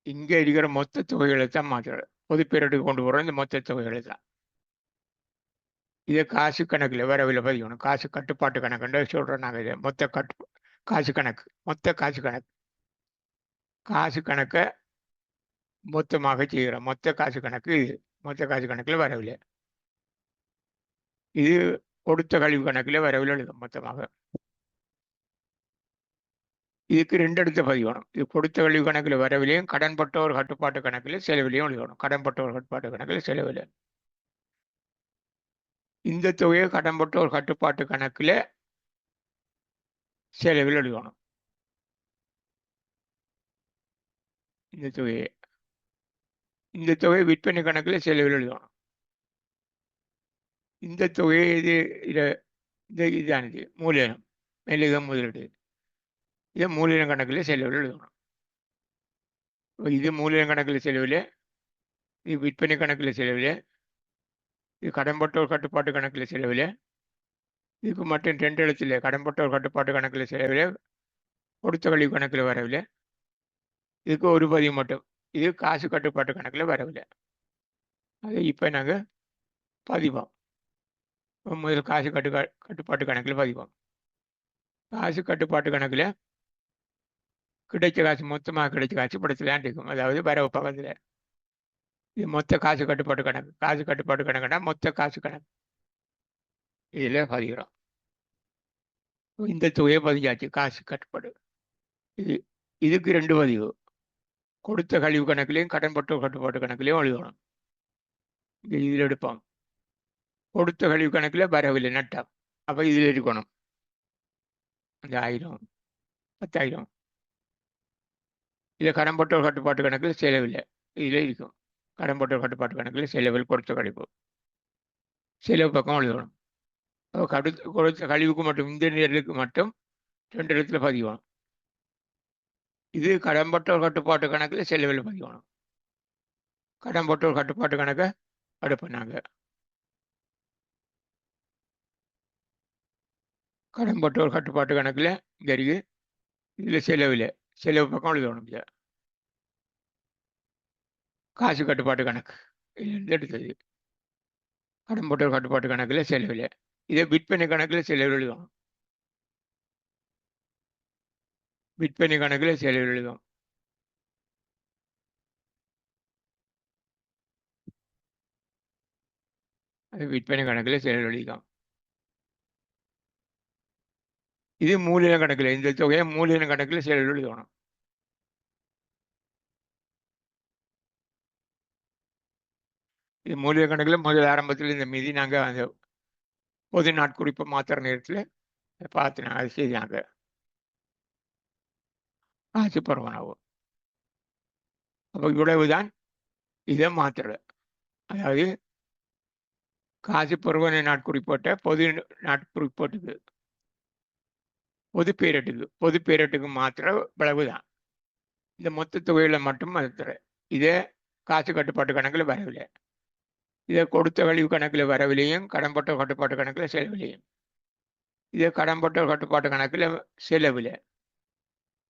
இங்கே இருக்கிற மொத்த தொகைகளை தான் மாத்திர. பொதுப்பேரட்டுக்கு கொண்டு போகிறோம் இந்த மொத்த தொகைகளை தான். இதை காசு கணக்கில் வரவில் பதிக்கணும். காசு கட்டுப்பாட்டு கணக்குன்ற சொல்கிறோம் நாங்கள். இதை மொத்த காசு கணக்கு, மொத்த காசு கணக்கு. காசு கணக்கை மொத்தமாக செய்கிறோம். மொத்த காசு கணக்கு இது. மொத்த காசு கணக்கில் வரவில்லை. இது கொடுத்த கழிவு கணக்கில் வரவில் எழுதும் மொத்தமாக. இதுக்கு 2 இடத்த பதிவணும். இது கொடுத்த கழிவு கணக்கில் வரவில்லையும் கடன்பட்டோர் கட்டுப்பாட்டு கணக்கில் செலவிலையும் எழுதணும். கடன்பட்டோர் கட்டுப்பாட்டு கணக்கில் செலவில். இந்த தொகையை கடன்பட்டோர் கட்டுப்பாட்டு கணக்கில் செலவில் எழுதணும். இந்த தொகையை இந்த தொகை விற்பனை கணக்கில் செலவில் எழுதணும். இந்த தொகையை இதானது மூலதனம், மேலதிக முதலீடு. இதை மூலதன கணக்கில் செலவில் எழுதணும். இது மூலதன கணக்கில் செலவில், இது விற்பனை கணக்கில் செலவில், இது கடன்பட்டோர் கட்டுப்பாட்டு கணக்கில் செலவில், இதுக்கு மட்டும் 2 எழுத்துல கடன்பட்டோர் கட்டுப்பாட்டு கணக்கில் செலவில், கொடுத்த கழிவு கணக்கில் வரவில்லை. இதுக்கு ஒரு பதிவு மட்டும், இது காசு கட்டுப்பாட்டு கணக்கில் வரவில்லை. அதை இப்போ நாங்கள் பதிவோம். முதல் காசு கட்டுப்பாட்டு கணக்கில் பதிவோம். காசு கட்டுப்பாட்டு கணக்கில் கிடைச்ச காசு, மொத்தமாக கிடைச்ச காசு படத்துலான் இருக்கும். அதாவது வரவு பக்கத்தில் இது மொத்த காசு கட்டுப்பாட்டு கணக்கு. காசு கட்டுப்பாட்டு கணக்குனா மொத்த காசு கணக்கு. இதில் பதிகிறோம். இந்த தொகையை பதிஞ்சாச்சு காசு கட்டுப்பாடு. இதுக்கு 2 பதிவு, கொடுத்த கழிவு கணக்குலையும் கடன்பட்டோர் கட்டுப்பாட்டு கணக்குலையும் எழுதணும். இதில் எடுப்போம். கொடுத்த கழிவு கணக்கில் வரவில்லை, நட்டம். அப்போ இதில் இருக்கணும் அந்த 1000 10,000. இதில் கடன்பட்டோர் கட்டுப்பாட்டு கணக்கில் செலவில்லை, இதில் இருக்கும். கடன்பட்டோர் கட்டுப்பாட்டு கணக்கில் செலவில் கொடுத்த கழிவு, செலவு பக்கம் எழுதணும். அப்போ கொடுத்த கழிவுக்கு மட்டும், இந்த நேரத்துக்கு மட்டும் 2 இடத்துல பதிவோம். இது கடன்பட்டோர் கட்டுப்பாட்டு கணக்கில் செலவில் பதிவோம். கடன்பட்டோர் கட்டுப்பாட்டு கணக்கை அடுப்பினாங்க. கடன்பட்டோர் கட்டுப்பாட்டு கணக்கில் இங்கே இருக்கு. இதில் செலவில், செலவு பக்கம் எழுதணும். இதை காசு கட்டுப்பாட்டு கணக்கு இதுலேருந்து எடுத்தது. கடன்பட்டோர் கட்டுப்பாட்டு கணக்கில் செலவில், இதை விற்பனை கணக்கில் செலவில் எழுதணும். விற்பனை கணக்கில் செலவில் எழுதும். அது விற்பனை கணக்கில் செலவில் எழுதிக்கும். இது மூலதன கணக்கில், இந்த தொகையை மூலதன கணக்கில் செலவில் எழுதணும். இது மூலதன கணக்கில் முதல் ஆரம்பத்தில் இந்த மீதி நாங்கள் அந்த பொது நாட்குறிப்பை மாத்திர நேரத்தில் பார்த்து நாங்கள் அது செய்தாங்க. காசு பரவனாகும். அப்போ இவ்வளவுதான் இதை மாத்திரை. அதாவது காசு பருவன நாட்குறிப்போட்ட பொது நாட்குறிப்போட்டுக்கு, பொது பேரட்டுக்கு மாத்திர விளைவுதான். இந்த மொத்த தொகையில மட்டும் மாத்திர. இதே காசு கட்டுப்பாட்டு கணக்கில் வரவில்லை. இதை கொடுத்த கழிவு கணக்கில் வரவில்லையும், கடன்பட்டோர் கட்டுப்பாட்டு கணக்கில் செலவில்லையும். இதை கடன்பட்டோர் கட்டுப்பாட்டு கணக்கில் செலவில்,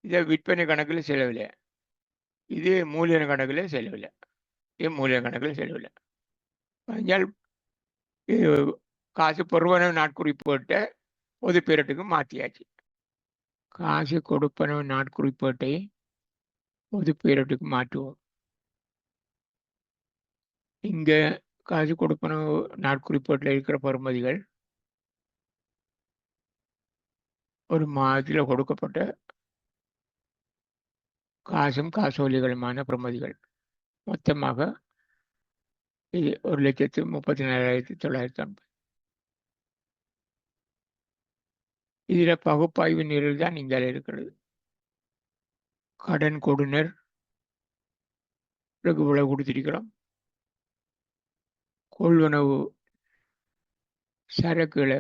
இதை விற்பனை கணக்கில் செலவில், இது மூலதன கணக்கில் செலவில், இது மூலதன கணக்கில் செலவில். பதிஞ்சால் காசு பருவன நாட்குறிப்போட்ட பொது பேரட்டுக்கு மாற்றியாச்சு. காசு கொடுப்பனவு நாட்குறிப்பேட்டை பொது பேரட்டுக்கு மாற்றுவோம். இங்கே காசு கொடுப்பனவு நாட்குறிப்பேட்டில் இருக்கிற பருமதிகள் ஒரு மாதத்தில் கொடுக்கப்பட்ட காசும் காசோலிகளுமான பிரமதிகள். மொத்தமாக இது 1,34,950. இதில் பகுப்பாய்வு நிரல் தான் இங்கே இருக்கிறது. கடன் கொடுனர் இவ்வளவு கொடுத்திருக்கிறோம். கொள்வனவு சரக்குகளை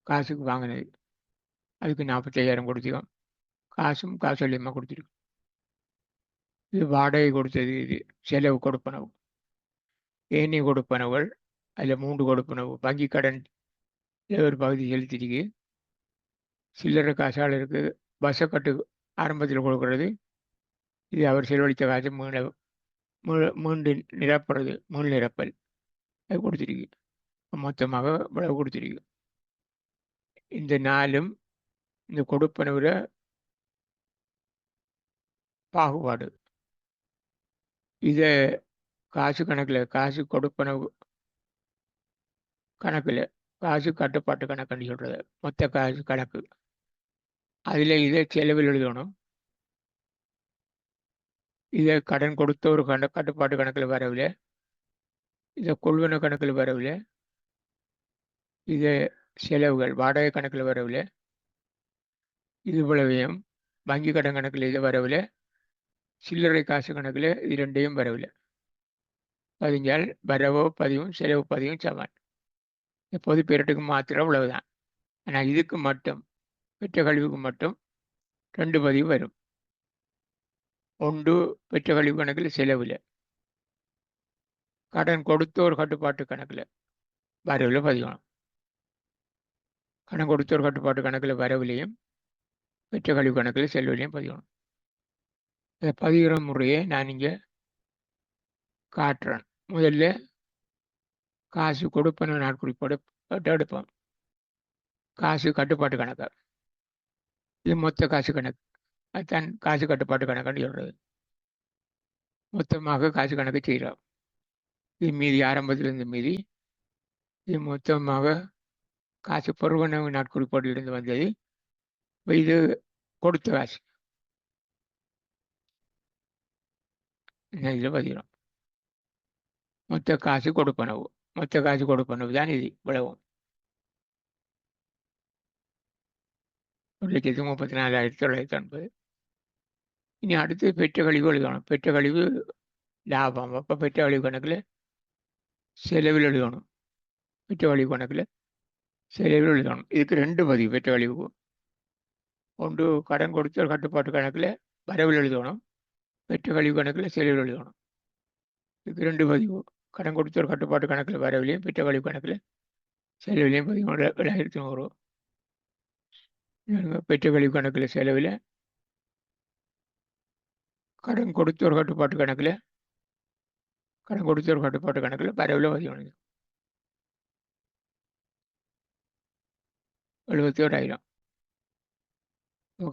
காசுக்கு வாங்கினது, அதுக்கு 45,000 கொடுத்திருக்கோம். காசும் காசோலியமாக கொடுத்திருக்கோம். இது வாடகை கொடுத்தது, இது செலவு கொடுப்பனவு. ஏனி கொடுப்பனவுகள் அதில் 3 கொடுப்பனவு. வங்கி கடன் ஒரு பகுதி செலுத்திருக்கு. சில்லறை காசாளருக்கு பஸ்ஸை கட்டு ஆரம்பத்தில் கொடுக்கறது, இது அவர் செலவழித்த காசு மீண்டு நிரப்புறது, மீள் நிரப்பல், அது கொடுத்துருக்கு. மொத்தமாக இவ்வளவு கொடுத்துருக்கு. இந்த 4ம் இந்த கொடுப்பனவுல பாகுபாடு. இதை காசு கணக்கில், காசு கொடுப்பனவு கணக்கில், காசு கட்டுப்பாட்டு கணக்குன்னு சொல்கிறது, மொத்த காசு கணக்கு. அதில் இதை செலவில் எழுதணும். இதை கடன் கொடுத்த ஒரு கட்டுப்பாட்டு கணக்கில் வரவில்லை, இதை கொள்வன கணக்கில் வரவில்லை, இதை செலவுகள் வாடகை கணக்கில் வரவில்லை, இது இவ்வளவையும் வங்கி கடன் கணக்கில் இதை வரவில்லை, சில்லறை காசு கணக்கில் இது ரெண்டையும் வரவில்லை பதிஞ்சால் வரவோ பதிவும் செலவு பதிவும் சமன். பொது பேரட்டுக்கு மாத்திரம் அவ்வளவுதான். ஆனால் இதுக்கு மட்டும் பெற்ற கழிவுக்கு மட்டும் 2 பதிவு வரும். ஒன்று பெற்ற கழிவு கணக்கில் செலவில், கடன் கொடுத்தோர் கட்டுப்பாட்டு கணக்கில் வரவில் பதியணும். கடன் கொடுத்தோர் கட்டுப்பாட்டு கணக்கில் வரவிலையும் பெற்ற கழிவு கணக்கில் செலவிலையும் பதியணும். இதை பதிகிற முறையை நான் இங்கே காட்டுறேன். முதல்ல காசு கொடுப்பன நாட்குறிப்போடு எடுப்போம். காசு கட்டுப்பாட்டு கணக்கு, இது மொத்த காசு கணக்கு. அதுதான் காசு கட்டுப்பாட்டு கணக்குன்னு சொல்கிறது. மொத்தமாக காசு கணக்கு செய்கிறோம். இது மீதி ஆரம்பத்திலிருந்து மீதி, இது மொத்தமாக காசு பொறுவனவு நாட்குறிப்போட்டிலிருந்து வந்தது. இது கொடுத்த காசு இதில் பதிகிறோம். மொத்த காசு கொடுப்பனவு, மொத்த காசு கொடுப்பனவு தான் இது இவ்வளவும். 1,34,950. இனி அடுத்து பெற்ற கழிவு எழுதணும். பெற்ற கழிவு லாபம். அப்போ பெற்ற கழிவு கணக்கில் செலவில் எழுதணும். பெற்ற கழிவு கணக்கில் செலவில் எழுதணும். இதுக்கு 2 பதிவு பெற்ற கழிவுக்கு. ஒன்று கடன் கொடுத்த கட்டுப்பாட்டு கணக்கில் வரவில் எழுதணும், பெற்ற கழிவு கணக்கில் செலவில் எழுதணும். இதுக்கு 2 பதிவு. கடன் கொடுத்த கட்டுப்பாட்டு கணக்கில் வரவிலையும் பெற்ற கழிவு கணக்கில் செலவிலையும் 17,100. பெற்ற கழிவு கணக்கில் செலவில், கடன் கொடுத்தோர் கட்டுப்பாட்டு கணக்கில் வரவில் பதிவு 71,000.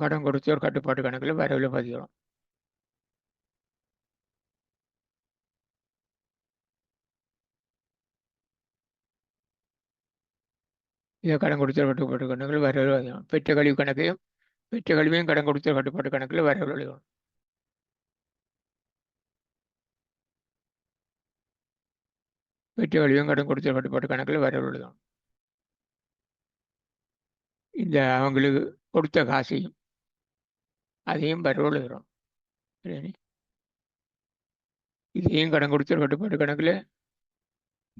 கடன் கொடுத்தோர் கட்டுப்பாட்டு கணக்கில் வரவில் பதிகிறோம். இதை கடன் கொடுத்தோர் கட்டுப்பாட்டு கணக்கில் வரவில் பதிகிறோம். பெற்ற கழிவு கணக்கையும் பெற்ற கழிவையும் கடன் கொடுத்தோர் கட்டுப்பாட்டு கணக்கில் வரவில் எழுதணும். பெற்ற கழிவையும் கடன் கொடுத்தோர் கட்டுப்பாட்டு கணக்கில் வரவில் எழுதணும். இந்த அவங்களுக்கு கொடுத்த காசையும் அதையும் வரவில் எழுதுகிறோம். இதையும் கடன் கொடுத்தோர் கட்டுப்பாட்டு கணக்கில்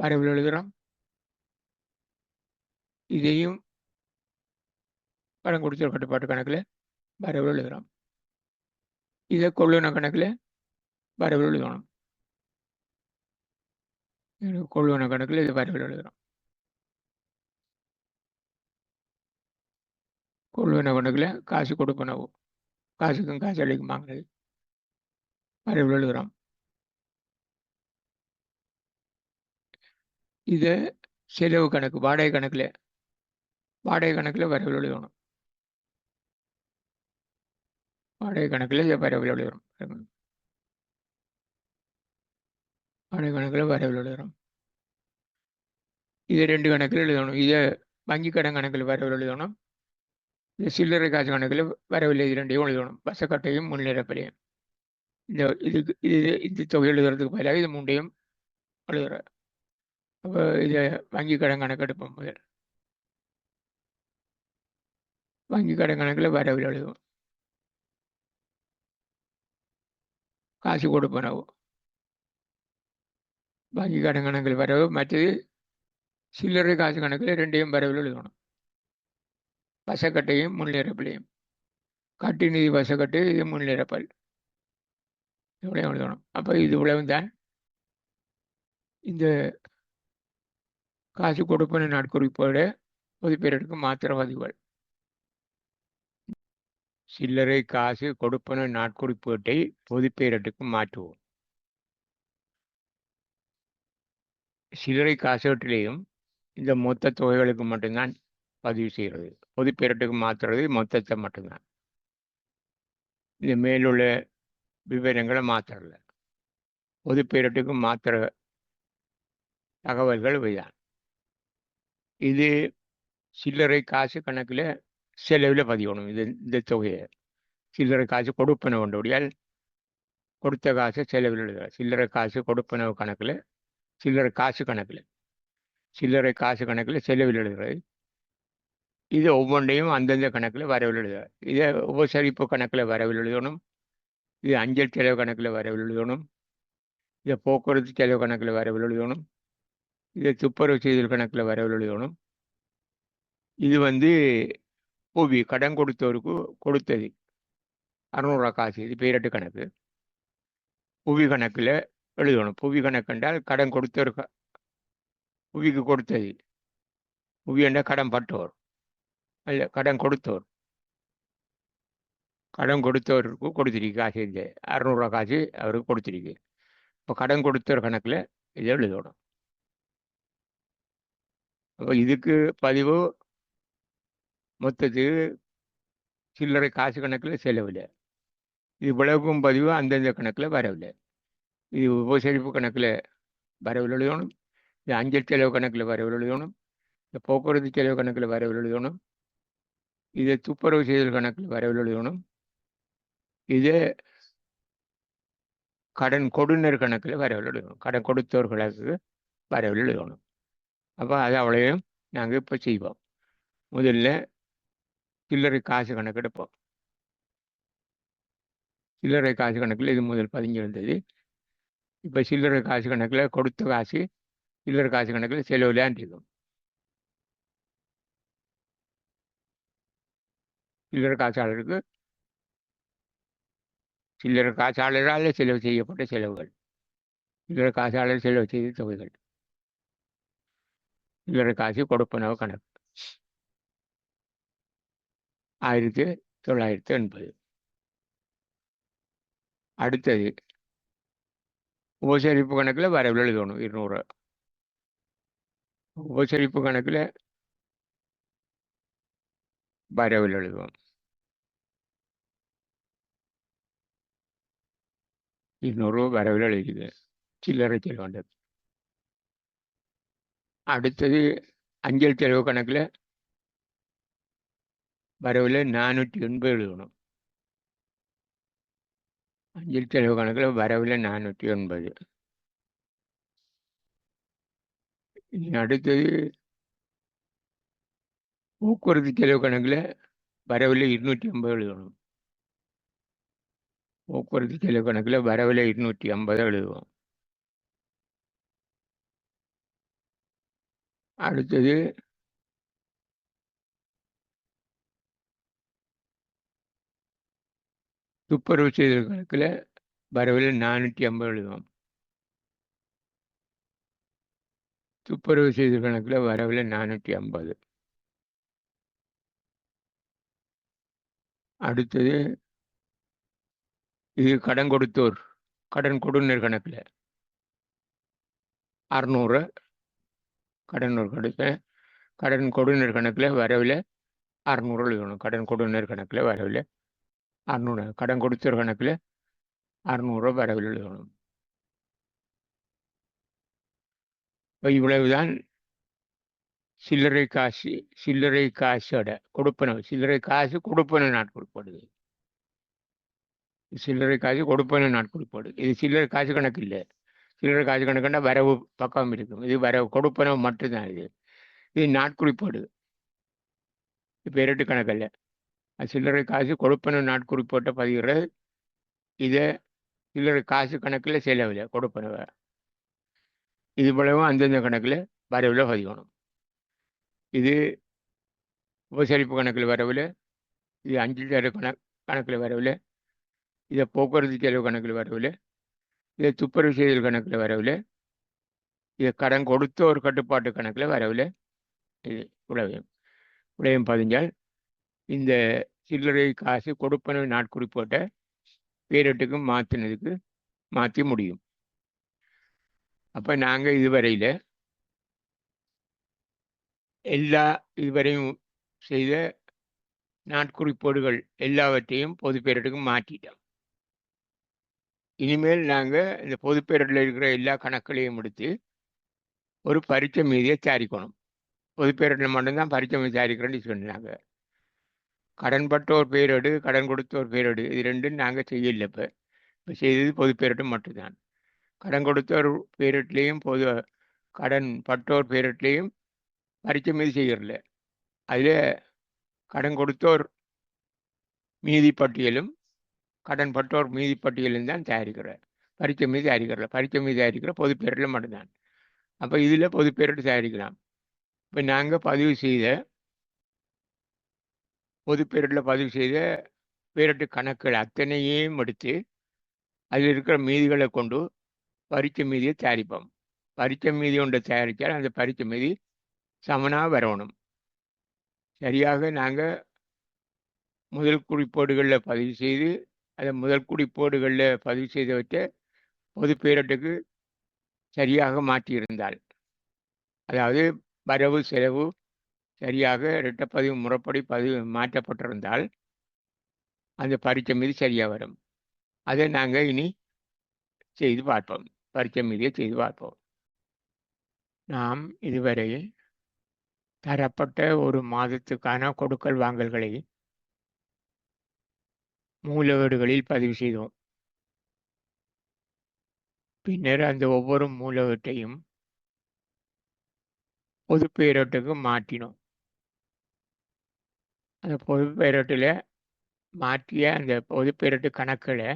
வரவில் எழுதுகிறோம். இதையும் கடன் கொடுத்தோர் கட்டுப்பாட்டு கணக்கில் வரவில் எழுதுகிறோம். இதை கொள்ளுன கணக்கில் வரவில் எழுதணும். கொள்ளுன கணக்கில் இதை வரவில் எழுதுகிறோம். கொள்ளுன கணக்கில் காசு கொடுப்பனவு, காசுக்கும் காசு அளிக்கும் வாங்குறது வரவில் எழுதுகிறோம். இதை செலவு கணக்கு, வாடகை கணக்கில் வரவில் எழுதணும். வாடகை கணக்கில் இதை வரவில் எழுதுகிறோம். வாடகை கணக்கில் வரவில் எழுதுகிறோம். இதை 2 கணக்கில் எழுதணும். இதை வங்கி கடன் கணக்கில் வரவில் எழுதணும். இந்த சில்லறை காசு கணக்கில் வரவில்லை. இது 2ஐயும் எழுதணும். பசக்கட்டையும் முன்னிறப்பிலையும். இந்த தொகை எழுதுறதுக்கு பதிலாக இது 3ஐயும் எழுதுற. அப்போ இதை வங்கி கடன் கணக்கு எடுப்போம். முதல் வங்கி கடன் கணக்கில் வரவில் எழுதுவோம். காசு கொடுப்பனவு, வங்கி கடன் கணக்கில் வரவு, மற்றது சில்லறை காசு கணக்கில் 2ஐயும் வரவில் எழுதணும். பசக்கட்டையும் முன்னிறப்பிலையும். கட்டு நிதி பசக்கட்டு, இது முன்னிறப்பல், இவ்வளவு எழுதணும். அப்போ இது இவ்வளவு தான் இந்த காசு கொடுப்பன நாட்குறிப்போட பொதுப்பேரட்டுக்கு மாத்திர பதிவுகள். சில்லறை காசு கொடுப்பன நாட்குறிப்பீட்டை பொதுப்பேரட்டுக்கு மாற்றுவோம். சில்லறை காசுகளிலேயும் இந்த மொத்த தொகைகளுக்கு மட்டும்தான் பதிவு செய்கிறது. பொதுப்பேரட்டுக்கு மாற்றுறது மொத்தத்தை மட்டும்தான். இந்த மேலுள்ள விவரங்களை மாற்றல. பொதுப்பேரட்டுக்கு மாத்திர தகவல்கள் இவைதான். இது சில்லறை காசு கணக்கில் செலவில் பதியணும். இந்த தொகையை சில்லறை காசு கொடுப்பனவு உடையால் கொடுத்த காசு செலவில் எழுதுகிறார். சில்லறை காசு கொடுப்பனவு கணக்கில், சில்லறை காசு கணக்கில் செலவில் எழுதுகிறது. இது ஒவ்வொன்றையும் அந்தந்த கணக்கில் வரவில் எழுதுகிறார். இதை உபசரிப்பு கணக்கில் வரவில் எழுதணும். இது அஞ்சல் செலவு கணக்கில் வரவில் எழுதணும். இதை போக்குவரத்து செலவு கணக்கில் வரவில் எழுதணும். இதை துப்புரவு செய்தல் கணக்கில் வரவில் எழுதணும். இது புவி கடன் கொடுத்தவருக்கு கொடுத்தது 600 காசு. இது பேரட்டு கணக்கு. புவி கணக்கில் எழுதணும். புவி கணக்கு என்றால் கடன் கொடுத்தவர் புவிக்கு கொடுத்தது. புவி என்றால் கடன் பட்டோர் அல்ல, கடன் கொடுத்தோர். கடன் கொடுத்தவருக்கு கொடுத்துருக்கு காசு. இந்த 600 காசு அவருக்கு கொடுத்துருக்கு. இப்போ கடன் கொடுத்தவர் கணக்கில் இதை எழுதணும். அப்போ இதுக்கு பதிவு மொத்தத்துக்கு சில்லறை காசு கணக்கில் செலவில். இது விளக்கும் பதிவு அந்தந்த கணக்கில் வரவில்லை. இது உபசரிப்பு கணக்கில் வரவில் எழுதணும். இது அஞ்சல் செலவு கணக்கில் வரவில் எழுதணும். இந்த போக்குவரத்து செலவு கணக்கில் வரவில் எழுதணும். இதை துப்புரவு செய்தல் கணக்கில் வரவில் எழுதணும். இது கடன் கொடுநர் கணக்கில் வரவில் எழுதணும். கடன் கொடுத்தோர் கணக்கு வரவில் எழுதணும். அப்போ அது அவ்வளோயும் நாங்கள் இப்போ செய்வோம். முதல்ல சில்லறை காசு கணக்கு எடுப்போம். சில்லறை காசு கணக்கில் இது முதல் பதிஞ்சிருந்தது. இப்போ சில்லறை காசு கணக்கில் கொடுத்த காசு சில்லறை காசு கணக்கில் செலவுலான் இருக்கும். சில்லறை காசாளருக்கு சில்லறை காசாளரால் செலவு செய்யப்பட்ட செலவுகள், சில்லறை காசாளர் செலவு செய்த தொகைகள், சில்லறை காசு கொடுப்பனவு கணக்கு 1980. அடுத்தது உபசரிப்பு கணக்கில் வரவில் எழுதணும் 200. உபசரிப்பு கணக்கில் வரவில் எழுதுவோம். 200 வரவில் எழுதிது. சில்லறை செலவு. அடுத்தது அஞ்சல் செலவு கணக்கில் வரவில் 480 எழுதணும். அஞ்சல் செலவு கணக்கில் வரவில் 480. அடுத்தது போக்குவரத்து செலவு கணக்கில் வரவில் 250 எழுதணும். போக்குவரத்து செலவு கணக்கில் வரவில் 250 எழுதுவோம். அடுத்தது துப்புரவு செய்தல் கணக்கில் வரவில் 450 எழுதுவோம். துப்புரவு செய்தல் கணக்கில் வரவில் 450. அடுத்தது இது கடன் கொடுத்தோர் கடன் கொடுநர் கணக்கில் 600 கடன் கொடுநர் கணக்கில் வரவில் 600 எழுதணும். கடன் கொடுநர் கணக்கில் வரவில் 600. கடன் கொடுத்தோர் கணக்கில் 600 வரவில் எழுதணும். இப்போ இவ்வளவுதான் சில்லறை காசோட கொடுப்பனவு. சில்லறை காசு கொடுப்பன நாட்குறிப்பாடு. சில்லறை காசு கொடுப்பன நாட்குறிப்பாடு. இது சில்லறை காசு கணக்கு இல்லை. சில்லறை காசு கணக்குன்னா வரவு பக்கம் இருக்கும். இது வரவு கொடுப்பனவு மட்டும்தான். இது நாட்குறிப்பாடு. இப்போ இரட்டு கணக்கல்ல. சில்லறை காசு கொடுப்பன நாட்குறிப்பாட்டை பதிகிறது. இதை சில்லறை காசு கணக்கில் செலவில் கொடுப்பனவை இது போலவும் அந்தந்த கணக்கில் வரவில் பதிக்கணும். இது உபசரிப்பு கணக்கில் வரவில், இது அஞ்சல் செலவு கணக்கில் வரவில், இதை போக்குவரத்து செலவு கணக்கில் வரவில், இதை துப்புரவு செய்தல் கணக்கில் வரவில், இதை கடன் கொடுத்த ஒரு கட்டுப்பாட்டு கணக்கில் வரவில். இது உலகம் பதிஞ்சால் இந்த சில்லறை காசு கொடுப்பனவு நாட்குறிப்போட்ட பேரட்டுக்கு மாற்றி முடியும். அப்போ நாங்கள் இதுவரையில் இதுவரையும் செய்த நாட்குறிப்போடுகள் எல்லாவற்றையும் பொது பேரட்டுக்கு மாற்றிட்டோம். இனிமேல் நாங்கள் இந்த பொது பேரட்டில் இருக்கிற எல்லா கணக்குகளையும் எடுத்து ஒரு பரீட்சை மீதியை தயாரிக்கணும். பொது பேரட்டில் மட்டும்தான் பரீட்சை மீதி தயாரிக்கிறோன்னு சொன்னாங்க. கடன்பட்டோர் பேரேடு, கடன் கொடுத்தோர் பேரேடு, இது ரெண்டும் நாங்கள் செய்யலை. இப்போ செய்தது பொது பேரட்டு மட்டும்தான். கடன் கொடுத்தோர் பேரட்லேயும் கடன் பட்டோர் பேரட்லேயும் பரீட்சை மீது செய்யறல. அதில் கடன் கொடுத்தோர் மீதி பட்டியலும் கடன்பட்டோர் மீதி பட்டியலில் தான் தயாரிக்கிறார். பரீட்சை மீது தயாரிக்கிறல, பரீட்சை மீது தயாரிக்கிற பொது பேரில் மட்டும்தான். அப்போ இதில் பொது பேரிட்டு தயாரிக்கலாம். இப்போ நாங்கள் பொது பேரில் பதிவு செய்த பேரிட்டு கணக்குகள் அத்தனையும் எடுத்து அதில் இருக்கிற மீதிகளை கொண்டு பரீட்சை மீதியை தயாரிப்போம். பரீட்சை மீதி ஒன்றை தயாரித்தால் அந்த பரீட்சை மீதி சமனாக வரணும். சரியாக நாங்கள் முதல் குறிப்போடுகளில் பதிவு செய்து அதை முதல் குறிப்போடுகளில் பதிவு செய்தவற்றை பொது பேரட்டுக்கு சரியாக மாற்றியிருந்தால், அதாவது வரவு செலவு சரியாக இரட்டைப்பதிவு முறைப்படி மாற்றப்பட்டிருந்தால் அந்த பரீட்சை மீது சரியாக வரும். அதை நாங்கள் இனி செய்து பார்ப்போம். பரீட்சை மீதியை செய்து பார்ப்போம். நாம் இதுவரை தரப்பட்ட ஒரு மாதத்துக்கான கொடுக்கல் வாங்கல்களை மூலவீடுகளில் பதிவு செய்தோம். பின்னர் அந்த ஒவ்வொரு மூலவீட்டையும் பொது பேரோட்டுக்கு மாற்றினோம். அந்த பொது பேரோட்டில் மாற்றிய அந்த பொது பேரோட்டு கணக்குகளை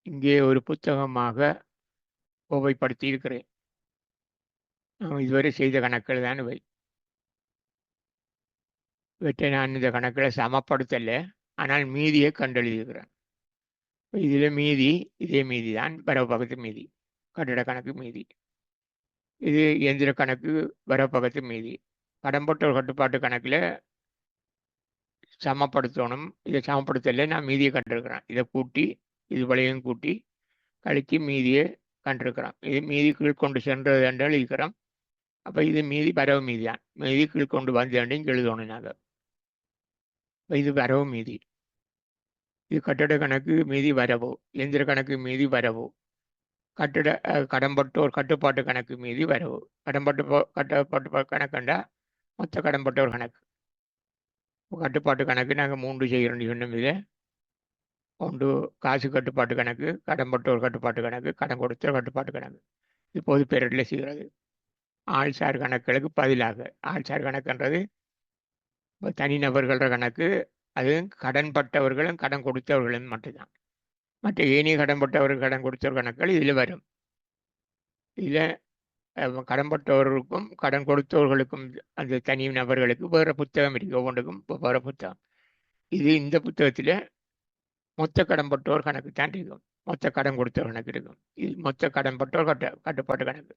இங்கே ஒரு புத்தகமாக கோவைப்படுத்தி இருக்கிறேன். நாம் இதுவரை செய்த கணக்குகள் தான் இவற்றை நான் இந்த கணக்கில் சமப்படுத்தலை, ஆனால் மீதியை கண்டெழுதியிருக்கிறேன். இதில் மீதி இதே மீதி தான், வரவு பக்கத்து மீதி, கட்டிட கணக்கு மீதி. இது இயந்திர கணக்கு, வரவு பக்கத்து மீதி. கடன்பட்டோர் கட்டுப்பாட்டு கணக்கில் சமப்படுத்தணும். இதை சமப்படுத்தலை, நான் மீதியை கண்டிருக்கிறேன். இதை கூட்டி இது வளையம் கூட்டி கழித்து மீதியை கண்டிருக்கிறோம். இது மீதி கீழ்கொண்டு சென்றது என்றால் இருக்கிறோம். அப்போ இது மீதி வரவு மீதி தான். மீதி கீழ்கொண்டு வந்தேன்னு எழுதணும் நாங்கள். இது வரவு மீதி. இது கட்டட கணக்கு மீதி வரவு, இயந்திர கணக்கு மீதி வரவு, கடன்பட்டோர் கட்டுப்பாட்டு கணக்கு மீதி வரவு. கட்டுப்பாட்டு கணக்குண்டா மொத்த கடன்பட்டோர் கணக்கு. கட்டுப்பாட்டு கணக்கு நாங்கள் 3 செய்கிறோம் சொன்னோம். இதில் ஒன்று காசு கட்டுப்பாட்டு கணக்கு, கடன்பட்டோர் கட்டுப்பாட்டு கணக்கு, கடன் கொடுத்த கட்டுப்பாட்டு கணக்கு. இது பொது பேரில் செய்கிறது. ஆள்சார் கணக்குகளுக்கு பதிலாக, ஆள்சார் கணக்குன்றது தனிநபர்கள கணக்கு, அது கடன்பட்டவர்களும் கடன் கொடுத்தவர்களும் மட்டும்தான். மற்ற ஏனைய கடன்பட்டவர்கள் கடன் கொடுத்தவர் கணக்குகள் இதில் வரும். இதில் கடன்பட்டவர்களுக்கும் கடன் கொடுத்தவர்களுக்கும் அந்த தனி நபர்களுக்கு வேறு புத்தகம் இருக்குது. ஒவ்வொன்றுக்கும் வேறு புத்தகம். இது இந்த புத்தகத்தில் மொத்த கடன்பட்டோர் கணக்கு தான் இருக்கும், மொத்த கடன் கொடுத்தவர் கணக்கு இருக்கும். இது மொத்த கடன்பட்டோர் கட்டுப்பாட்டு கணக்கு.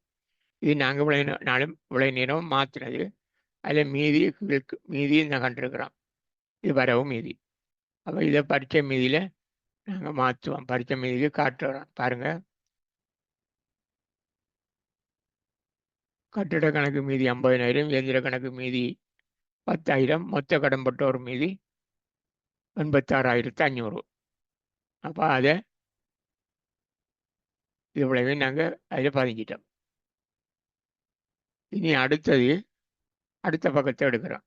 இது நாங்கள் இவ்வளவு நேரம் மாற்றினது. அதில் மீதி நான் கண்டிருக்கிறோம். இது வரவும் மீதி. அப்போ இதை பரீட்சை மீதியில் நாங்கள் மாற்றுவோம். பரீட்சை மீதிக்கு காட்டுறோம் பாருங்கள். கட்டிட கணக்கு மீதி 50,000, இயந்திர கணக்கு மீதி 10,000, மொத்த கடன்பட்டோர் மீதி 86,500. அப்போ அதை இவ்வளவே நாங்கள் அதில் பதிஞ்சிட்டோம். இனி அடுத்த பக்கத்தை எடுக்கிறோம்.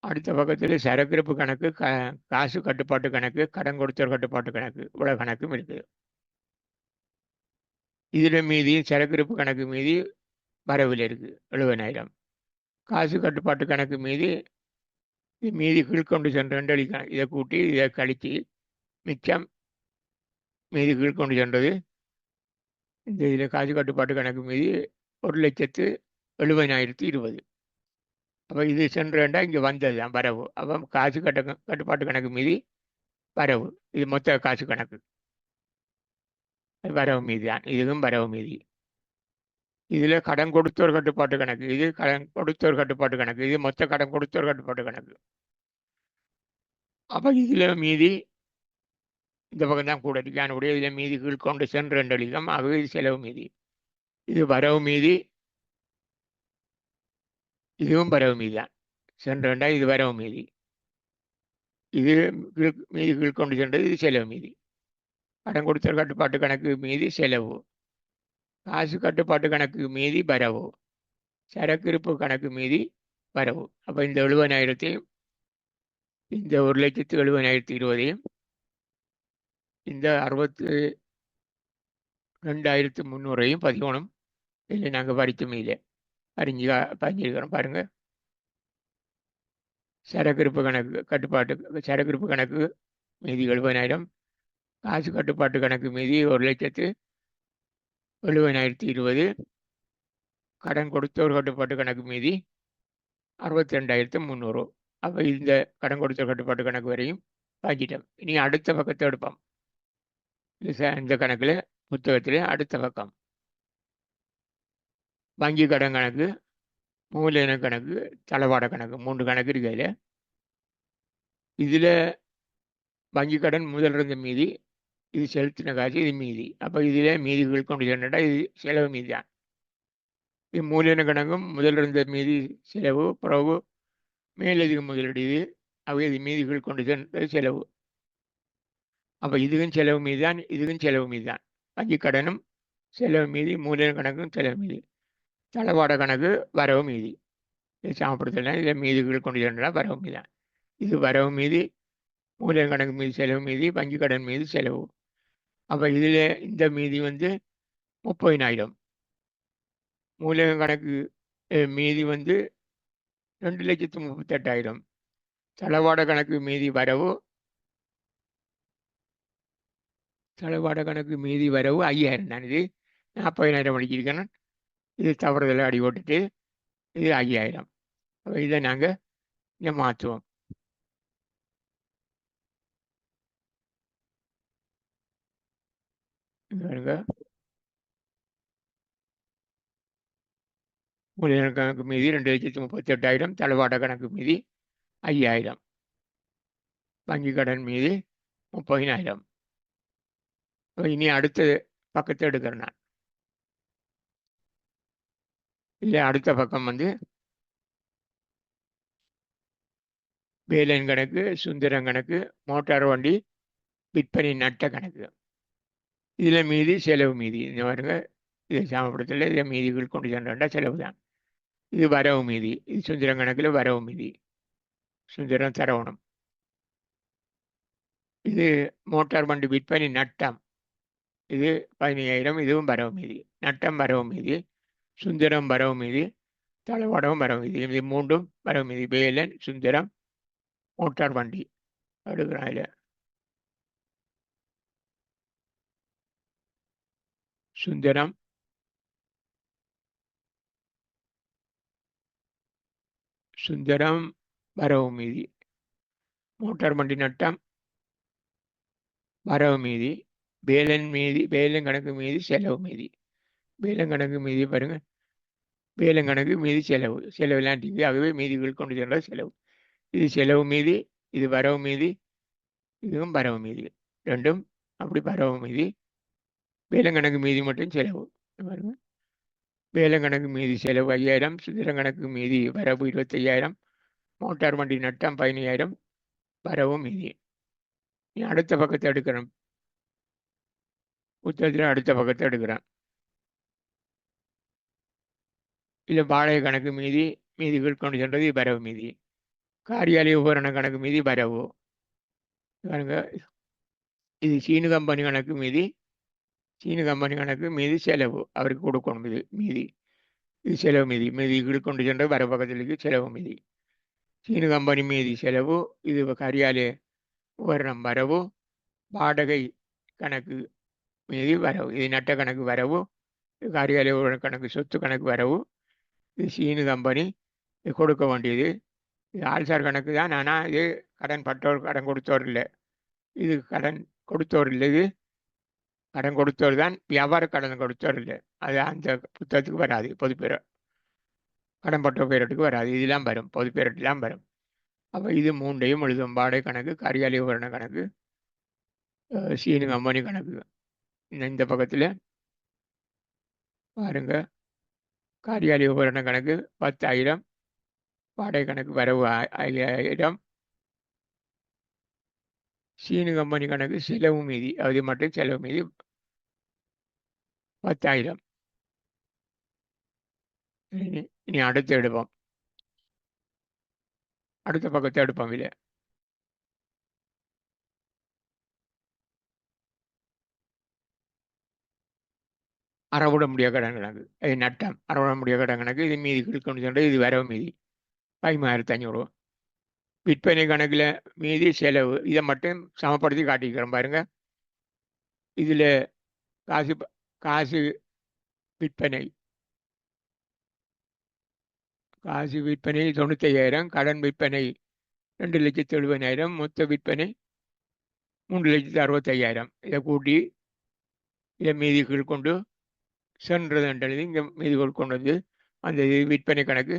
அடுத்த பக்கத்தில் சரக்கிருப்பு கணக்கு, காசு கட்டுப்பாட்டு கணக்கு, கடன் கொடுத்தோர் கட்டுப்பாட்டு கணக்கு, இவ்வளோ கணக்கும் இருக்குது. இதில் மீதி சரக்கிருப்பு கணக்கு மீதி வரவில் இருக்குது 70,000. காசு கட்டுப்பாட்டு கணக்கு மீதி கீழ்கொண்டு சென்ற இதை கூட்டி இதை கழித்து மிச்சம் மீதி கீழ்கொண்டு சென்றது. இந்த இதில் காசு கட்டுப்பாட்டு கணக்கு மீதி 1,70,70,20. அப்போ இது சென்றேன்டா இங்கே வந்தது தான் வரவு. அப்போ காசு கட்டுப்பாட்டு கணக்கு மீதி வரவு. இது மொத்த காசு கணக்கு வரவு மீதி தான். இதுவும் வரவு மீதி. இதில் கடன் கொடுத்தோர் கட்டுப்பாட்டு கணக்கு, இது கடன் கொடுத்தோர் கட்டுப்பாட்டு கணக்கு, இது மொத்த கடன் கொடுத்தோர் கட்டுப்பாட்டு கணக்கு. அப்போ இதில் மீதி இந்த பக்கம் தான் கூட இருக்கானுடைய. இதில் மீதி கீழ்கொண்டு சென்று 2 அளிக்கம். ஆகவே இது செலவு மீதி. இது வரவு மீதி, இதுவும் வரவு மீதி தான். சென்றா இது வரவு மீதி. இது மீதி கீழ்கொண்டு சென்றது, இது செலவு மீதி. கடன் கொடுத்தோர் கட்டுப்பாட்டு கணக்கு மீதி செலவு, காசு கட்டுப்பாட்டு கணக்கு மீதி வரவு, சரக்கு இருப்பு கணக்கு மீதி வரவு. அப்போ இந்த 70,000 இந்த 1,70,020 இந்த 62,300 பதிகோணம் இதில் நாங்கள் பறிச்ச மீதில் பதிஞ்சிருக்கிறோம் பாருங்கள். சரக்கிருப்பு கணக்கு சரக்கிருப்பு கணக்கு மீதி 70,000. காசு கட்டுப்பாட்டு கணக்கு மீதி 1,70,020. கடன் கொடுத்தோர் கட்டுப்பாட்டு கணக்கு மீதி 62,300. அப்போ இந்த கடன் கொடுத்தோர் கட்டுப்பாட்டு கணக்கு வரையும் வாங்கிட்டோம். இனி அடுத்த பக்கத்தை எடுப்போம். இந்த கணக்கில் புத்தகத்தில் அடுத்த பக்கம் வங்கி கடன் கணக்கு, மூலதன கணக்கு, தளவாட கணக்கு, 3 கணக்கு இருக்கு. இதில் வங்கி கடன் முதல் இருந்த மீதி, இது செலுத்தின காசு, இது மீதி. அப்போ இதில் மீதிகள் கொண்டு சென்றா இது செலவு மீதி தான். இது மூலதன கணக்கும் முதல் இருந்த மீதி செலவு, பிறகு மேலதிக முதலீடு, இது அவை இது மீதிகள் கொண்டு சென்றது செலவு. அப்போ இதுவும் செலவு மீதி தான், இதுவும் செலவு மீதி தான். வங்கி கடனும் செலவு மீதி, மூலதன கணக்கும் செலவு மீதி. தளவாட கணக்கு வரவு மீதி. இது சாப்பிடுறதுலாம் இதில் மீதிகள் கொண்டு சென்றா வரவு மீதி தான். இது வரவு மீதி, மூலதன கணக்கு மீதி செலவு மீதி, வங்கி கடன் மீதி செலவு. அப்போ இதில் இந்த மீதி 30,000. மூலதன கணக்கு மீதி 2,38,000. தளவாட கணக்கு மீதி வரவு 5,000 தான். இது 40,000 அடிச்சிருக்கேன். இது தவறுதலை அடி ஓட்டுட்டு இது 5,000. அப்போ இதை நாங்கள் இங்கே மாற்றுவோம். பாருங்க, மூலதன கணக்கு மீதி 2,38,000. தளவாட கணக்கு மீதி 5,000. வங்கி கடன் மீதி 30,000. இனி அடுத்த பக்கத்தை எடுக்கிறேன் நான். இல்லை, அடுத்த பக்கம் வேலன் கணக்கு, சுந்தரம் கணக்கு, மோட்டார் வண்டி விற்பனை நட்ட கணக்கு. இதில் மீதி செலவு மீதி. இந்த பாருங்க, இதை சாமப்படுத்தல இதில் மீதிகள் கொண்டு சென்றா செலவு தான். இது வரவு மீதி. இது சுந்தரம் கணக்கில் வரவு மீதி, சுந்தரம் தரவணும். இது மோட்டார் வண்டி விற்பனை நட்டம், இது 15,000. இதுவும் வரவு மீதி. நட்டம் வரவு மீதி, சுந்தரம் வரவு மீதி, தளவாடமும் வரவு மீதி. இது மூன்றும் வரவு மீதி. வேலன், சுந்தரம், மோட்டார் வண்டி எடுக்கிறாங்க. சுந்தரம், வரவு மீதி. மோட்டார் வண்டி நட்டம் வரவு மீதி. வேலன் கணக்கு மீதி செலவு மீதி. வேலன் கணக்கு மீதி பாருங்க, வேலன் கணக்கு மீதி செலவு இல்லாட்டி ஆகவே மீதிகள் கொண்டு சென்ற செலவு. இது செலவு மீதி, இது வரவு மீதி, இதுவும் வரவு மீதி. ரெண்டும் அப்படி வரவு மீதி. வேலன் கணக்கு மீதி மட்டும் செலவு. பாருங்க, வேலன் கணக்கு மீதி செலவு 5,000. சுந்தரம் கணக்கு மீதி வரவு 25,000. மோட்டார் வண்டி நட்டம் 15,000. வரவு மீதி. அடுத்த பக்கத்தை எடுக்கிறோம். புத்தகத்தில் அடுத்த பக்கத்தை எடுக்கிறேன். இல்லை, வாடகை கணக்கு மீதி, மீதிகள் கொண்டு சென்றது வரவு மீதி. காரியாலய உபகரண கணக்கு மீதி வரவு. பாருங்க, இது சீனு கம்பெனி கணக்கு மீதி. சீனு கம்பெனி கணக்கு மீதி செலவு, அவருக்கு கொடுக்கணும். இது மீதி, இது செலவு மீதி. மீதிகள் கொண்டு சென்ற வர பக்கத்திற்கு செலவு மீதி. சீனு கம்பெனி மீதி செலவு, இது காரியாலய உபகரணம் வரவு. வாடகை கணக்கு மீதி வரவு, இது நட்ட கணக்கு வரவு. இது காரியாலய உபகரண கணக்கு சொத்து கணக்கு வரவு. இது சீனு கம்பெனி, இது கொடுக்க வேண்டியது. இது ஆள்சார் கணக்கு தான். ஆனால் இது கடன் பட்டோர், கடன் கொடுத்தோர் இல்லை. இது கடன் கொடுத்தோர் இல்லை, இது கடன் கொடுத்தோர் தான். வியாபார கடன் கொடுத்தோர் இல்லை. அது அந்த புத்தகத்துக்கு வராது. பொதுப்பேர கடன் பட்டோர் பேரட்டுக்கு வராது. இதெல்லாம் வரும், பொதுப்பேரட்டுலாம் வரும். அப்போ இது மூன்றையும் எழுதும். வாடகை கணக்கு, காரியாலய உபகரண கணக்கு, சீனு கம்பெனி கணக்கு. இந்த பக்கத்தில் பாருங்க, காரியாலய உபகரண கணக்கு 10,000. வாடகை கணக்கு வரவு 5,000. சீனு கம்பெனி கணக்கு செலவு மீதி, அது மட்டும் செலவு மீதி 10,000. இனி அடுத்து எடுப்போம். அடுத்த பக்கத்தை எடுப்போம். இல்லை, அறவிட முடியாத கடன் கணக்கு, இது நட்டம். அறவிட முடியாத கடன் கணக்கு, இது மீதி கொண்டு சென்ற இது வரவு மீதி 15,500. விற்பனை கணக்கில் மீதி செலவு இதை மட்டும் சமப்படுத்தி காட்டிக்கிறோம் பாருங்க. இதில் காசு காசு விற்பனை காசு விற்பனை 95,000, கடன் விற்பனை 2,70,000, மொத்த விற்பனை 3,65,000. இதை கூட்டி இதை மீதி கீழ் கொண்டு சென்றதுன்றது இங்கே மீதி கொண்டு வந்து அந்த விற்பனை கணக்கு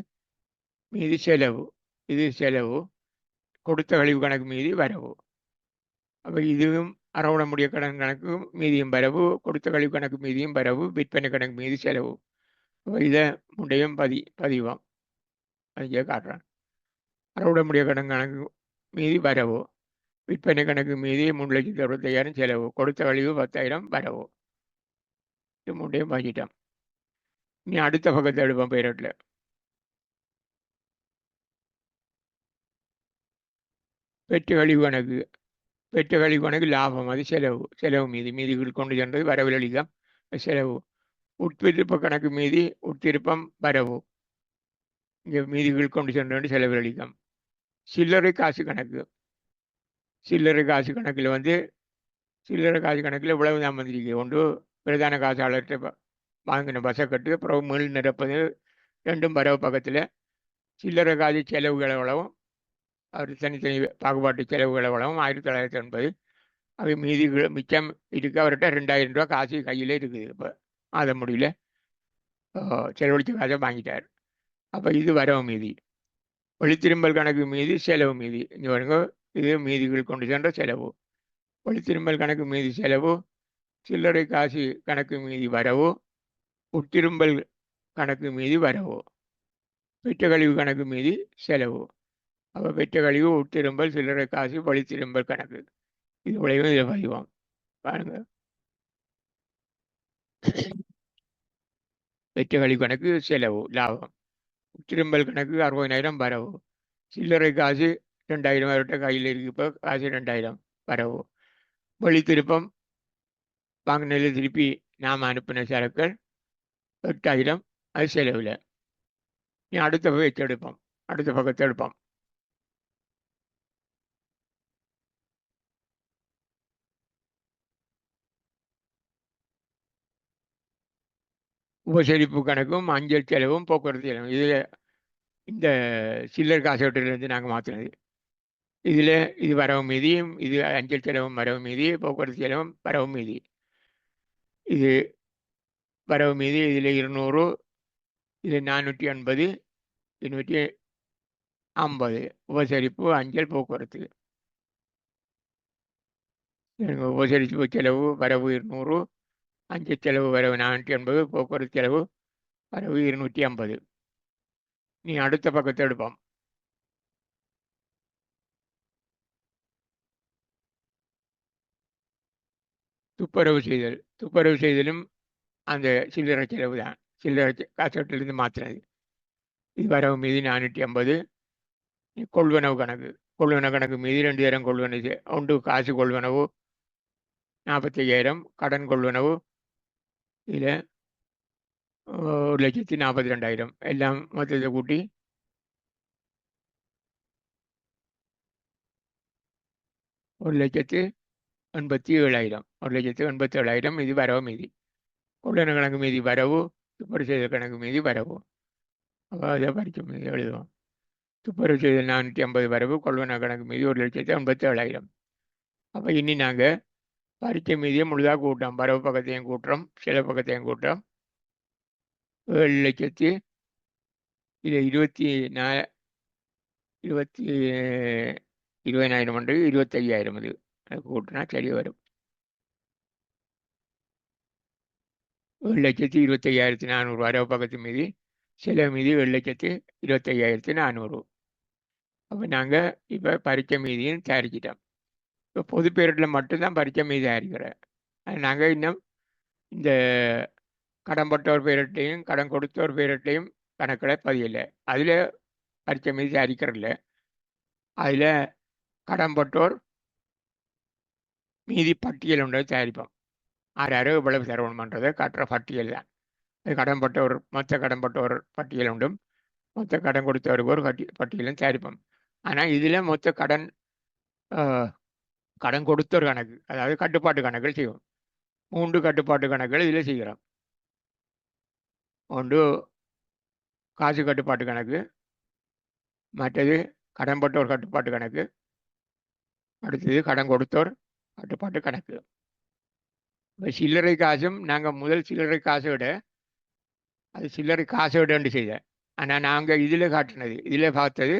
மீதி செலவு, இது செலவு, கொடுத்த கழிவு கணக்கு மீதி வரவு. அப்போ இதுவும் அறவிட முடிய கடன் கணக்கு மீதியும் வரவு, கொடுத்த கழிவு கணக்கு மீதியும் வரவு, விற்பனை கணக்கு மீதி செலவு. அப்போ இதை முண்டையும் பதிவாம் அங்கே காட்டுறேன். அறவிட முடிய கடன் கணக்கு மீதி வரவு, விற்பனை கணக்கு மீதி 3,65,000 செலவு, கொடுத்த கழிவு 10,000 வரவு. இது முண்டையும் பதிட்டோம். இனி அடுத்த பக்கத்தை எடுப்போம். பேரட்டில் பெற்ற கழிவு கணக்கு, பெற்ற கழிவு கணக்கு லாபம், அது செலவு, செலவு மீதிகள் கொண்டு சென்றது வரவில் அளிக்கம் செலவு. உட்பிருப்ப கணக்கு மீதி உட்திருப்பம் வரவு, இங்கே மீதிகள் கொண்டு சென்று செலவில் அளிக்கம். சில்லறை காசு கணக்கு, சில்லறை காசு கணக்கில் சில்லறை காசு கணக்கில் இவ்வளவு தான் வந்திருக்கு. ஒன்று பிரதான காசாளர்கிட்ட வாங்கின பஸ்ஸை கட்டு, அப்புறம் மீள் நிரப்பது, ரெண்டும் வரவு பக்கத்தில். சில்லறை காசு செலவுகள் எவ்வளவும், அவர் தனித்தனி பாகுபாட்டு செலவுகள் எவ்வளவும் 1980. அவை மீதி மிச்சம் இருக்கு. அவர்கிட்ட 2,000 ரூபா காசு கையில் இருக்குது. இப்போ அதை முடியல, செலவழித்த காசை வாங்கிட்டார். அப்போ இது வரவு மீதி. வழித்திரும்பல் கணக்கு மீதி செலவு மீதி. இங்கே வருங்க, இது மீதிகள் கொண்டு சென்ற செலவு. வழித்திரும்பல் கணக்கு மீதி செலவு, சில்லறை காசு கணக்கு மீதி வரவு, உட்திரும்பல் கணக்கு மீதி வரவு, பெற்ற கழிவு கணக்கு மீதி செலவு. அப்போ பெற்ற கழிவு, உட்திரும்பல், சில்லறை காசு, வழித்திரும்பல் கணக்கு இது விளைவும் இதில் பதிவாம் பாருங்க. பெற்ற கழிவு கணக்கு செலவு லாபம், உட்திரும்பல் கணக்கு 60,000 வரவு, சில்லறை காசு 2,000 அவர்கிட்ட கையில் இருக்கு. இப்போ காசு 2,000 வரவு. வழித்திருப்பம் வாங்கினது திருப்பி நாம் அனுப்பின சரக்கள் 8,000, அது செலவில். நீ அடுத்த பக்கத்தை எடுப்போம், அடுத்த பக்கத்தை எடுப்போம். உபசரிப்பு கணக்கும் அஞ்சல் செலவும் போக்குவரத்து செலவும் இதில் இந்த சில்லர் காசோட்டிலிருந்து நாங்கள் மாற்றினது. இதில் இது வரவு மீதியும், இது அஞ்சல் செலவும் வரவு மீதி, போக்குவரத்து செலவும் வரவு மீதி. இது வரவு மீதி, இதில் 200, இதில் 480, 250. உபசரிப்பு, அஞ்சல், போக்குவரத்து. உபசரிப்பு செலவு வரவு 200, அஞ்சல் செலவு வரவு 480, போக்குவரத்து செலவு வரவு 250. நீ அடுத்த பக்கத்தை எடுப்போம். துப்புரவு செய்தல், துப்புரவு செய்தலும் அந்த சில்லறை செலவு தான், சில்லறை காசோட்டிலிருந்து மாற்றினது. இது வரவு மீதி 450. கொள்வனவு கணக்கு, கொள்வனவு கணக்கு மீதி 2 தரம் கொள்வனவு. ஒன்று காசு கொள்வனவு 45,000, கடன் கொள்வனவு இதில் 1,42,000. எல்லாம் மொத்தத்தை கூட்டி 1,87,000, 1,87,000 இது வரவு மீதி. கொள்வனவு கணக்கு மீதி வரவு, துப்புரவு செய்தல் கணக்கு மீதி வரவு. அப்போ அதை படிக்க மீதி எழுதுவோம். துப்புரவு செய்தல் 450 வரவு, கொள்வனவு கணக்கு மீதி 1,87,000. அப்போ இனி நாங்கள் பரீட்சை மீதியை முழுதாக கூட்டுறோம். வரவு பக்கத்தையும் கூட்டுறோம், செலவு பக்கத்தையும் கூட்டுறோம். 7,00,000 இதில் 20,000 வந்து 25,000. இது கூட்டினா சரி வரும். 7,25,400 வரவு பக்கத்து மீதி, செலவு மீதி 7,25,400. அப்போ நாங்கள் இப்போ பரீட்சை மீதியும் தயாரிச்சிட்டோம். இப்போ பொது பேரிட்டில் மட்டும்தான் பரீட்சை மீதி தயாரிக்கிறோம். நாங்கள் இன்னும் இந்த கடன்பட்டோர் பேரிட்டையும் கடன் கொடுத்தோர் பேரிட்டையும் கணக்கில் பதியலை. அதில் பரீட்சை மீதி தயாரிக்கிறதில்ல. அதில் கடன்பட்டோர் மீதி பட்டியல் ஒன்றை தயாரிப்போம். யார் இவ்வளவு தரணுமன்றதை காட்டுற பட்டியல் தான். அது கடன்பட்டோர், மொத்த கடன்பட்டோர் பட்டியல் உண்டும், மொத்த கடன் கொடுத்தவருக்கு ஒரு பட்டியலும் தயாரிப்போம். ஆனால் இதில் மொத்த கடன் கடன் கொடுத்த ஒரு கணக்கு, அதாவது கட்டுப்பாட்டு கணக்குகள் செய்வோம். 3 கட்டுப்பாட்டு கணக்குகள் இதில் செய்கிறோம். ஒன்று காசு கட்டுப்பாட்டு கணக்கு, மற்றது கடன்பட்டோர் கட்டுப்பாட்டு கணக்கு, அடுத்தது கடன் கொடுத்தோர் கட்டுப்பாட்டு கணக்கு. இப்போ சில்லறை காசும் நாங்கள் முதல் சில்லறை காசை விட அது சில்லறை காசை விட செய்தேன். ஆனால் நாங்கள் இதில் காட்டினது, இதில் பார்த்தது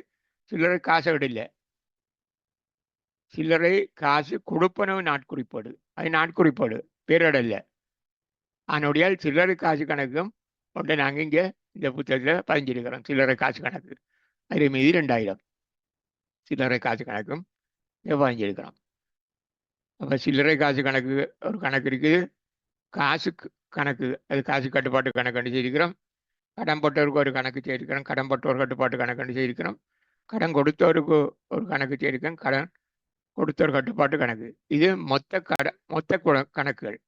சில்லறை காசை விட இல்லை, சில்லறை காசு கொடுப்பனவு நாட்குறிப்பாடு, அது நாட்குறிப்பாடு பேரோட இல்லை. அதனுடைய சில்லறை காசு கணக்கும் ஒன்றை நாங்கள் இங்கே இந்த புத்தகத்தில் பதிஞ்சிருக்கிறோம். சில்லறை காசு கணக்கு அதில் மீதி 2000 சில்லறை காசு கணக்கும் இங்கே பதிஞ்சிருக்கிறோம். அப்போ சில்லறை காசு கணக்கு ஒரு கணக்கு இருக்குது, காசு கணக்கு அது காசு கட்டுப்பாட்டு கணக்கு செய்திருக்கிறோம், கடன் பட்டோருக்கு ஒரு கணக்கு செய்திருக்கிறோம், கடன் பட்டோர் கட்டுப்பாட்டு கணக்கு செய்திருக்கிறோம், கடன் கொடுத்தோருக்கு ஒரு கணக்கு செய்திருக்கிறோம், கடன் கொடுத்தோர் கட்டுப்பாட்டு கணக்கு. இது மொத்த கணக்குகள்.